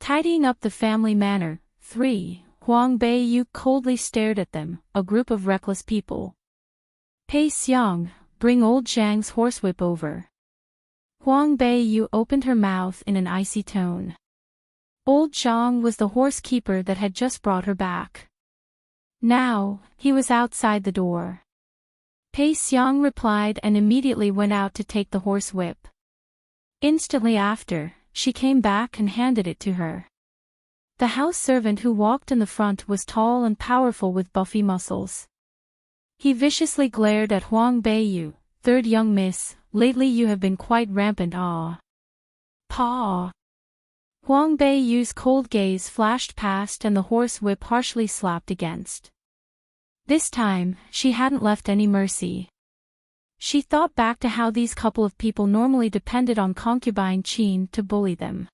Tidying up the family manor. 3. Huang Beiyu coldly stared at them, a group of reckless people. Pei Xiang, bring old Zhang's horsewhip over. Huang Beiyu opened her mouth in an icy tone. Old Zhang was the horsekeeper that had just brought her back. Now, he was outside the door. Pei Xiang replied and immediately went out to take the horsewhip. Instantly after, she came back and handed it to her. The house servant who walked in the front was tall and powerful with buffy muscles. He viciously glared at Huang Beiyu. Third young miss, lately you have been quite rampant. Pa. Huang Beiyu's cold gaze flashed past and the horsewhip harshly slapped against. This time, she hadn't left any mercy. She thought back to how these couple of people normally depended on concubine Qin to bully them.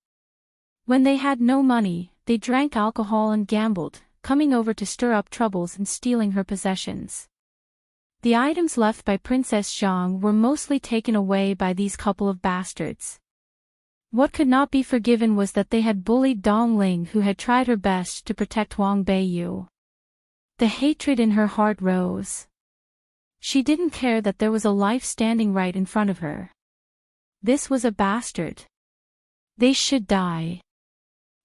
When they had no money, they drank alcohol and gambled, coming over to stir up troubles and stealing her possessions. The items left by Princess Zhang were mostly taken away by these couple of bastards. What could not be forgiven was that they had bullied Dong Ling, who had tried her best to protect Huang Beiyu. The hatred in her heart rose. She didn't care that there was a life standing right in front of her. This was a bastard. They should die.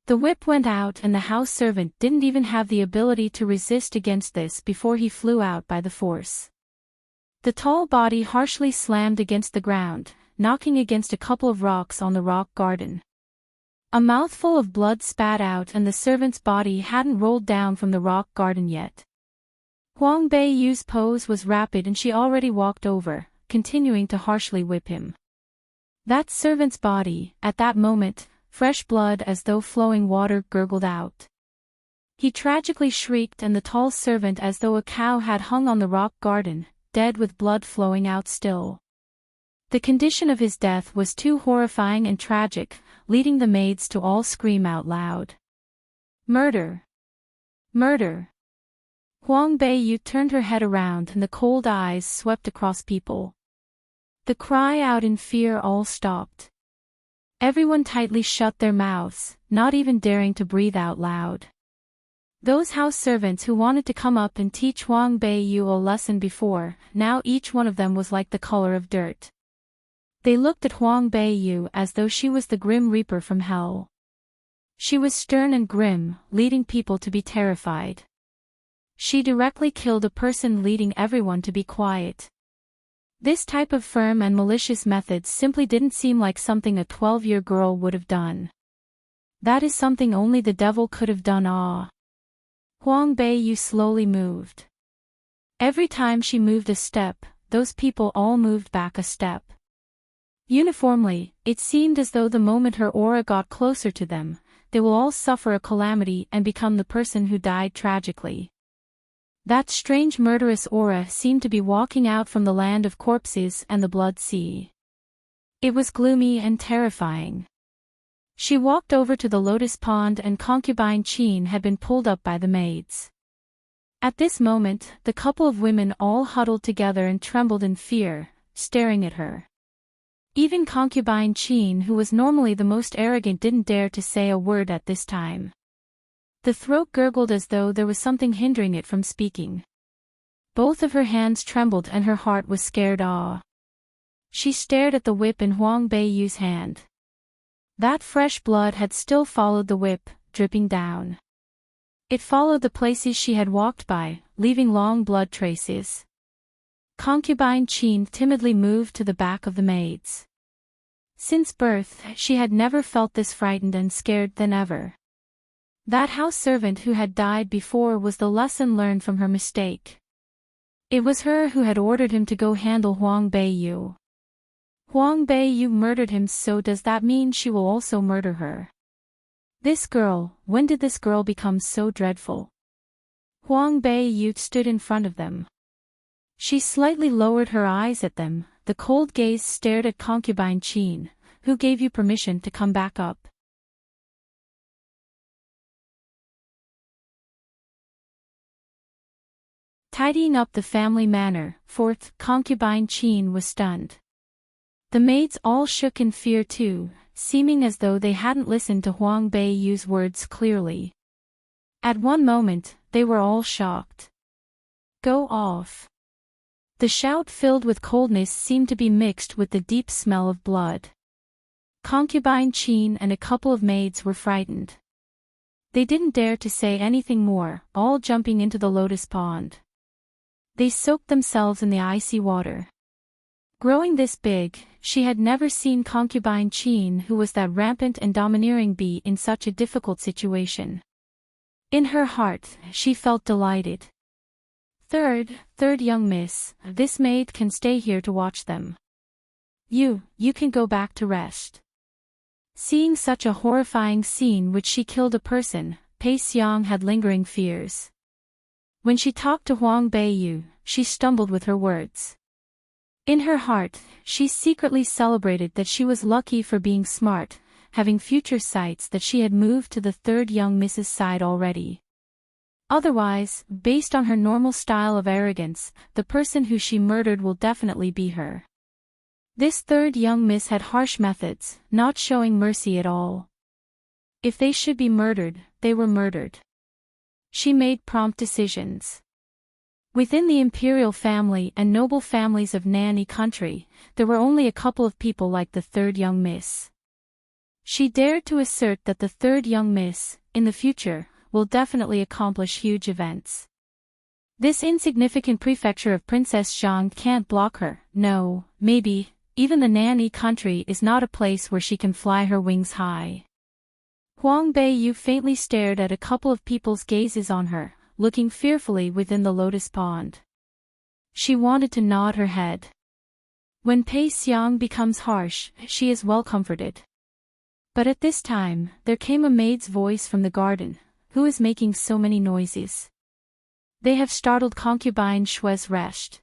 The whip went out and the house servant didn't even have the ability to resist against this before he flew out by the force. The tall body harshly slammed against the ground, knocking against a couple of rocks on the rock garden. A mouthful of blood spat out and the servant's body hadn't rolled down from the rock garden yet. Huang Beiyu's pose was rapid and she already walked over, continuing to harshly whip him. That servant's body, at that moment, fresh blood as though flowing water gurgled out. He tragically shrieked and the tall servant as though a cow had hung on the rock garden, dead with blood flowing out still. The condition of his death was too horrifying and tragic, leading the maids to all scream out loud. Murder! Murder! Huang Beiyu turned her head around and the cold eyes swept across people. The cry out in fear all stopped. Everyone tightly shut their mouths, not even daring to breathe out loud. Those house servants who wanted to come up and teach Huang Beiyu a lesson before, now each one of them was like the color of dirt. They looked at Huang Beiyu as though she was the Grim Reaper from hell. She was stern and grim, leading people to be terrified. She directly killed a person, leading everyone to be quiet. This type of firm and malicious methods simply didn't seem like something a 12-year girl would have done. That is something only the devil could have done. Huang Beiyu slowly moved. Every time she moved a step, those people all moved back a step. Uniformly, it seemed as though the moment her aura got closer to them, they will all suffer a calamity and become the person who died tragically. That strange murderous aura seemed to be walking out from the land of corpses and the blood sea. It was gloomy and terrifying. She walked over to the lotus pond and concubine Qin had been pulled up by the maids. At this moment, the couple of women all huddled together and trembled in fear, staring at her. Even concubine Qin, who was normally the most arrogant, didn't dare to say a word at this time. The throat gurgled as though there was something hindering it from speaking. Both of her hands trembled and her heart was scared. She stared at the whip in Huang Beiyu's hand. That fresh blood had still followed the whip, dripping down. It followed the places she had walked by, leaving long blood traces. Concubine Qin timidly moved to the back of the maids. Since birth, she had never felt this frightened and scared than ever. That house servant who had died before was the lesson learned from her mistake. It was her who had ordered him to go handle Huang Beiyu. Huang Beiyu murdered him, so does that mean she will also murder her? This girl, when did this girl become so dreadful? Huang Beiyu stood in front of them. She slightly lowered her eyes at them, the cold gaze stared at concubine Qin. Who gave you permission to come back up? Tidying up the family manor, fourth, concubine Qin was stunned. The maids all shook in fear too, seeming as though they hadn't listened to Huang Beiyu's words clearly. At one moment, they were all shocked. Go off. The shout filled with coldness seemed to be mixed with the deep smell of blood. Concubine Qin and a couple of maids were frightened. They didn't dare to say anything more, all jumping into the lotus pond. They soaked themselves in the icy water. Growing this big, she had never seen concubine Qin, who was that rampant and domineering, be in such a difficult situation. In her heart, she felt delighted. Third young miss, this maid can stay here to watch them. You can go back to rest. Seeing such a horrifying scene which she killed a person, Pei Xiang had lingering fears. When she talked to Huang Beiyu, she stumbled with her words. In her heart, she secretly celebrated that she was lucky for being smart, having future sights that she had moved to the third young miss's side already. Otherwise, based on her normal style of arrogance, the person who she murdered will definitely be her. This third young miss had harsh methods, not showing mercy at all. If they should be murdered, they were murdered. She made prompt decisions. Within the imperial family and noble families of Nanny country, there were only a couple of people like the third young miss. She dared to assert that the third young miss, in the future, will definitely accomplish huge events. This insignificant prefecture of Princess Zhang can't block her. No, maybe, even the Nanny country is not a place where she can fly her wings high. Huang Beiyu faintly stared at a couple of people's gazes on her, looking fearfully within the lotus pond. She wanted to nod her head. When Pei Xiang becomes harsh, she is well comforted. But at this time, there came a maid's voice from the garden. Who is making so many noises? They have startled concubine Shue's rest.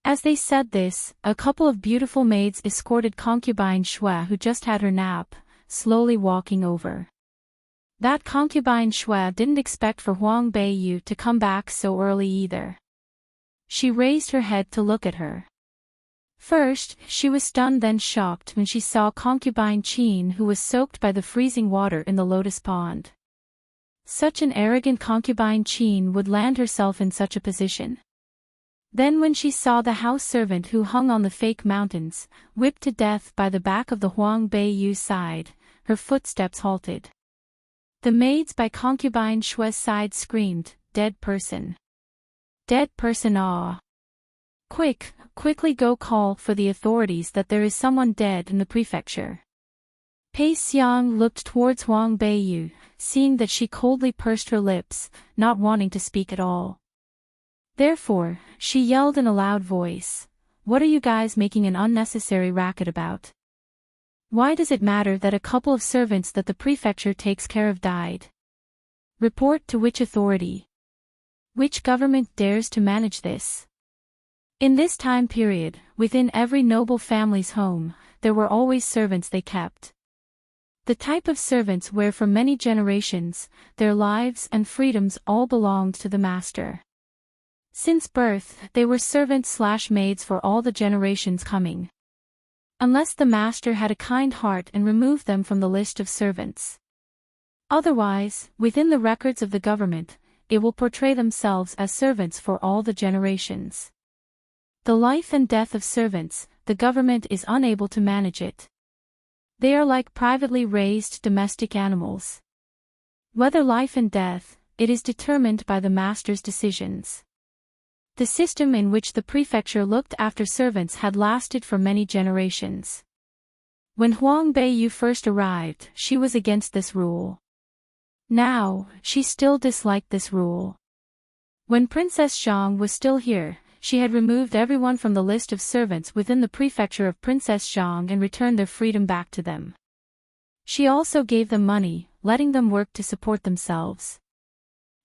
As they said this, a couple of beautiful maids escorted concubine Shue, who just had her nap, slowly walking over. That concubine Shue didn't expect for Huang Beiyu to come back so early either. She raised her head to look at her. First, she was stunned, then shocked when she saw concubine Qin, who was soaked by the freezing water in the lotus pond. Such an arrogant concubine Qin would land herself in such a position. Then when she saw the house servant who hung on the fake mountains, whipped to death by the back of the Huang Beiyu's side, her footsteps halted. The maids by concubine Shue's side screamed, "Dead person! Dead person ah! Quickly go call for the authorities that there is someone dead in the prefecture." Pei Xiang looked towards Huang Beiyu, seeing that she coldly pursed her lips, not wanting to speak at all. Therefore, she yelled in a loud voice, "What are you guys making an unnecessary racket about? Why does it matter that a couple of servants that the prefecture takes care of died? Report to which authority? Which government dares to manage this?" In this time period, within every noble family's home, there were always servants they kept. The type of servants where for many generations, their lives and freedoms all belonged to the master. Since birth, they were servants/maids for all the generations coming. Unless the master had a kind heart and removed them from the list of servants. Otherwise, within the records of the government, it will portray themselves as servants for all the generations. The life and death of servants, the government is unable to manage it. They are like privately raised domestic animals. Whether life and death, it is determined by the master's decisions. The system in which the prefecture looked after servants had lasted for many generations. When Huang Beiyu first arrived, she was against this rule. Now, she still disliked this rule. When Princess Zhang was still here, she had removed everyone from the list of servants within the prefecture of Princess Zhang and returned their freedom back to them. She also gave them money, letting them work to support themselves.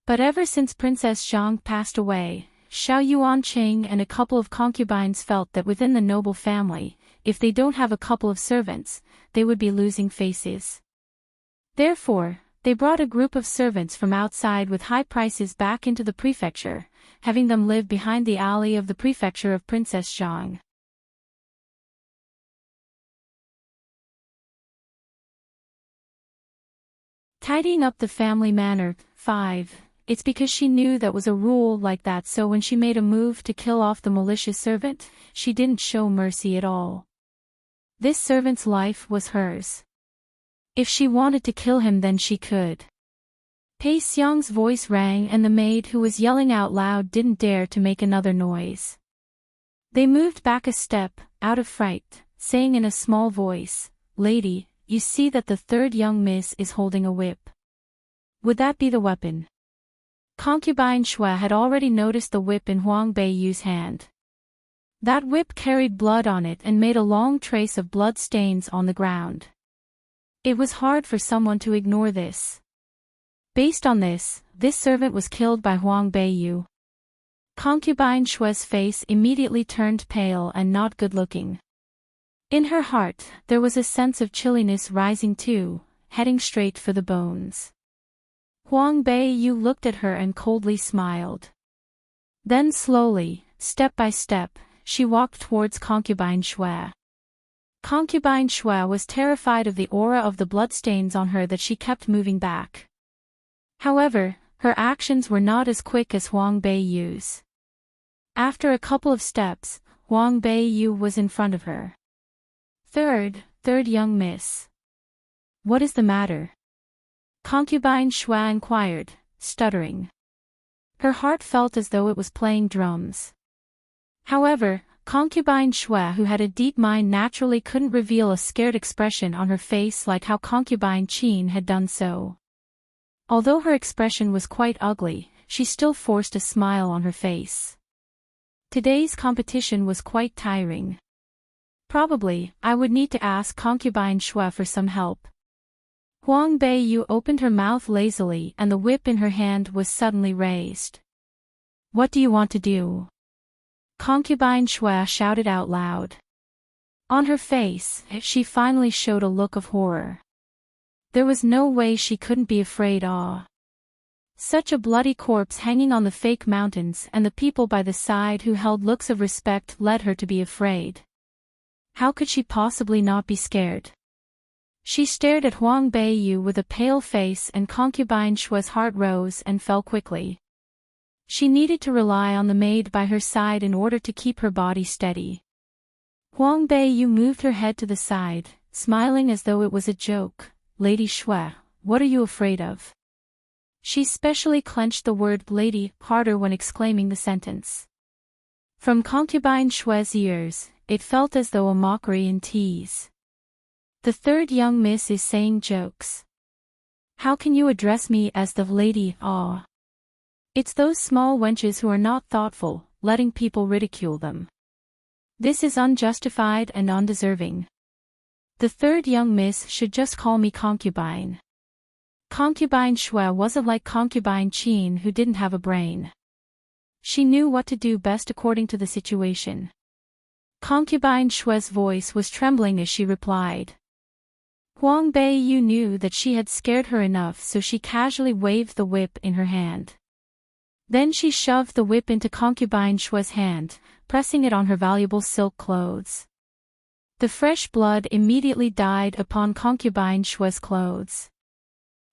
But ever since Princess Zhang passed away, Xiao Yuanqing and a couple of concubines felt that within the noble family, if they don't have a couple of servants, they would be losing faces. Therefore, they brought a group of servants from outside with high prices back into the prefecture, having them live behind the alley of the prefecture of Princess Zhang. Tidying up the family manor. 5. It's because she knew that was a rule like that, so when she made a move to kill off the malicious servant, she didn't show mercy at all. This servant's life was hers. If she wanted to kill him, then she could. Pei Xiang's voice rang, and the maid who was yelling out loud didn't dare to make another noise. They moved back a step, out of fright, saying in a small voice, "Lady, you see that the third young miss is holding a whip. Would that be the weapon?" Concubine Shui had already noticed the whip in Huang Beiyu's hand. That whip carried blood on it and made a long trace of blood stains on the ground. It was hard for someone to ignore this. Based on this servant was killed by Huang Beiyu. Concubine Shui's face immediately turned pale and not good-looking. In her heart, there was a sense of chilliness rising too, heading straight for the bones. Huang Beiyu looked at her and coldly smiled. Then slowly, step by step, she walked towards Concubine Shui. Concubine Shui was terrified of the aura of the bloodstains on her that she kept moving back. However, her actions were not as quick as Huang Beiyu's. After a couple of steps, Huang Beiyu was in front of her. Third young miss. What is the matter?" Concubine Shui inquired, stuttering. Her heart felt as though it was playing drums. However, Concubine Shui, who had a deep mind, naturally couldn't reveal a scared expression on her face like how Concubine Qin had done so. Although her expression was quite ugly, she still forced a smile on her face. Today's competition was quite tiring. Probably, I would need to ask Concubine Shui for some help. Huang Beiyu opened her mouth lazily and the whip in her hand was suddenly raised. "What do you want to do?" Concubine Shui shouted out loud. On her face, she finally showed a look of horror. There was no way she couldn't be afraid. Such a bloody corpse hanging on the fake mountains, and the people by the side who held looks of respect led her to be afraid. How could she possibly not be scared? She stared at Huang Beiyu with a pale face, and Concubine Shui's heart rose and fell quickly. She needed to rely on the maid by her side in order to keep her body steady. Huang Beiyu moved her head to the side, smiling as though it was a joke. "Lady Shui, what are you afraid of?" She specially clenched the word "lady" harder when exclaiming the sentence. From Concubine Shui's ears, it felt as though a mockery and tease. "The third young miss is saying jokes. How can you address me as the lady? It's those small wenches who are not thoughtful, letting people ridicule them. This is unjustified and undeserving. The third young miss should just call me concubine." Concubine Shui wasn't like Concubine Qin, who didn't have a brain. She knew what to do best according to the situation. Concubine Shui's voice was trembling as she replied. Huang Beiyu knew that she had scared her enough, so she casually waved the whip in her hand. Then she shoved the whip into Concubine Shui's hand, pressing it on her valuable silk clothes. The fresh blood immediately dyed upon Concubine Shui's clothes.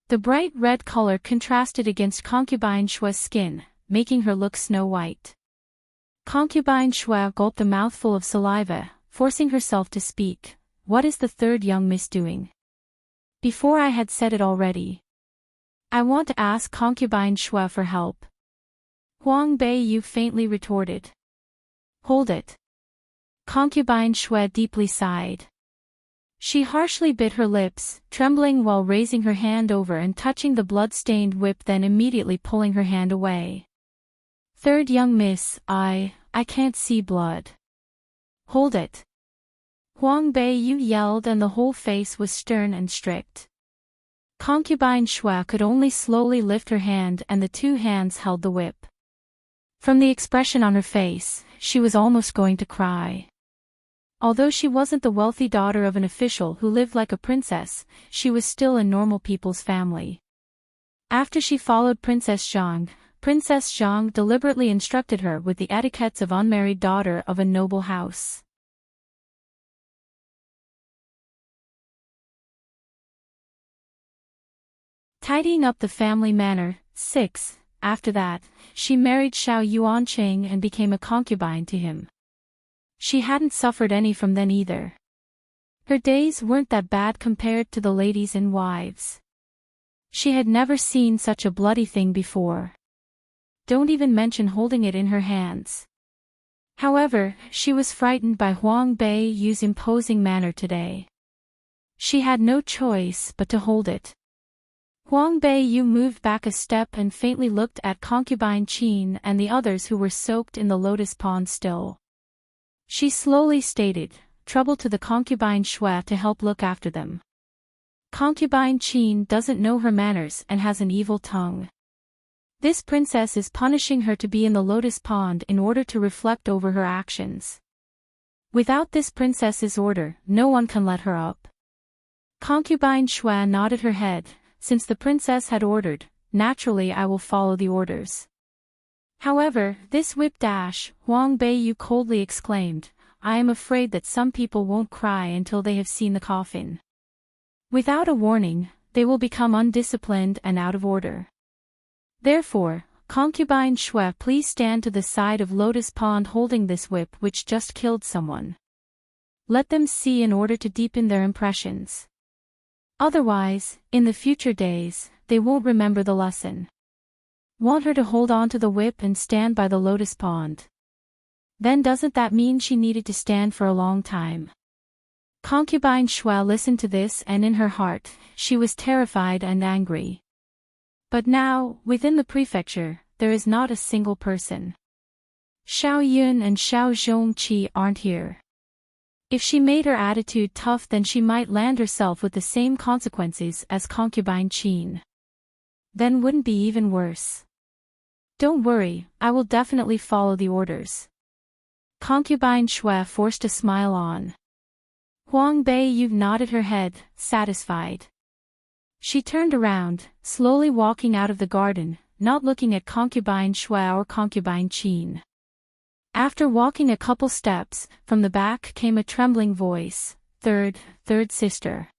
The bright red color contrasted against Concubine Shui's skin, making her look snow white. Concubine Shui gulped a mouthful of saliva, forcing herself to speak. "What is the third young miss doing?" "Before I had said it already. I want to ask Concubine Shui for help," Huang Beiyu faintly retorted. "Hold it." Concubine Shui deeply sighed. She harshly bit her lips, trembling while raising her hand over and touching the blood-stained whip, then immediately pulling her hand away. "Third young miss, I can't see blood." "Hold it." Huang Beiyu yelled, and the whole face was stern and strict. Concubine Shua could only slowly lift her hand and the two hands held the whip. From the expression on her face, she was almost going to cry. Although she wasn't the wealthy daughter of an official who lived like a princess, she was still in normal people's family. After she followed Princess Zhang deliberately instructed her with the etiquettes of unmarried daughter of a noble house. Tidying up the family manor. 6. After that, she married Xiao Yuanqing and became a concubine to him. She hadn't suffered any from then either. Her days weren't that bad compared to the ladies and wives. She had never seen such a bloody thing before. Don't even mention holding it in her hands. However, she was frightened by Huang Beiyu's imposing manner today. She had no choice but to hold it. Huang Beiyu moved back a step and faintly looked at concubine Qin and the others who were soaked in the lotus pond still. She slowly stated, "Trouble to the concubine Shue to help look after them. Concubine Qin doesn't know her manners and has an evil tongue. This princess is punishing her to be in the lotus pond in order to reflect over her actions. Without this princess's order, no one can let her up." Concubine Shue nodded her head. "Since the princess had ordered, naturally I will follow the orders." However, this whip dash, Huang Beiyu coldly exclaimed, "I am afraid that some people won't cry until they have seen the coffin. Without a warning, they will become undisciplined and out of order. Therefore, concubine Shue, please stand to the side of Lotus Pond holding this whip which just killed someone. Let them see in order to deepen their impressions. Otherwise, in the future days, they won't remember the lesson." Want her to hold on to the whip and stand by the lotus pond. Then doesn't that mean she needed to stand for a long time? Concubine Shue listened to this and in her heart, she was terrified and angry. But now, within the prefecture, there is not a single person. Xiao Yun and Xiao Zhongqi aren't here. If she made her attitude tough, then she might land herself with the same consequences as concubine Qin. Then wouldn't be even worse. Don't worry, I will definitely follow the orders. Concubine Shue forced a smile on. Huang Beiyu nodded her head, satisfied. She turned around, slowly walking out of the garden, not looking at concubine Shue or concubine Qin. After walking a couple steps, from the back came a trembling voice, third sister."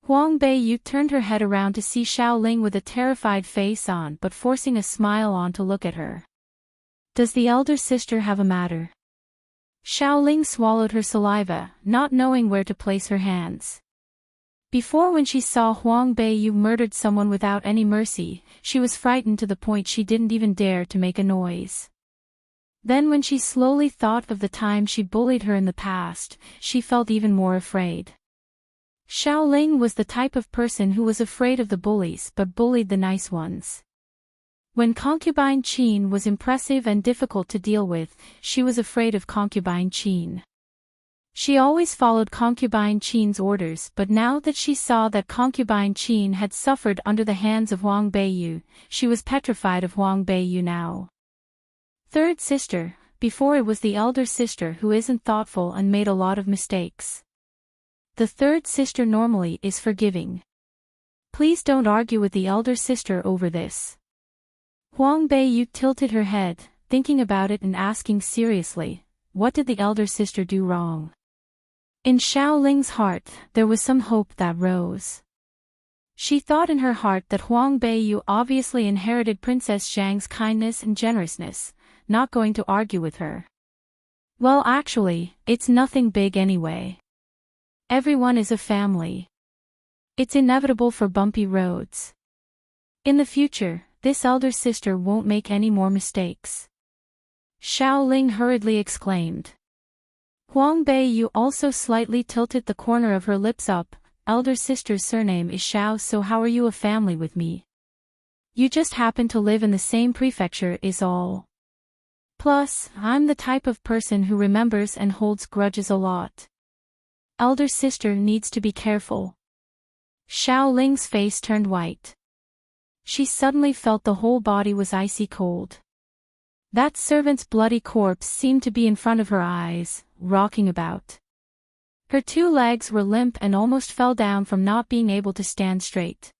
Huang Beiyu turned her head around to see Xiao Ling with a terrified face on but forcing a smile on to look at her. "Does the elder sister have a matter?" Xiao Ling swallowed her saliva, not knowing where to place her hands. Before, when she saw Huang Beiyu murdered someone without any mercy, she was frightened to the point she didn't even dare to make a noise. Then when she slowly thought of the time she bullied her in the past, she felt even more afraid. Xiao Ling was the type of person who was afraid of the bullies but bullied the nice ones. When concubine Qin was impressive and difficult to deal with, she was afraid of concubine Qin. She always followed concubine Qin's orders, but now that she saw that concubine Qin had suffered under the hands of Huang Beiyu, she was petrified of Huang Beiyu now. Third sister, before it was the elder sister who isn't thoughtful and made a lot of mistakes. The third sister normally is forgiving. Please don't argue with the elder sister over this. Huang Beiyu tilted her head, thinking about it and asking seriously, what did the elder sister do wrong? In Xiao Ling's heart, there was some hope that rose. She thought in her heart that Huang Beiyu obviously inherited Princess Zhang's kindness and generousness, not going to argue with her. Well, actually, it's nothing big anyway. Everyone is a family. It's inevitable for bumpy roads. In the future, this elder sister won't make any more mistakes. Xiao Ling hurriedly exclaimed. Huang Beiyu also slightly tilted the corner of her lips up. Elder sister's surname is Xiao, so how are you a family with me? You just happen to live in the same prefecture is all. Plus, I'm the type of person who remembers and holds grudges a lot. Elder sister needs to be careful. Xiao Ling's face turned white. She suddenly felt the whole body was icy cold. That servant's bloody corpse seemed to be in front of her eyes, rocking about. Her 2 legs were limp and almost fell down from not being able to stand straight.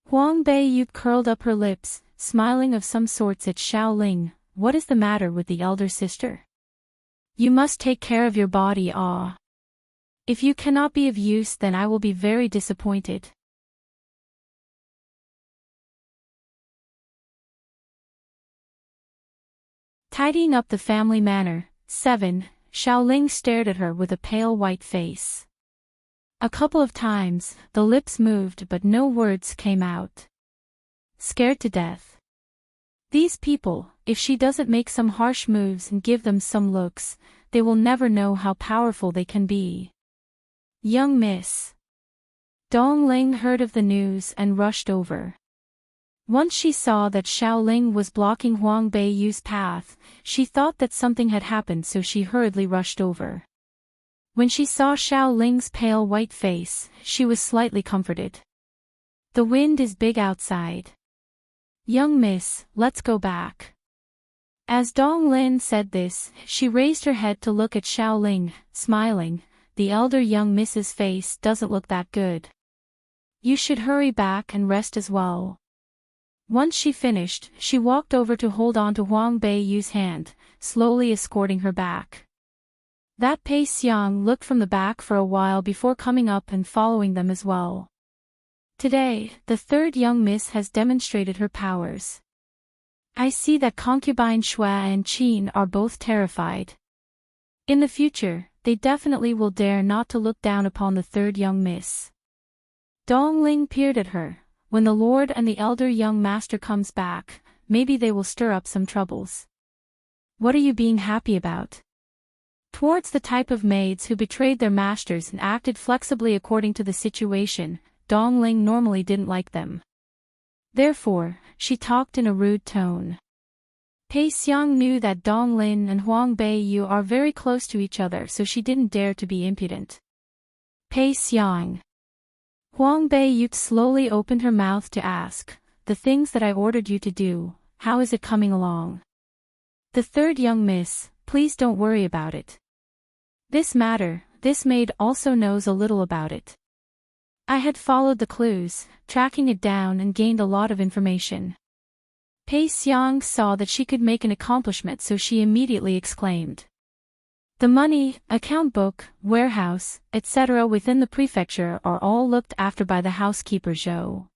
Huang Beiyu curled up her lips, smiling of some sorts at Xiao Ling. What is the matter with the elder sister? You must take care of your body. If you cannot be of use, then I will be very disappointed. Tidying up the family manor. 7. Xiao Ling stared at her with a pale white face. A couple of times, the lips moved but no words came out. Scared to death. These people, if she doesn't make some harsh moves and give them some looks, they will never know how powerful they can be. Young Miss. Dong Ling heard of the news and rushed over. Once she saw that Xiao Ling was blocking Huang Beiyu's path, she thought that something had happened, so she hurriedly rushed over. When she saw Xiao Ling's pale white face, she was slightly comforted. The wind is big outside. Young Miss, let's go back. As Dong Lin said this, she raised her head to look at Xiao Ling, smiling. The elder young Miss's face doesn't look that good. You should hurry back and rest as well. Once she finished, she walked over to hold on to Huang Beiyu's hand, slowly escorting her back. That Pei Xiang looked from the back for a while before coming up and following them as well. Today, the 3rd young miss has demonstrated her powers. I see that concubine Xue and Qin are both terrified. In the future, they definitely will dare not to look down upon the 3rd young miss. Dong Ling peered at her. When the lord and the elder young master comes back, maybe they will stir up some troubles. What are you being happy about? Towards the type of maids who betrayed their masters and acted flexibly according to the situation, Dong Ling normally didn't like them. Therefore, she talked in a rude tone. Pei Xiang knew that Dong Lin and Huang Beiyu are very close to each other, so she didn't dare to be impudent. Pei Xiang. Huang Beiyu slowly opened her mouth to ask, the things that I ordered you to do, how is it coming along? The 3rd young miss, please don't worry about it. This matter, this maid also knows a little about it. I had followed the clues, tracking it down and gained a lot of information. Pei Xiang saw that she could make an accomplishment, so she immediately exclaimed. The money, account book, warehouse, etc. within the prefecture are all looked after by the housekeeper Zhou.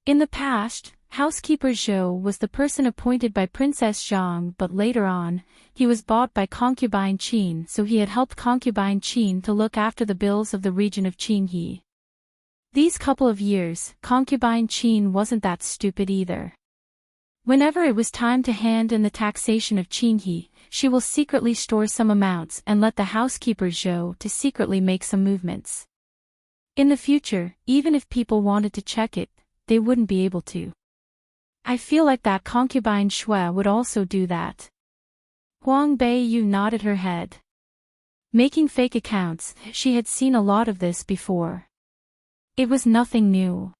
In the past, housekeeper Zhou was the person appointed by Princess Zhang, but later on, he was bought by concubine Qin, so he had helped concubine Qin to look after the bills of the region of Qinghe. These couple of years, concubine Qin wasn't that stupid either. Whenever it was time to hand in the taxation of Qinghe, she will secretly store some amounts and let the housekeeper Zhou to secretly make some movements. In the future, even if people wanted to check it, they wouldn't be able to. I feel like that concubine Xue would also do that. Huang Beiyu nodded her head. Making fake accounts, she had seen a lot of this before. It was nothing new.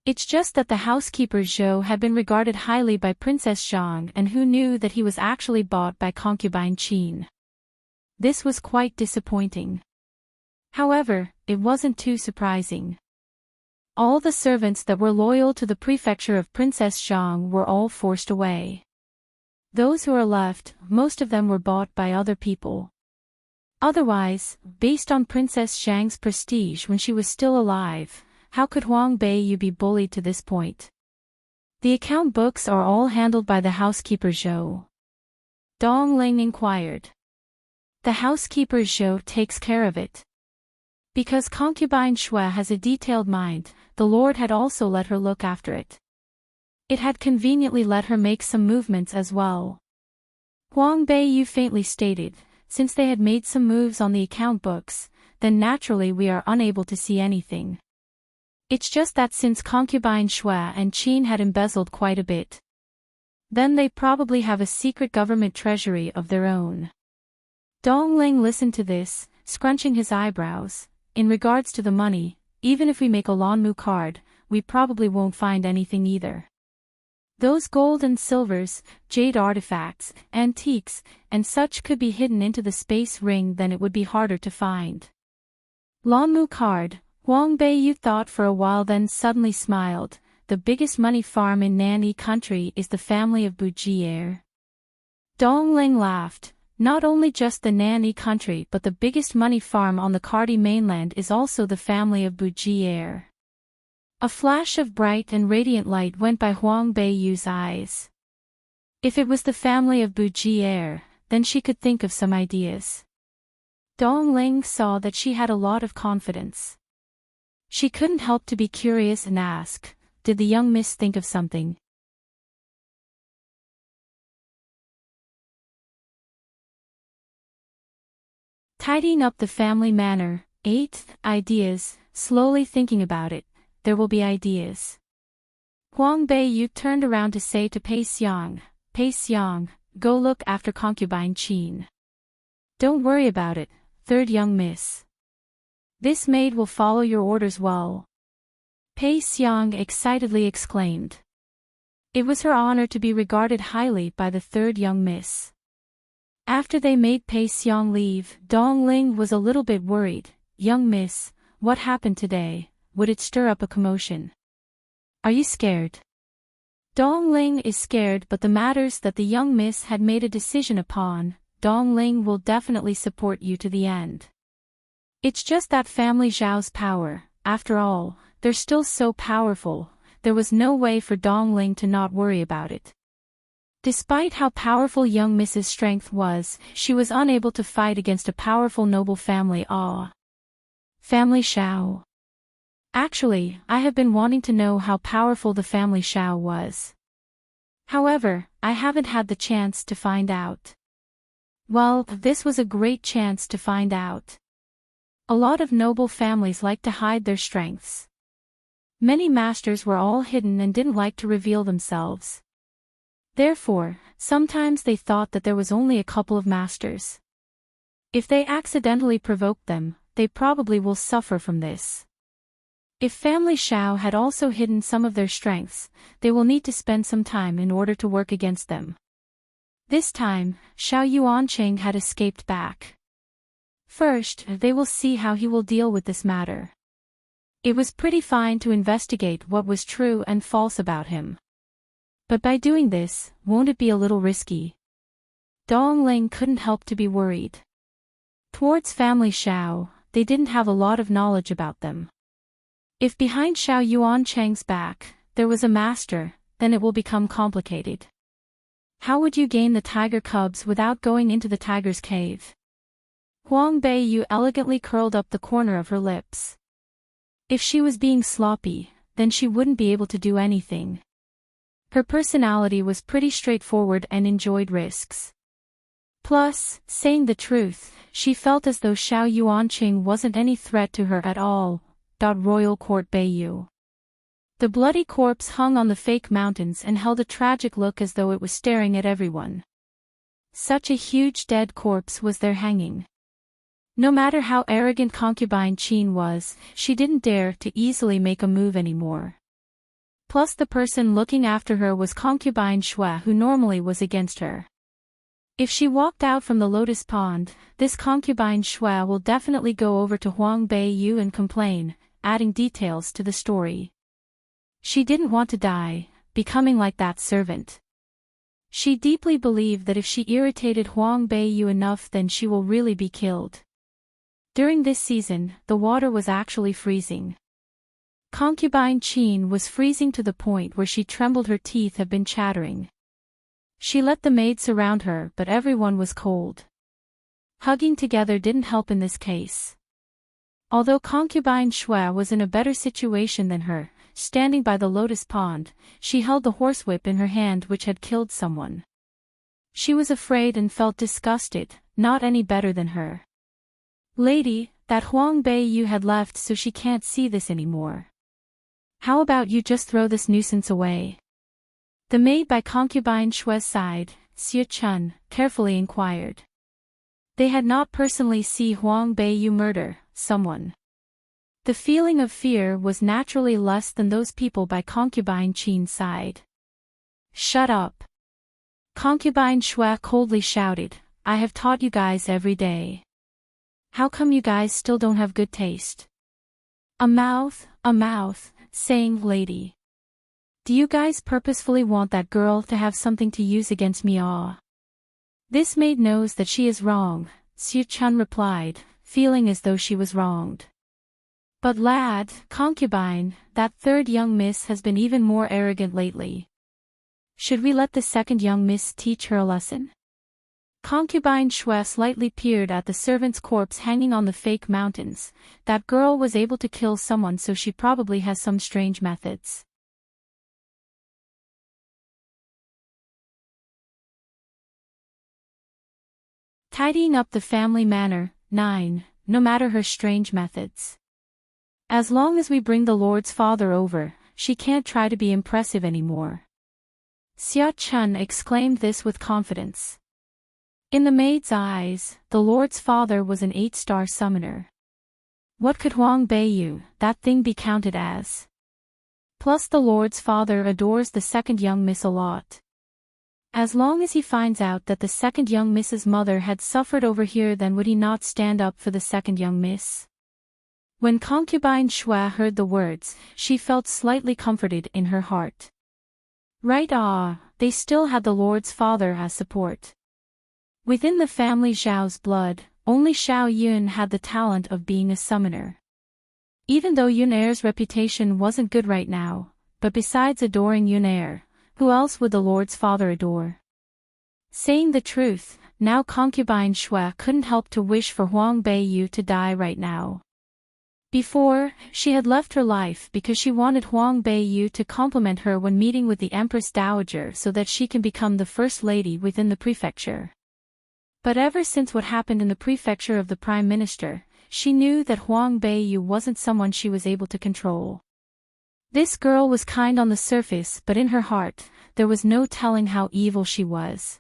It's just that the housekeeper Zhou had been regarded highly by Princess Zhang, and who knew that he was actually bought by concubine Qin. This was quite disappointing. However, it wasn't too surprising. All the servants that were loyal to the prefecture of Princess Zhang were all forced away. Those who are left, most of them were bought by other people. Otherwise, based on Princess Zhang's prestige when she was still alive, how could Huang Beiyu be bullied to this point? The account books are all handled by the housekeeper Zhou. Dong Ling inquired. The housekeeper Zhou takes care of it. Because concubine Xue has a detailed mind, the lord had also let her look after it. It had conveniently let her make some movements as well. Huang Beiyu faintly stated, since they had made some moves on the account books, then naturally we are unable to see anything. It's just that since concubine Xue and Qin had embezzled quite a bit, then they probably have a secret government treasury of their own. Dong Ling listened to this, scrunching his eyebrows. In regards to the money, even if we make a Lanmu card, we probably won't find anything either. Those gold and silvers, jade artifacts, antiques, and such could be hidden into the space ring, then it would be harder to find. Lanmu card, Huang Beiyu thought for a while, then suddenly smiled. The biggest money farm in Nanyi country is the family of Bujier. Dongling laughed. Not only just the Nanyi country, but the biggest money farm on the Kardi mainland is also the family of Bujier. A flash of bright and radiant light went by Huang Beiyu's eyes. If it was the family of Bujier, then she could think of some ideas. Dongling saw that she had a lot of confidence. She couldn't help to be curious and ask, did the young miss think of something? Tidying up the family manor. 8th, ideas. Slowly thinking about it, there will be ideas. Huang Beiyu turned around to say to Pei Xiang, go look after concubine Qin. Don't worry about it, third young miss. This maid will follow your orders well. Pei Xiang excitedly exclaimed. It was her honor to be regarded highly by the third young miss. After they made Pei Xiang leave, Dongling was a little bit worried. Young miss, what happened today? Would it stir up a commotion? Are you scared? Dongling is scared, but the matters that the young miss had made a decision upon, Dongling will definitely support you to the end. It's just that family Zhao's power, after all, they're still so powerful, there was no way for Dongling to not worry about it. Despite how powerful young Mrs. Strength was, she was unable to fight against a powerful noble family. Family Zhao. Actually, I have been wanting to know how powerful the family Zhao was. However, I haven't had the chance to find out. Well, this was a great chance to find out. A lot of noble families like to hide their strengths. Many masters were all hidden and didn't like to reveal themselves. Therefore, sometimes they thought that there was only a couple of masters. If they accidentally provoked them, they probably will suffer from this. If family Zhao had also hidden some of their strengths, they will need to spend some time in order to work against them. This time, Xiao Yuancheng had escaped back. First, they will see how he will deal with this matter. It was pretty fine to investigate what was true and false about him. But by doing this, won't it be a little risky? Dongling couldn't help to be worried. Towards family Zhao, they didn't have a lot of knowledge about them. If behind Xiao Yuancheng's back, there was a master, then it will become complicated. How would you gain the tiger cubs without going into the tiger's cave? Huang Beiyu elegantly curled up the corner of her lips. If she was being sloppy, then she wouldn't be able to do anything. Her personality was pretty straightforward and enjoyed risks. Plus, saying the truth, she felt as though Xiao Yuanqing wasn't any threat to her at all. Royal Court Beiyu. The bloody corpse hung on the fake mountains and held a tragic look as though it was staring at everyone. Such a huge dead corpse was there hanging. No matter how arrogant concubine Qin was, she didn't dare to easily make a move anymore. Plus the person looking after her was concubine Xue, who normally was against her. If she walked out from the lotus pond, this concubine Xue will definitely go over to Huang Beiyu and complain, adding details to the story. She didn't want to die, becoming like that servant. She deeply believed that if she irritated Huang Beiyu enough, then she will really be killed. During this season, the water was actually freezing. Concubine Qin was freezing to the point where she trembled, her teeth have been chattering. She let the maids surround her, but everyone was cold. Hugging together didn't help in this case. Although concubine Xue was in a better situation than her, standing by the lotus pond, she held the horsewhip in her hand which had killed someone. She was afraid and felt disgusted, not any better than her. Lady, that Huang Beiyu had left, so she can't see this anymore. How about you just throw this nuisance away? The maid by concubine Xue's side, Xie Chun, carefully inquired. They had not personally seen Huang Beiyu murder someone. The feeling of fear was naturally less than those people by Concubine Qin's side. "Shut up!" Concubine Shui coldly shouted, "I have taught you guys every day. How come you guys still don't have good taste?" A mouth, saying, "Lady. Do you guys purposefully want that girl to have something to use against me? Ah." "This maid knows that she is wrong," Xu Chun replied, feeling as though she was wronged. "But lad, concubine, that third young miss has been even more arrogant lately. Should we let the second young miss teach her a lesson?" Concubine Shui slightly peered at the servant's corpse hanging on the fake mountains. That girl was able to kill someone, so she probably has some strange methods. Tidying up the family manor. 9. No matter her strange methods. As long as we bring the Lord's father over, she can't try to be impressive anymore. Xia Chun exclaimed this with confidence. In the maid's eyes, the Lord's father was an 8-star summoner. What could Huang Beiyu, that thing, be counted as? Plus the Lord's father adores the second young miss a lot. As long as he finds out that the second young miss's mother had suffered over here, then would he not stand up for the second young miss? When Concubine Shui heard the words, she felt slightly comforted in her heart. Right, they still had the Lord's father as support. Within the family Zhao's blood, only Xiao Yun had the talent of being a summoner. Even though Yun Er's reputation wasn't good right now, but besides adoring Yun Er, who else would the Lord's father adore? Saying the truth, now Concubine Shui couldn't help to wish for Huang Beiyu to die right now. Before, she had left her life because she wanted Huang Beiyu to compliment her when meeting with the Empress Dowager so that she can become the first lady within the prefecture. But ever since what happened in the prefecture of the Prime Minister, she knew that Huang Beiyu wasn't someone she was able to control. This girl was kind on the surface, but in her heart, there was no telling how evil she was.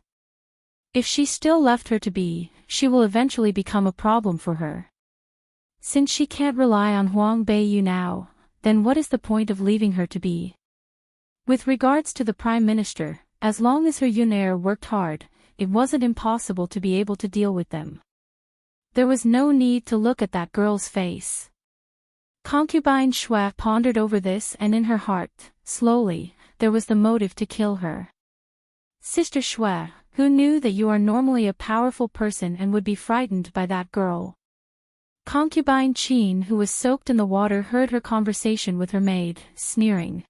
If she still left her to be, she will eventually become a problem for her. Since she can't rely on Huang Beiyu now, then what is the point of leaving her to be? With regards to the Prime Minister, as long as her Yun Er worked hard, it wasn't impossible to be able to deal with them. There was no need to look at that girl's face. Concubine Shui pondered over this, and in her heart, slowly, there was the motive to kill her. Sister Shui, who knew that you are normally a powerful person and would be frightened by that girl? Concubine Qin, who was soaked in the water, heard her conversation with her maid, sneering.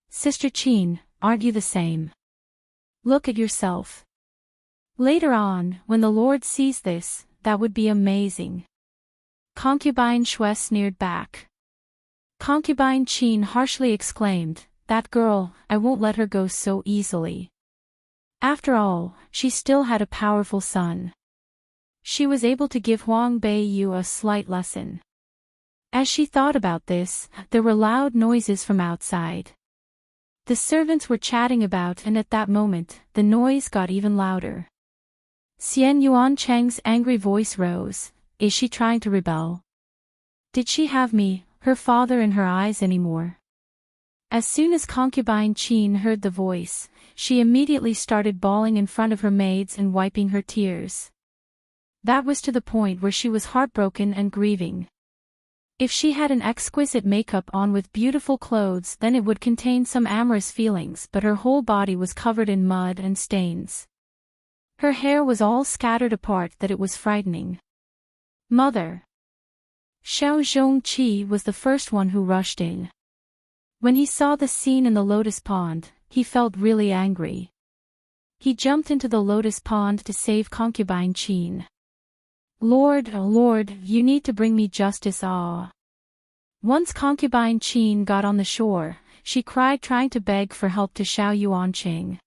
Sister Qin, aren't you the same? Look at yourself. Later on, when the Lord sees this, that would be amazing. Concubine Shui sneered back. Concubine Qin harshly exclaimed, that girl, I won't let her go so easily. After all, she still had a powerful son. She was able to give Huang Beiyu a slight lesson. As she thought about this, there were loud noises from outside. The servants were chatting about, and at that moment, the noise got even louder. Xian Yuancheng's angry voice rose. Is she trying to rebel? Did she have me, her father, in her eyes anymore? As soon as Concubine Qin heard the voice, she immediately started bawling in front of her maids and wiping her tears. That was to the point where she was heartbroken and grieving. If she had an exquisite makeup on with beautiful clothes, then it would contain some amorous feelings, but her whole body was covered in mud and stains. Her hair was all scattered apart that it was frightening. Mother! Xiao Zhongqi was the first one who rushed in. When he saw the scene in the lotus pond, he felt really angry. He jumped into the lotus pond to save Concubine Qin. Lord, oh Lord, you need to bring me justice. Once Concubine Qin got on the shore, she cried, trying to beg for help to Xiao Yuanqing.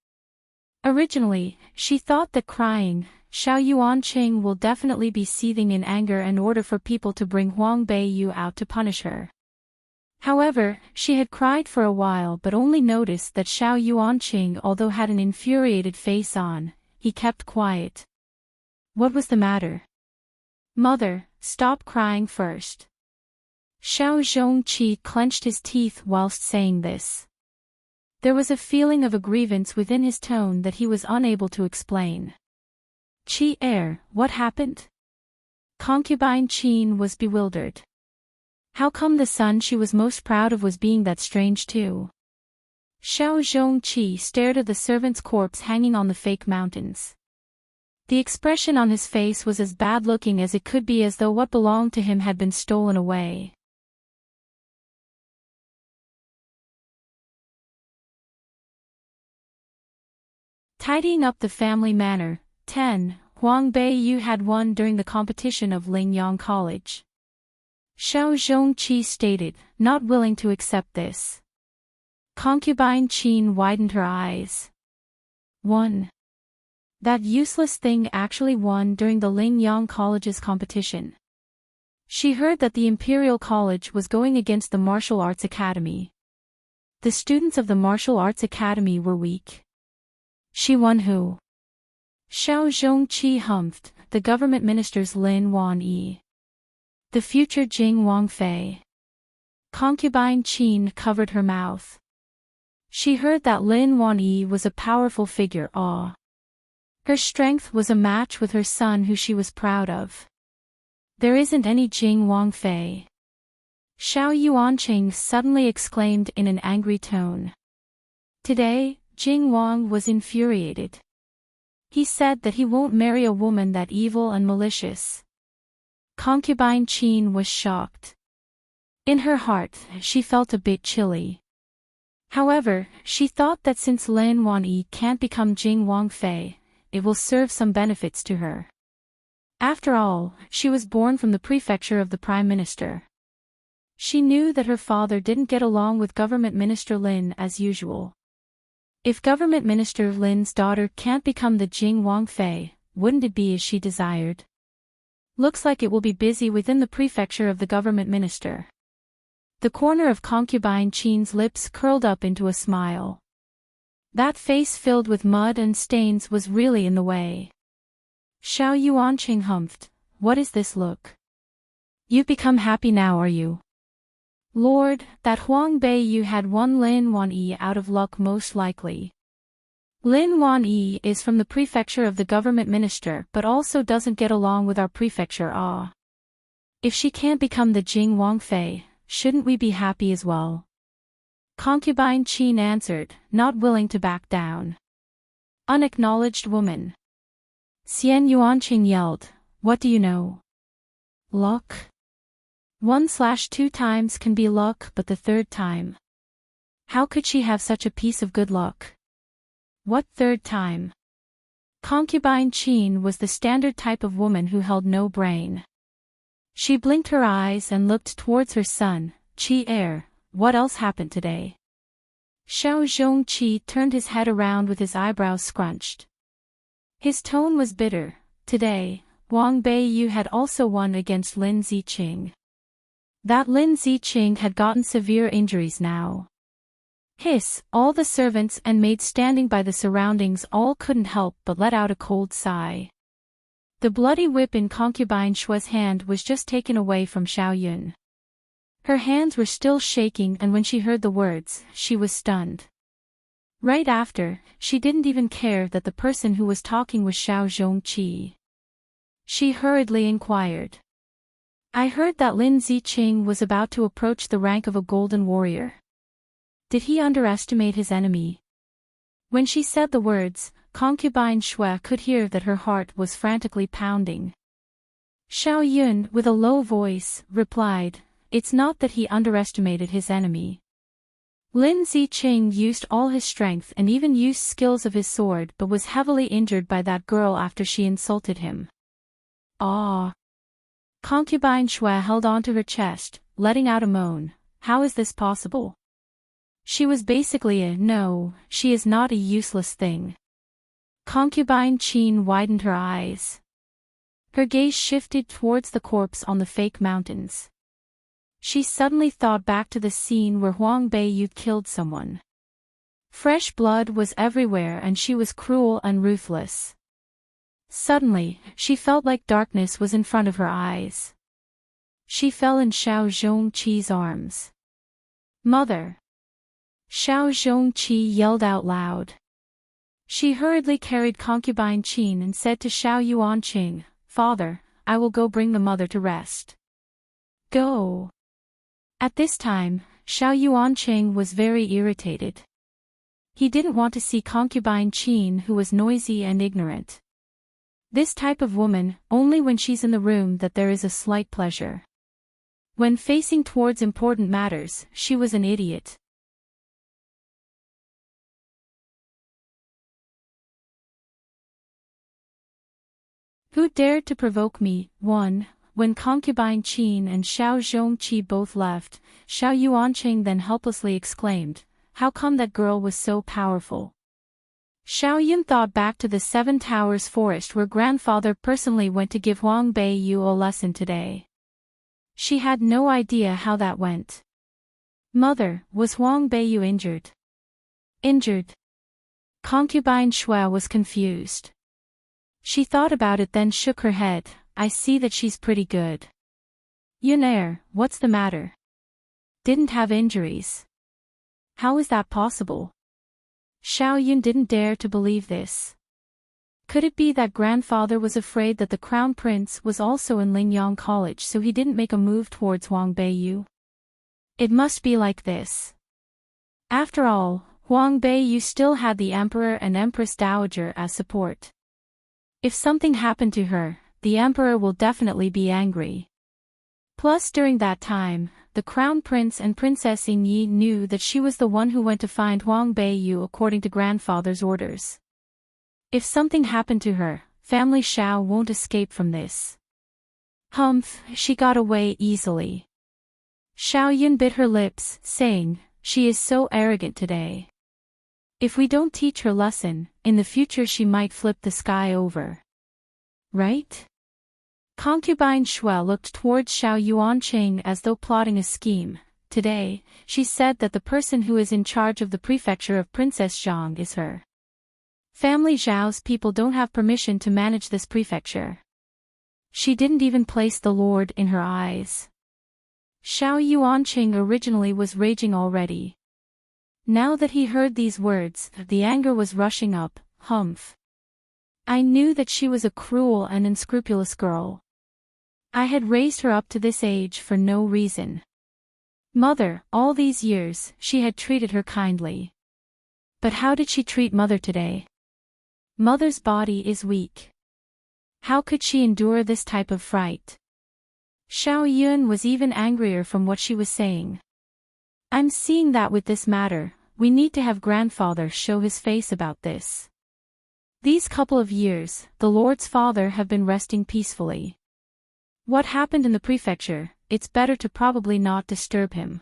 Originally, she thought that crying, Xiao Yuanqing will definitely be seething in anger in order for people to bring Huang Beiyu out to punish her. However, she had cried for a while but only noticed that Xiao Yuanqing, although had an infuriated face on, he kept quiet. What was the matter? Mother, stop crying first. Xiao Zhongqi clenched his teeth whilst saying this. There was a feeling of a grievance within his tone that he was unable to explain. Qi what happened? Concubine Qin was bewildered. How come the son she was most proud of was being that strange too? Xiao Zhongqi stared at the servant's corpse hanging on the fake mountains. The expression on his face was as bad-looking as it could be, as though what belonged to him had been stolen away. Tidying up the family manor. 10. Huang Beiyu had won during the competition of Lingyang College. Xiao Zhongqi stated, not willing to accept this. Concubine Qin widened her eyes. 1. That useless thing actually won during the Lingyang College's competition. She heard that the Imperial College was going against the Martial Arts Academy. The students of the Martial Arts Academy were weak. She won who? Xiao Zhongqi humphed, the government ministers Lin Wanyi. The future Jing Wangfei. Concubine Qin covered her mouth. She heard that Lin Wanyi was a powerful figure. Her strength was a match with her son who she was proud of. There isn't any Jing Wangfei. Xiao Yuanqing suddenly exclaimed in an angry tone. Today, Jing Wang was infuriated. He said that he won't marry a woman that evil and malicious. Concubine Qin was shocked. In her heart, she felt a bit chilly. However, she thought that since Lin Wanyi can't become Jing Wangfei, it will serve some benefits to her. After all, she was born from the prefecture of the Prime Minister. She knew that her father didn't get along with Government Minister Lin as usual. If Government Minister Lin's daughter can't become the Jing Wangfei, wouldn't it be as she desired? Looks like it will be busy within the prefecture of the Government Minister. The corner of Concubine Qin's lips curled up into a smile. That face filled with mud and stains was really in the way. Xiao Yuanqing humphed, what is this look? You've become happy now, are you? Lord, that Huang Beiyu had won Lin Wanyi out of luck most likely. Lin Wanyi is from the prefecture of the government minister but also doesn't get along with our prefecture. If she can't become the Jing Wangfei, shouldn't we be happy as well? Concubine Qin answered, not willing to back down. Unacknowledged woman. Xian Yuanqing yelled, what do you know? Luck? 1/2 times can be luck, but the third time. How could she have such a piece of good luck? What third time? Concubine Qin was the standard type of woman who held no brain. She blinked her eyes and looked towards her son, Qi. What else happened today? Xiao Zhongqi turned his head around with his eyebrows scrunched. His tone was bitter. Today, Wang Beiyu had also won against Lin Ziqing. That Lin Ziqing had gotten severe injuries now. Hiss, all the servants and maids standing by the surroundings all couldn't help but let out a cold sigh. The bloody whip in Concubine Shua's hand was just taken away from Xiao Yun. Her hands were still shaking, and when she heard the words, she was stunned. Right after, she didn't even care that the person who was talking was Xiao Zhongqi. She hurriedly inquired. I heard that Lin Ziqing was about to approach the rank of a golden warrior. Did he underestimate his enemy? When she said the words, Concubine Shue could hear that her heart was frantically pounding. Xiao Yun, with a low voice, replied, it's not that he underestimated his enemy. Lin Ziqing used all his strength and even used skills of his sword, but was heavily injured by that girl after she insulted him. Concubine Shue held onto her chest, letting out a moan. How is this possible? She was basically no, she is not a useless thing. Concubine Qin widened her eyes. Her gaze shifted towards the corpse on the fake mountains. She suddenly thought back to the scene where Huang Beiyu killed someone. Fresh blood was everywhere and she was cruel and ruthless. Suddenly, she felt like darkness was in front of her eyes. She fell in Xiao Zhongqi's arms. Mother! Xiao Zhongqi yelled out loud. She hurriedly carried concubine Qin and said to Xiao Yuanqing, "Father, I will go bring the mother to rest." Go! At this time, Xiao Yuanqing was very irritated. He didn't want to see concubine Qin, who was noisy and ignorant. This type of woman, only when she's in the room that there is a slight pleasure. When facing towards important matters, she was an idiot. Who dared to provoke me? 1. When concubine Qin and Xiao Zhongqi both left, Xiao Yuanqing then helplessly exclaimed, "How come that girl was so powerful?" Xiao Yun thought back to the Seven Towers forest where grandfather personally went to give Huang Beiyu a lesson today. She had no idea how that went. Mother, was Huang Beiyu injured? Injured? Concubine Shui was confused. She thought about it then shook her head. I see that she's pretty good. Yunair, what's the matter? Didn't have injuries. How is that possible? Xiao Yun didn't dare to believe this. Could it be that grandfather was afraid that the crown prince was also in Lingyang College, so he didn't make a move towards Huang Beiyu? It must be like this. After all, Huang Beiyu still had the emperor and empress dowager as support. If something happened to her, the emperor will definitely be angry. Plus during that time, the crown prince and princess Yingyi knew that she was the one who went to find Huang Beiyu according to grandfather's orders. If something happened to her, family Xiao won't escape from this. Humph, she got away easily. Xiao Yun bit her lips, saying, "She is so arrogant today. If we don't teach her lesson, in the future she might flip the sky over. Right?" Concubine Shui looked towards Xiao Yuanqing as though plotting a scheme. Today, she said that the person who is in charge of the prefecture of Princess Zhang is her. Family Zhao's people don't have permission to manage this prefecture. She didn't even place the Lord in her eyes. Xiao Yuanqing originally was raging already. Now that he heard these words, the anger was rushing up. Humph. I knew that she was a cruel and unscrupulous girl. I had raised her up to this age for no reason. Mother, all these years, she had treated her kindly. But how did she treat Mother today? Mother's body is weak. How could she endure this type of fright? Xiao Yun was even angrier from what she was saying. I'm seeing that with this matter, we need to have grandfather show his face about this. These couple of years, the Lord's father have been resting peacefully. What happened in the prefecture, it's better to probably not disturb him.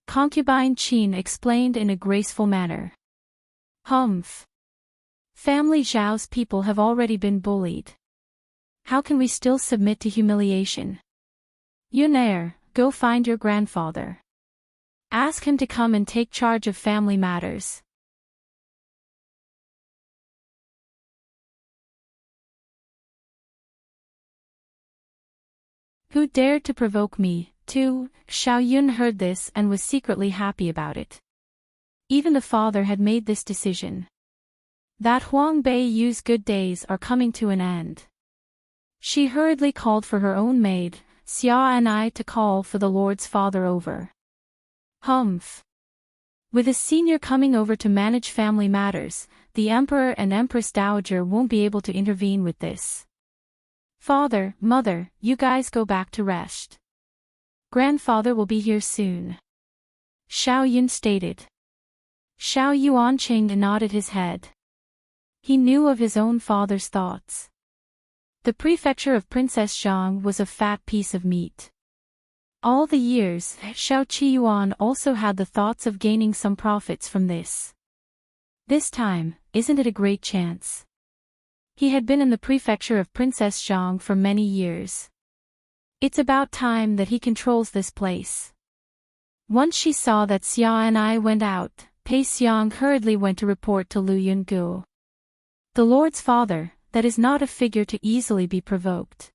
Concubine Qin explained in a graceful manner. Humph. Family Zhao's people have already been bullied. How can we still submit to humiliation? Yunair, go find your grandfather. Ask him to come and take charge of family matters. Who dared to provoke me? 2. Xiao Yun heard this and was secretly happy about it. Even the father had made this decision. That Huang Beiyu's good days are coming to an end. She hurriedly called for her own maid, Xia and I, to call for the Lord's father over. Humph. With a senior coming over to manage family matters, the Emperor and Empress Dowager won't be able to intervene with this. Father, Mother, you guys go back to rest. Grandfather will be here soon. Xiao Yun stated. Xiao Yuanqing nodded his head. He knew of his own father's thoughts. The prefecture of Princess Zhang was a fat piece of meat. All the years, Xiao Qiyuan also had the thoughts of gaining some profits from this. This time, isn't it a great chance? He had been in the prefecture of Princess Zhang for many years. It's about time that he controls this place. Once she saw that Xia and I went out, Pei Xiang hurriedly went to report to Lu Yungu. The Lord's father, that is not a figure to easily be provoked.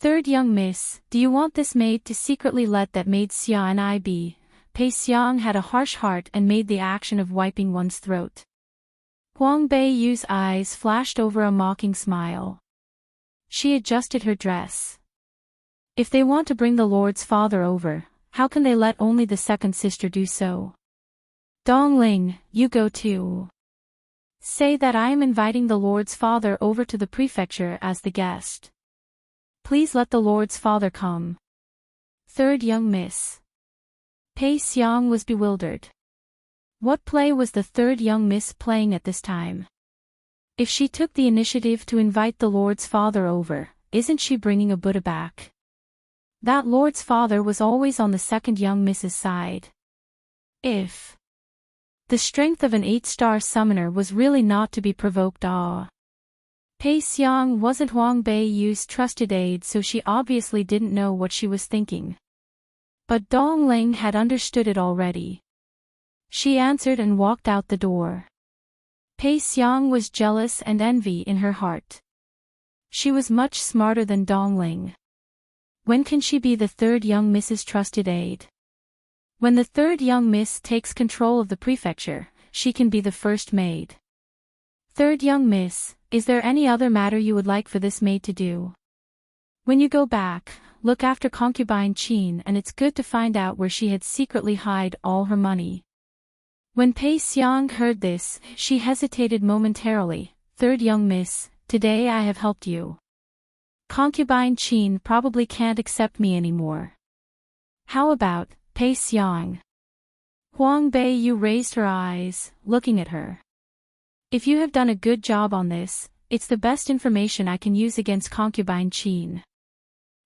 Third young miss, do you want this maid to secretly let that maid Xia and I be? Pei Xiang had a harsh heart and made the action of wiping one's throat. Huang Beiyu's eyes flashed over a mocking smile. She adjusted her dress. If they want to bring the Lord's father over, how can they let only the second sister do so? Dongling, you go too. Say that I am inviting the Lord's father over to the prefecture as the guest. Please let the Lord's father come. Third young miss. Pei Xiang was bewildered. What play was the third young miss playing at this time? If she took the initiative to invite the Lord's father over, isn't she bringing a Buddha back? That Lord's father was always on the second young miss's side. If the strength of an 8-star summoner was really not to be provoked. Pei Xiang wasn't Huang Beiyu's trusted aide, so she obviously didn't know what she was thinking. But Dongling had understood it already. She answered and walked out the door. Pei Xiang was jealous and envy in her heart. She was much smarter than Dongling. When can she be the third young miss's trusted aide? When the third young miss takes control of the prefecture, she can be the first maid. Third young miss, is there any other matter you would like for this maid to do? When you go back, look after concubine Qin, and it's good to find out where she had secretly hid all her money. When Pei Xiang heard this, she hesitated momentarily. Third young miss, today I have helped you. Concubine Qin probably can't accept me anymore. How about Pei Xiang? Huang Beiyu raised her eyes, looking at her. If you have done a good job on this, it's the best information I can use against concubine Qin.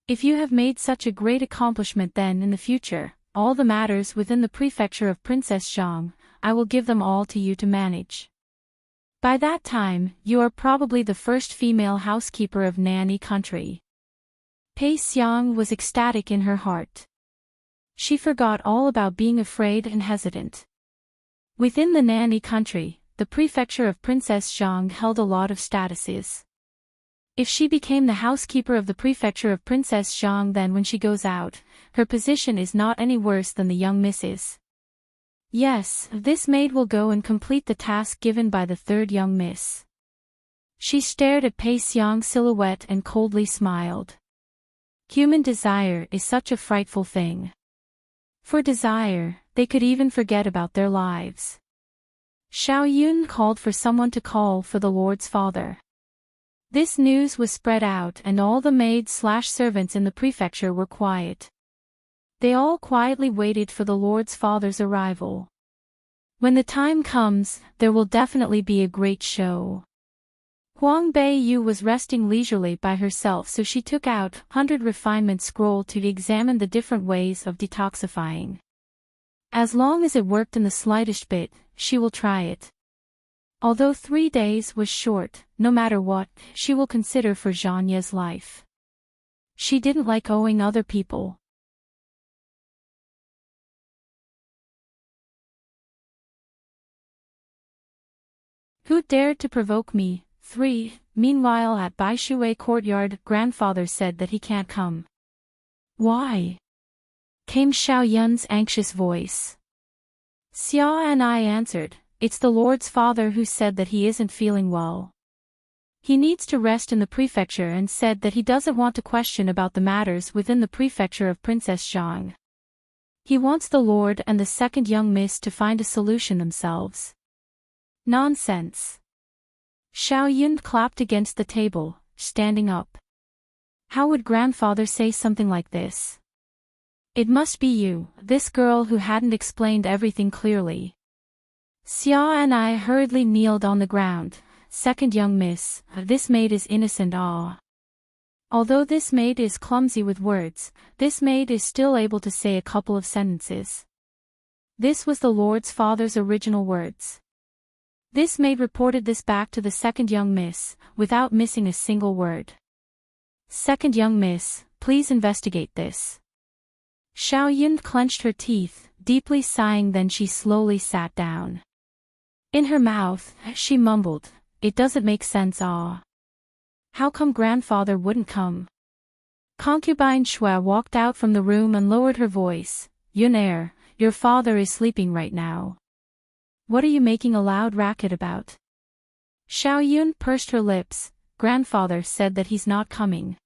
If you have made such a great accomplishment, then in the future, all the matters within the prefecture of Princess Zhang, I will give them all to you to manage. By that time, you are probably the first female housekeeper of Nanny country. Pei Xiang was ecstatic in her heart. She forgot all about being afraid and hesitant. Within the Nanny country, the prefecture of Princess Zhang held a lot of statuses. If she became the housekeeper of the prefecture of Princess Zhang, then when she goes out, her position is not any worse than the young misses. Yes, this maid will go and complete the task given by the third young miss. She stared at Pei Xiang's silhouette and coldly smiled. Human desire is such a frightful thing. For desire, they could even forget about their lives. Xiao Yun called for someone to call for the Lord's father. This news was spread out, and all the maids/servants in the prefecture were quiet. They all quietly waited for the Lord's father's arrival. When the time comes, there will definitely be a great show. Huang Beiyu was resting leisurely by herself, so she took out 100 refinement scroll to examine the different ways of detoxifying. As long as it worked in the slightest bit, she will try it. Although 3 days was short, no matter what, she will consider for Zhanya's life. She didn't like owing other people. Who dared to provoke me? 3. Meanwhile at Baishuwei courtyard, grandfather said that he can't come. Why? Came Xiao Yun's anxious voice. Xia and I answered, it's the Lord's father who said that he isn't feeling well. He needs to rest in the prefecture and said that he doesn't want to question about the matters within the prefecture of Princess Zhang. He wants the Lord and the second young miss to find a solution themselves. Nonsense. Xiao Yun clapped against the table, standing up. How would grandfather say something like this? It must be you, this girl who hadn't explained everything clearly. Xia and I hurriedly kneeled on the ground. Second young miss, this maid is innocent. Although this maid is clumsy with words, this maid is still able to say a couple of sentences. This was the Lord's father's original words. This maid reported this back to the second young miss, without missing a single word. Second young miss, please investigate this. Xiao Yun clenched her teeth, deeply sighing, then she slowly sat down. In her mouth, she mumbled, it doesn't make sense. How come grandfather wouldn't come? Concubine Shui walked out from the room and lowered her voice. Yun, your father is sleeping right now. What are you making a loud racket about? Xiao Yun pursed her lips. Grandfather said that he's not coming.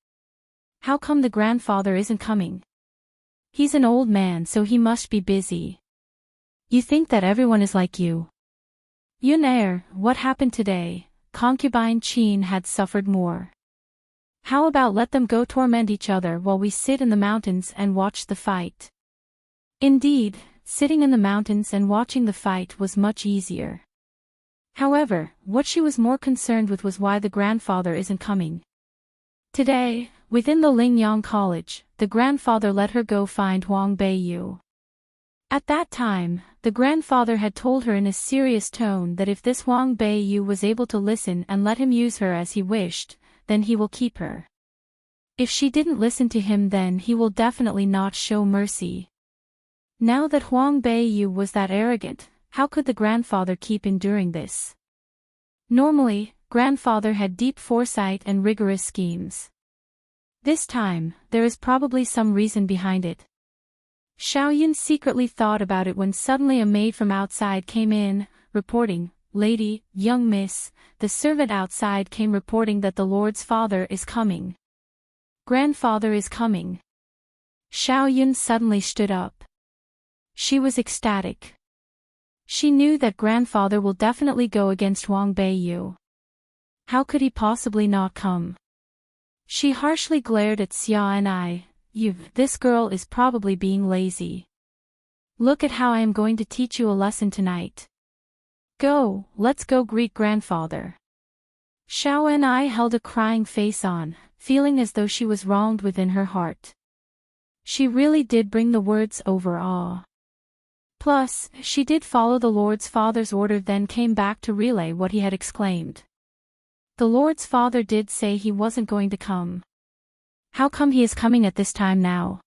How come the grandfather isn't coming? He's an old man, so he must be busy. You think that everyone is like you? Yun, what happened today? Concubine Qin had suffered more. How about let them go torment each other while we sit in the mountains and watch the fight? Indeed, sitting in the mountains and watching the fight was much easier. However, what she was more concerned with was why the grandfather isn't coming. Today, within the Lingyang College, the grandfather let her go find Huang Beiyu. At that time, the grandfather had told her in a serious tone that if this Huang Beiyu was able to listen and let him use her as he wished, then he will keep her. If she didn't listen to him, then he will definitely not show mercy. Now that Huang Beiyu was that arrogant, how could the grandfather keep enduring this? Normally, grandfather had deep foresight and rigorous schemes. This time, there is probably some reason behind it. Xiao Yun secretly thought about it when suddenly a maid from outside came in, reporting, "Lady, young miss, the servant outside came reporting that the Lord's father is coming. Grandfather is coming." Xiao Yun suddenly stood up. She was ecstatic. She knew that grandfather will definitely go against Huang Beiyu. How could he possibly not come? She harshly glared at Xia and I. This girl is probably being lazy. Look at how I am going to teach you a lesson tonight. Go, let's go greet grandfather. Xiao and I held a crying face on, feeling as though she was wronged within her heart. She really did bring the words over awe. Plus, she did follow the Lord's Father's order, then came back to relay what he had exclaimed. The Lord's Father did say he wasn't going to come. How come he is coming at this time now?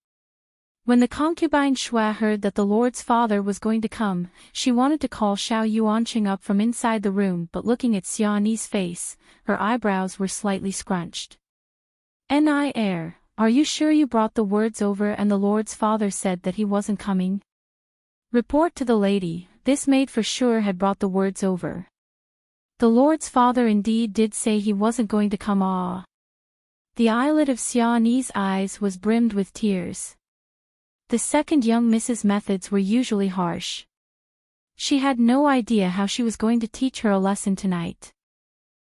When the concubine Shui heard that the Lord's Father was going to come, she wanted to call Xiao Yuanqing up from inside the room, but looking at Xiao's face, her eyebrows were slightly scrunched. Nir, are you sure you brought the words over and the Lord's Father said that he wasn't coming? Report to the lady, this maid for sure had brought the words over. The Lord's Father indeed did say he wasn't going to come. Ah. The eyelid of Xiao's eyes was brimmed with tears. The second young Mrs. methods were usually harsh. She had no idea how she was going to teach her a lesson tonight.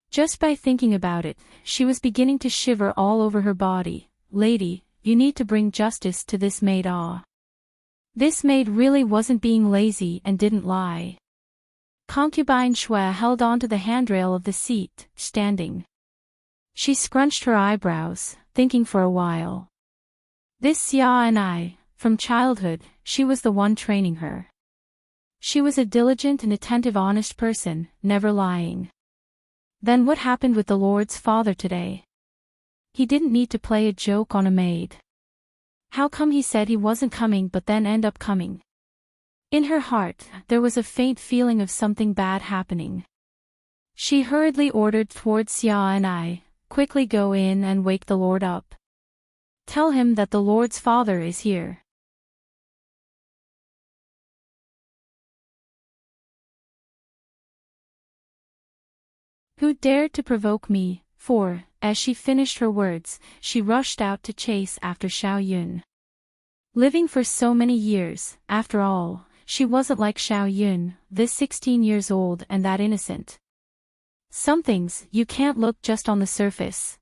Just by thinking about it, she was beginning to shiver all over her body. Lady, you need to bring justice to this maid. Ah. This maid really wasn't being lazy and didn't lie. Concubine Shui held on to the handrail of the seat, standing. She scrunched her eyebrows, thinking for a while. This Xia and I, from childhood, she was the one training her. She was a diligent and attentive honest person, never lying. Then what happened with the Lord's Father today? He didn't need to play a joke on a maid. How come he said he wasn't coming but then end up coming? In her heart, there was a faint feeling of something bad happening. She hurriedly ordered towards Xia and I, quickly go in and wake the Lord up. Tell him that the Lord's Father is here. Who dared to provoke me? For, as she finished her words, she rushed out to chase after Xiao Yun. Living for so many years, after all, she wasn't like Xiao Yun, this 16 years old and that innocent. Some things you can't look just on the surface.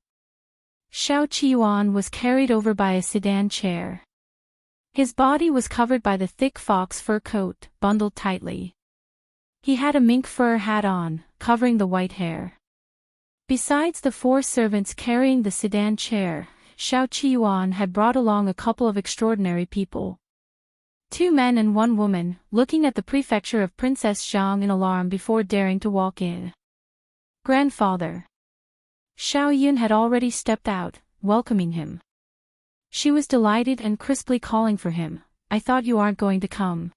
Xiao Qiyuan was carried over by a sedan chair. His body was covered by the thick fox fur coat, bundled tightly. He had a mink fur hat on, covering the white hair. Besides the 4 servants carrying the sedan chair, Xiao Qiyuan had brought along a couple of extraordinary people. 2 men and 1 woman, looking at the prefecture of Princess Zhang in alarm before daring to walk in. Grandfather. Xiao Yun had already stepped out, welcoming him. She was delighted and crisply calling for him. I thought you aren't going to come.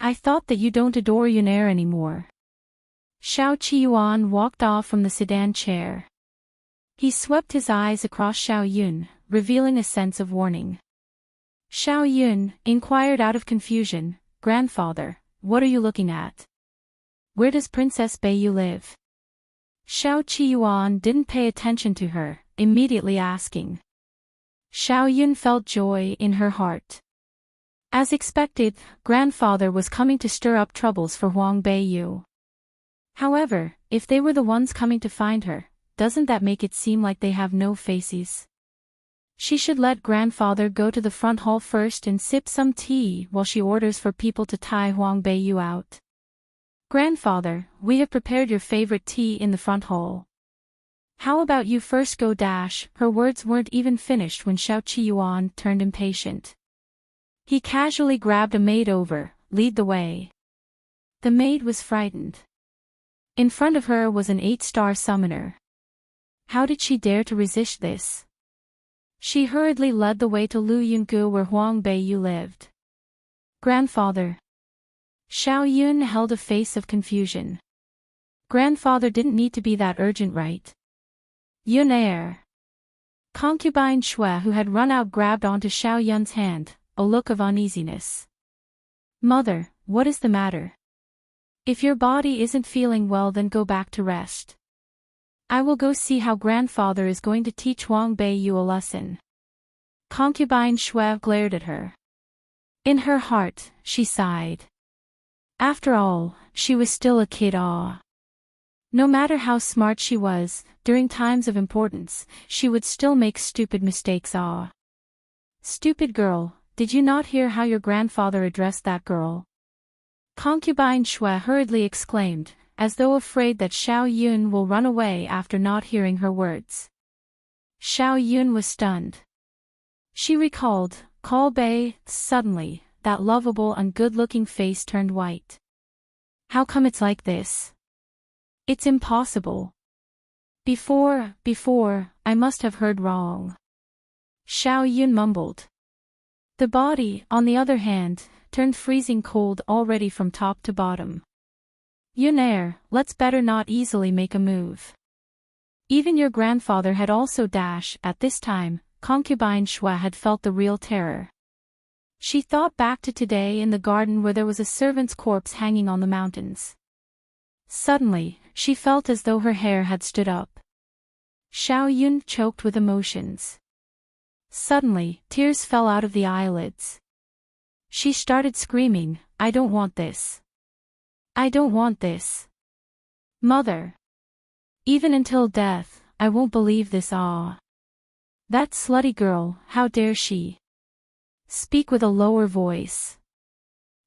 I thought that you don't adore Yun anymore. Xiao Qiyuan walked off from the sedan chair. He swept his eyes across Xiao Yun, revealing a sense of warning. Xiao Yun inquired out of confusion, "Grandfather, what are you looking at? Where does Princess Beiyu live?" Xiao Qiyuan didn't pay attention to her, immediately asking. Xiao Yun felt joy in her heart. As expected, grandfather was coming to stir up troubles for Huang Beiyu. However, if they were the ones coming to find her, doesn't that make it seem like they have no faces? She should let grandfather go to the front hall first and sip some tea while she orders for people to tie Huang Beiyu out. "Grandfather, we have prepared your favorite tea in the front hall. How about you first go dash?" Her words weren't even finished when Xiao Qiyuan turned impatient. He casually grabbed a maid over, "Lead the way." The maid was frightened. In front of her was an 8-star summoner. How did she dare to resist this? She hurriedly led the way to Lu Yungu where Huang Beiyu lived. "Grandfather." Xiao Yun held a face of confusion. Grandfather didn't need to be that urgent, right? Yun air. Concubine Shui, who had run out, grabbed onto Xiao Yun's hand, a look of uneasiness. "Mother, what is the matter? If your body isn't feeling well, then go back to rest. I will go see how grandfather is going to teach Huang Beiyu a lesson." Concubine Shui glared at her. In her heart, she sighed. After all, she was still a kid. No matter how smart she was, during times of importance, she would still make stupid mistakes. "Stupid girl, did you not hear how your grandfather addressed that girl?" Concubine Shui hurriedly exclaimed, as though afraid that Xiao Yun will run away after not hearing her words. Xiao Yun was stunned. She recalled, "Call Bei." Suddenly, that lovable and good-looking face turned white. "How come it's like this? It's impossible. Before, I must have heard wrong." Xiao Yun mumbled. The body, on the other hand, turned freezing cold already from top to bottom. "Yun air, let's better not easily make a move." Even your grandfather had also dash. At this time, concubine Shui had felt the real terror. She thought back to today in the garden where there was a servant's corpse hanging on the mountains. Suddenly, she felt as though her hair had stood up. Xiao Yun choked with emotions. Suddenly, tears fell out of the eyelids. She started screaming, "I don't want this. I don't want this. Mother. Even until death, I won't believe this. That slutty girl, how dare she? Speak with a lower voice."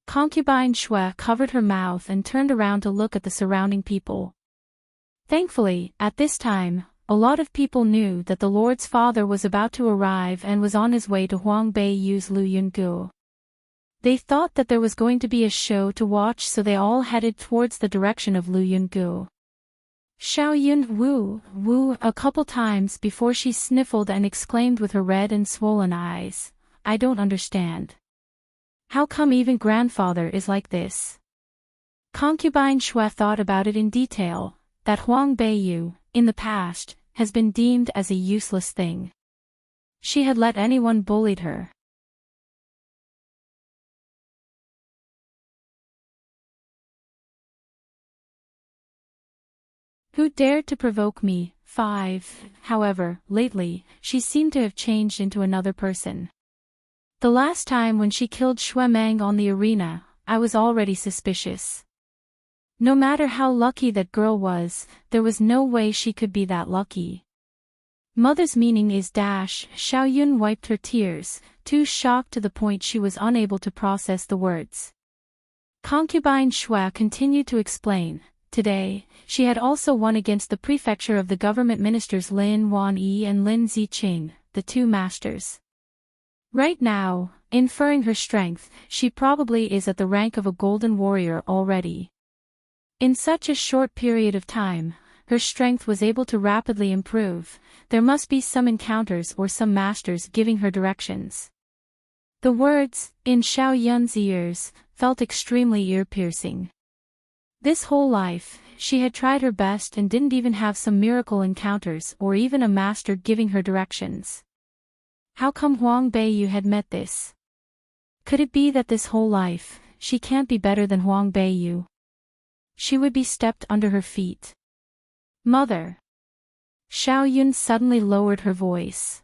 Concubine Shui covered her mouth and turned around to look at the surrounding people. Thankfully, at this time, a lot of people knew that the Lord's father was about to arrive and was on his way to Huang Beiyu's Lu Yungu. They thought that there was going to be a show to watch, so they all headed towards the direction of Lu Yungu. Xiao Yun woo a couple times before she sniffled and exclaimed with her red and swollen eyes, "I don't understand. How come even grandfather is like this?" Concubine Shui thought about it in detail, that Huang Beiyu, in the past, has been deemed as a useless thing. She had let anyone bully her. Who dared to provoke me? 5. However, lately, she seemed to have changed into another person. The last time when she killed Shui Meng on the arena, I was already suspicious. No matter how lucky that girl was, there was no way she could be that lucky. Mother's meaning is dash. Xiao Yun wiped her tears, too shocked to the point she was unable to process the words. Concubine Shui continued to explain. Today, she had also won against the prefecture of the government ministers Lin Wanyi and Lin Ziqing, the two masters. Right now, inferring her strength, she probably is at the rank of a golden warrior already. In such a short period of time, her strength was able to rapidly improve. There must be some encounters or some masters giving her directions. The words, in Xiao Yun's ears, felt extremely ear-piercing. This whole life, she had tried her best and didn't even have some miracle encounters or even a master giving her directions. How come Huang Beiyu had met this? Could it be that this whole life, she can't be better than Huang Beiyu? She would be stepped under her feet. Mother! Xiao Yun suddenly lowered her voice.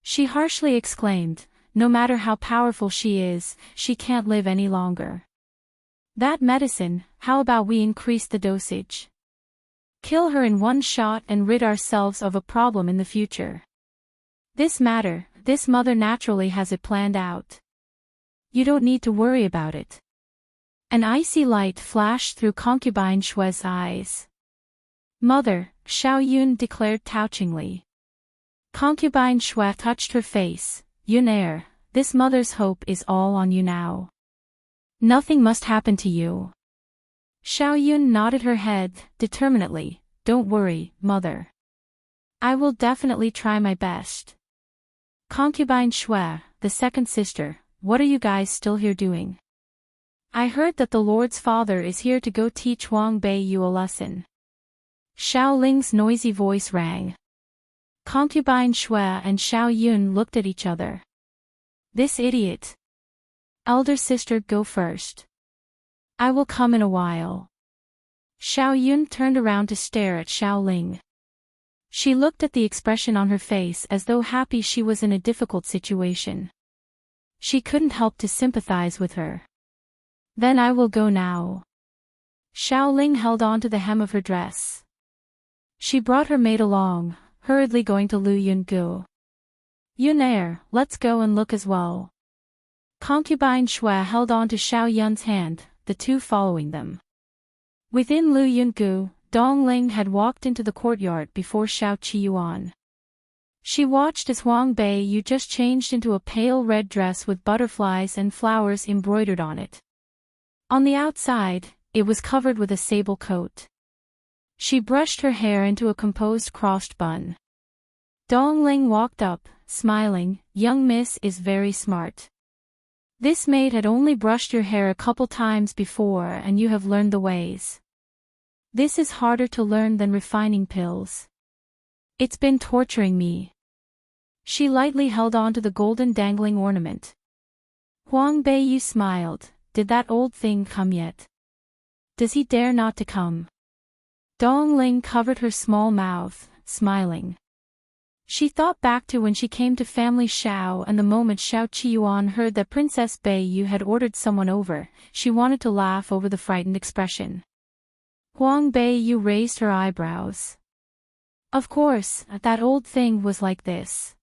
She harshly exclaimed, no matter how powerful she is, she can't live any longer. That medicine, how about we increase the dosage? Kill her in one shot and rid ourselves of a problem in the future. This mother naturally has it planned out. You don't need to worry about it. An icy light flashed through concubine Shue's eyes. Mother, Xiao Yun declared touchingly. Concubine Shue touched her face. Yun this mother's hope is all on you now. Nothing must happen to you. Xiao Yun nodded her head, determinedly. Don't worry, mother. I will definitely try my best. Concubine Shue, the second sister, what are you guys still here doing? I heard that the Lord's father is here to go teach Huang Beiyu a lesson. Xiao Ling's noisy voice rang. Concubine Shue and Xiao Yun looked at each other. This idiot. Elder sister, go first. I will come in a while. Xiao Yun turned around to stare at Xiao Ling. She looked at the expression on her face as though happy she was in a difficult situation. She couldn't help to sympathize with her. Then I will go now. Xiao Ling held on to the hem of her dress. She brought her maid along, hurriedly going to Lu Yungu. Yun let's go and look as well. Concubine Shue held on to Xiao Yun's hand, the two following them. Within Lu Yungu, Dong Ling had walked into the courtyard before Xiao Qiyuan. She watched as Huang Beiyu just changed into a pale red dress with butterflies and flowers embroidered on it. On the outside, it was covered with a sable coat. She brushed her hair into a composed crossed bun. Dong Ling walked up, smiling. Young miss is very smart. This maid had only brushed your hair a couple times before and you have learned the ways. This is harder to learn than refining pills. It's been torturing me. She lightly held on to the golden dangling ornament. Huang Beiyu smiled. Did that old thing come yet? Does he dare not to come? Dong Ling covered her small mouth, smiling. She thought back to when she came to family Xiao and the moment Xiao Qiyuan heard that Princess Beiyu had ordered someone over, she wanted to laugh over the frightened expression. Huang Beiyu raised her eyebrows. Of course, that old thing was like this.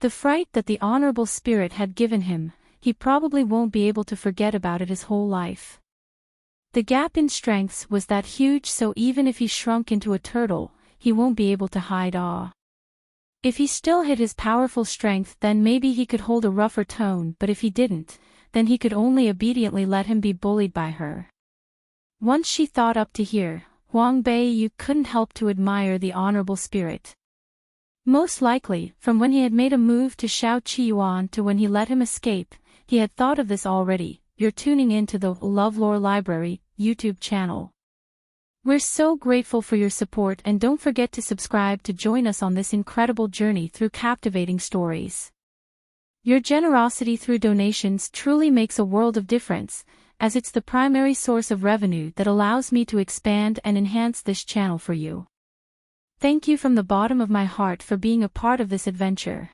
The fright that the honorable spirit had given him, he probably won't be able to forget about it his whole life. The gap in strengths was that huge, so even if he shrunk into a turtle, he won't be able to hide awe. If he still hid his powerful strength, then maybe he could hold a rougher tone, but if he didn't, then he could only obediently let him be bullied by her. Once she thought up to here, Huang Beiyu couldn't help to admire the honorable spirit. Most likely, from when he had made a move to Xiao Qiyuan to when he let him escape, he had thought of this already. You're tuning in to the LoveLore Library YouTube channel. We're so grateful for your support, and don't forget to subscribe to join us on this incredible journey through captivating stories. Your generosity through donations truly makes a world of difference, as it's the primary source of revenue that allows me to expand and enhance this channel for you. Thank you from the bottom of my heart for being a part of this adventure.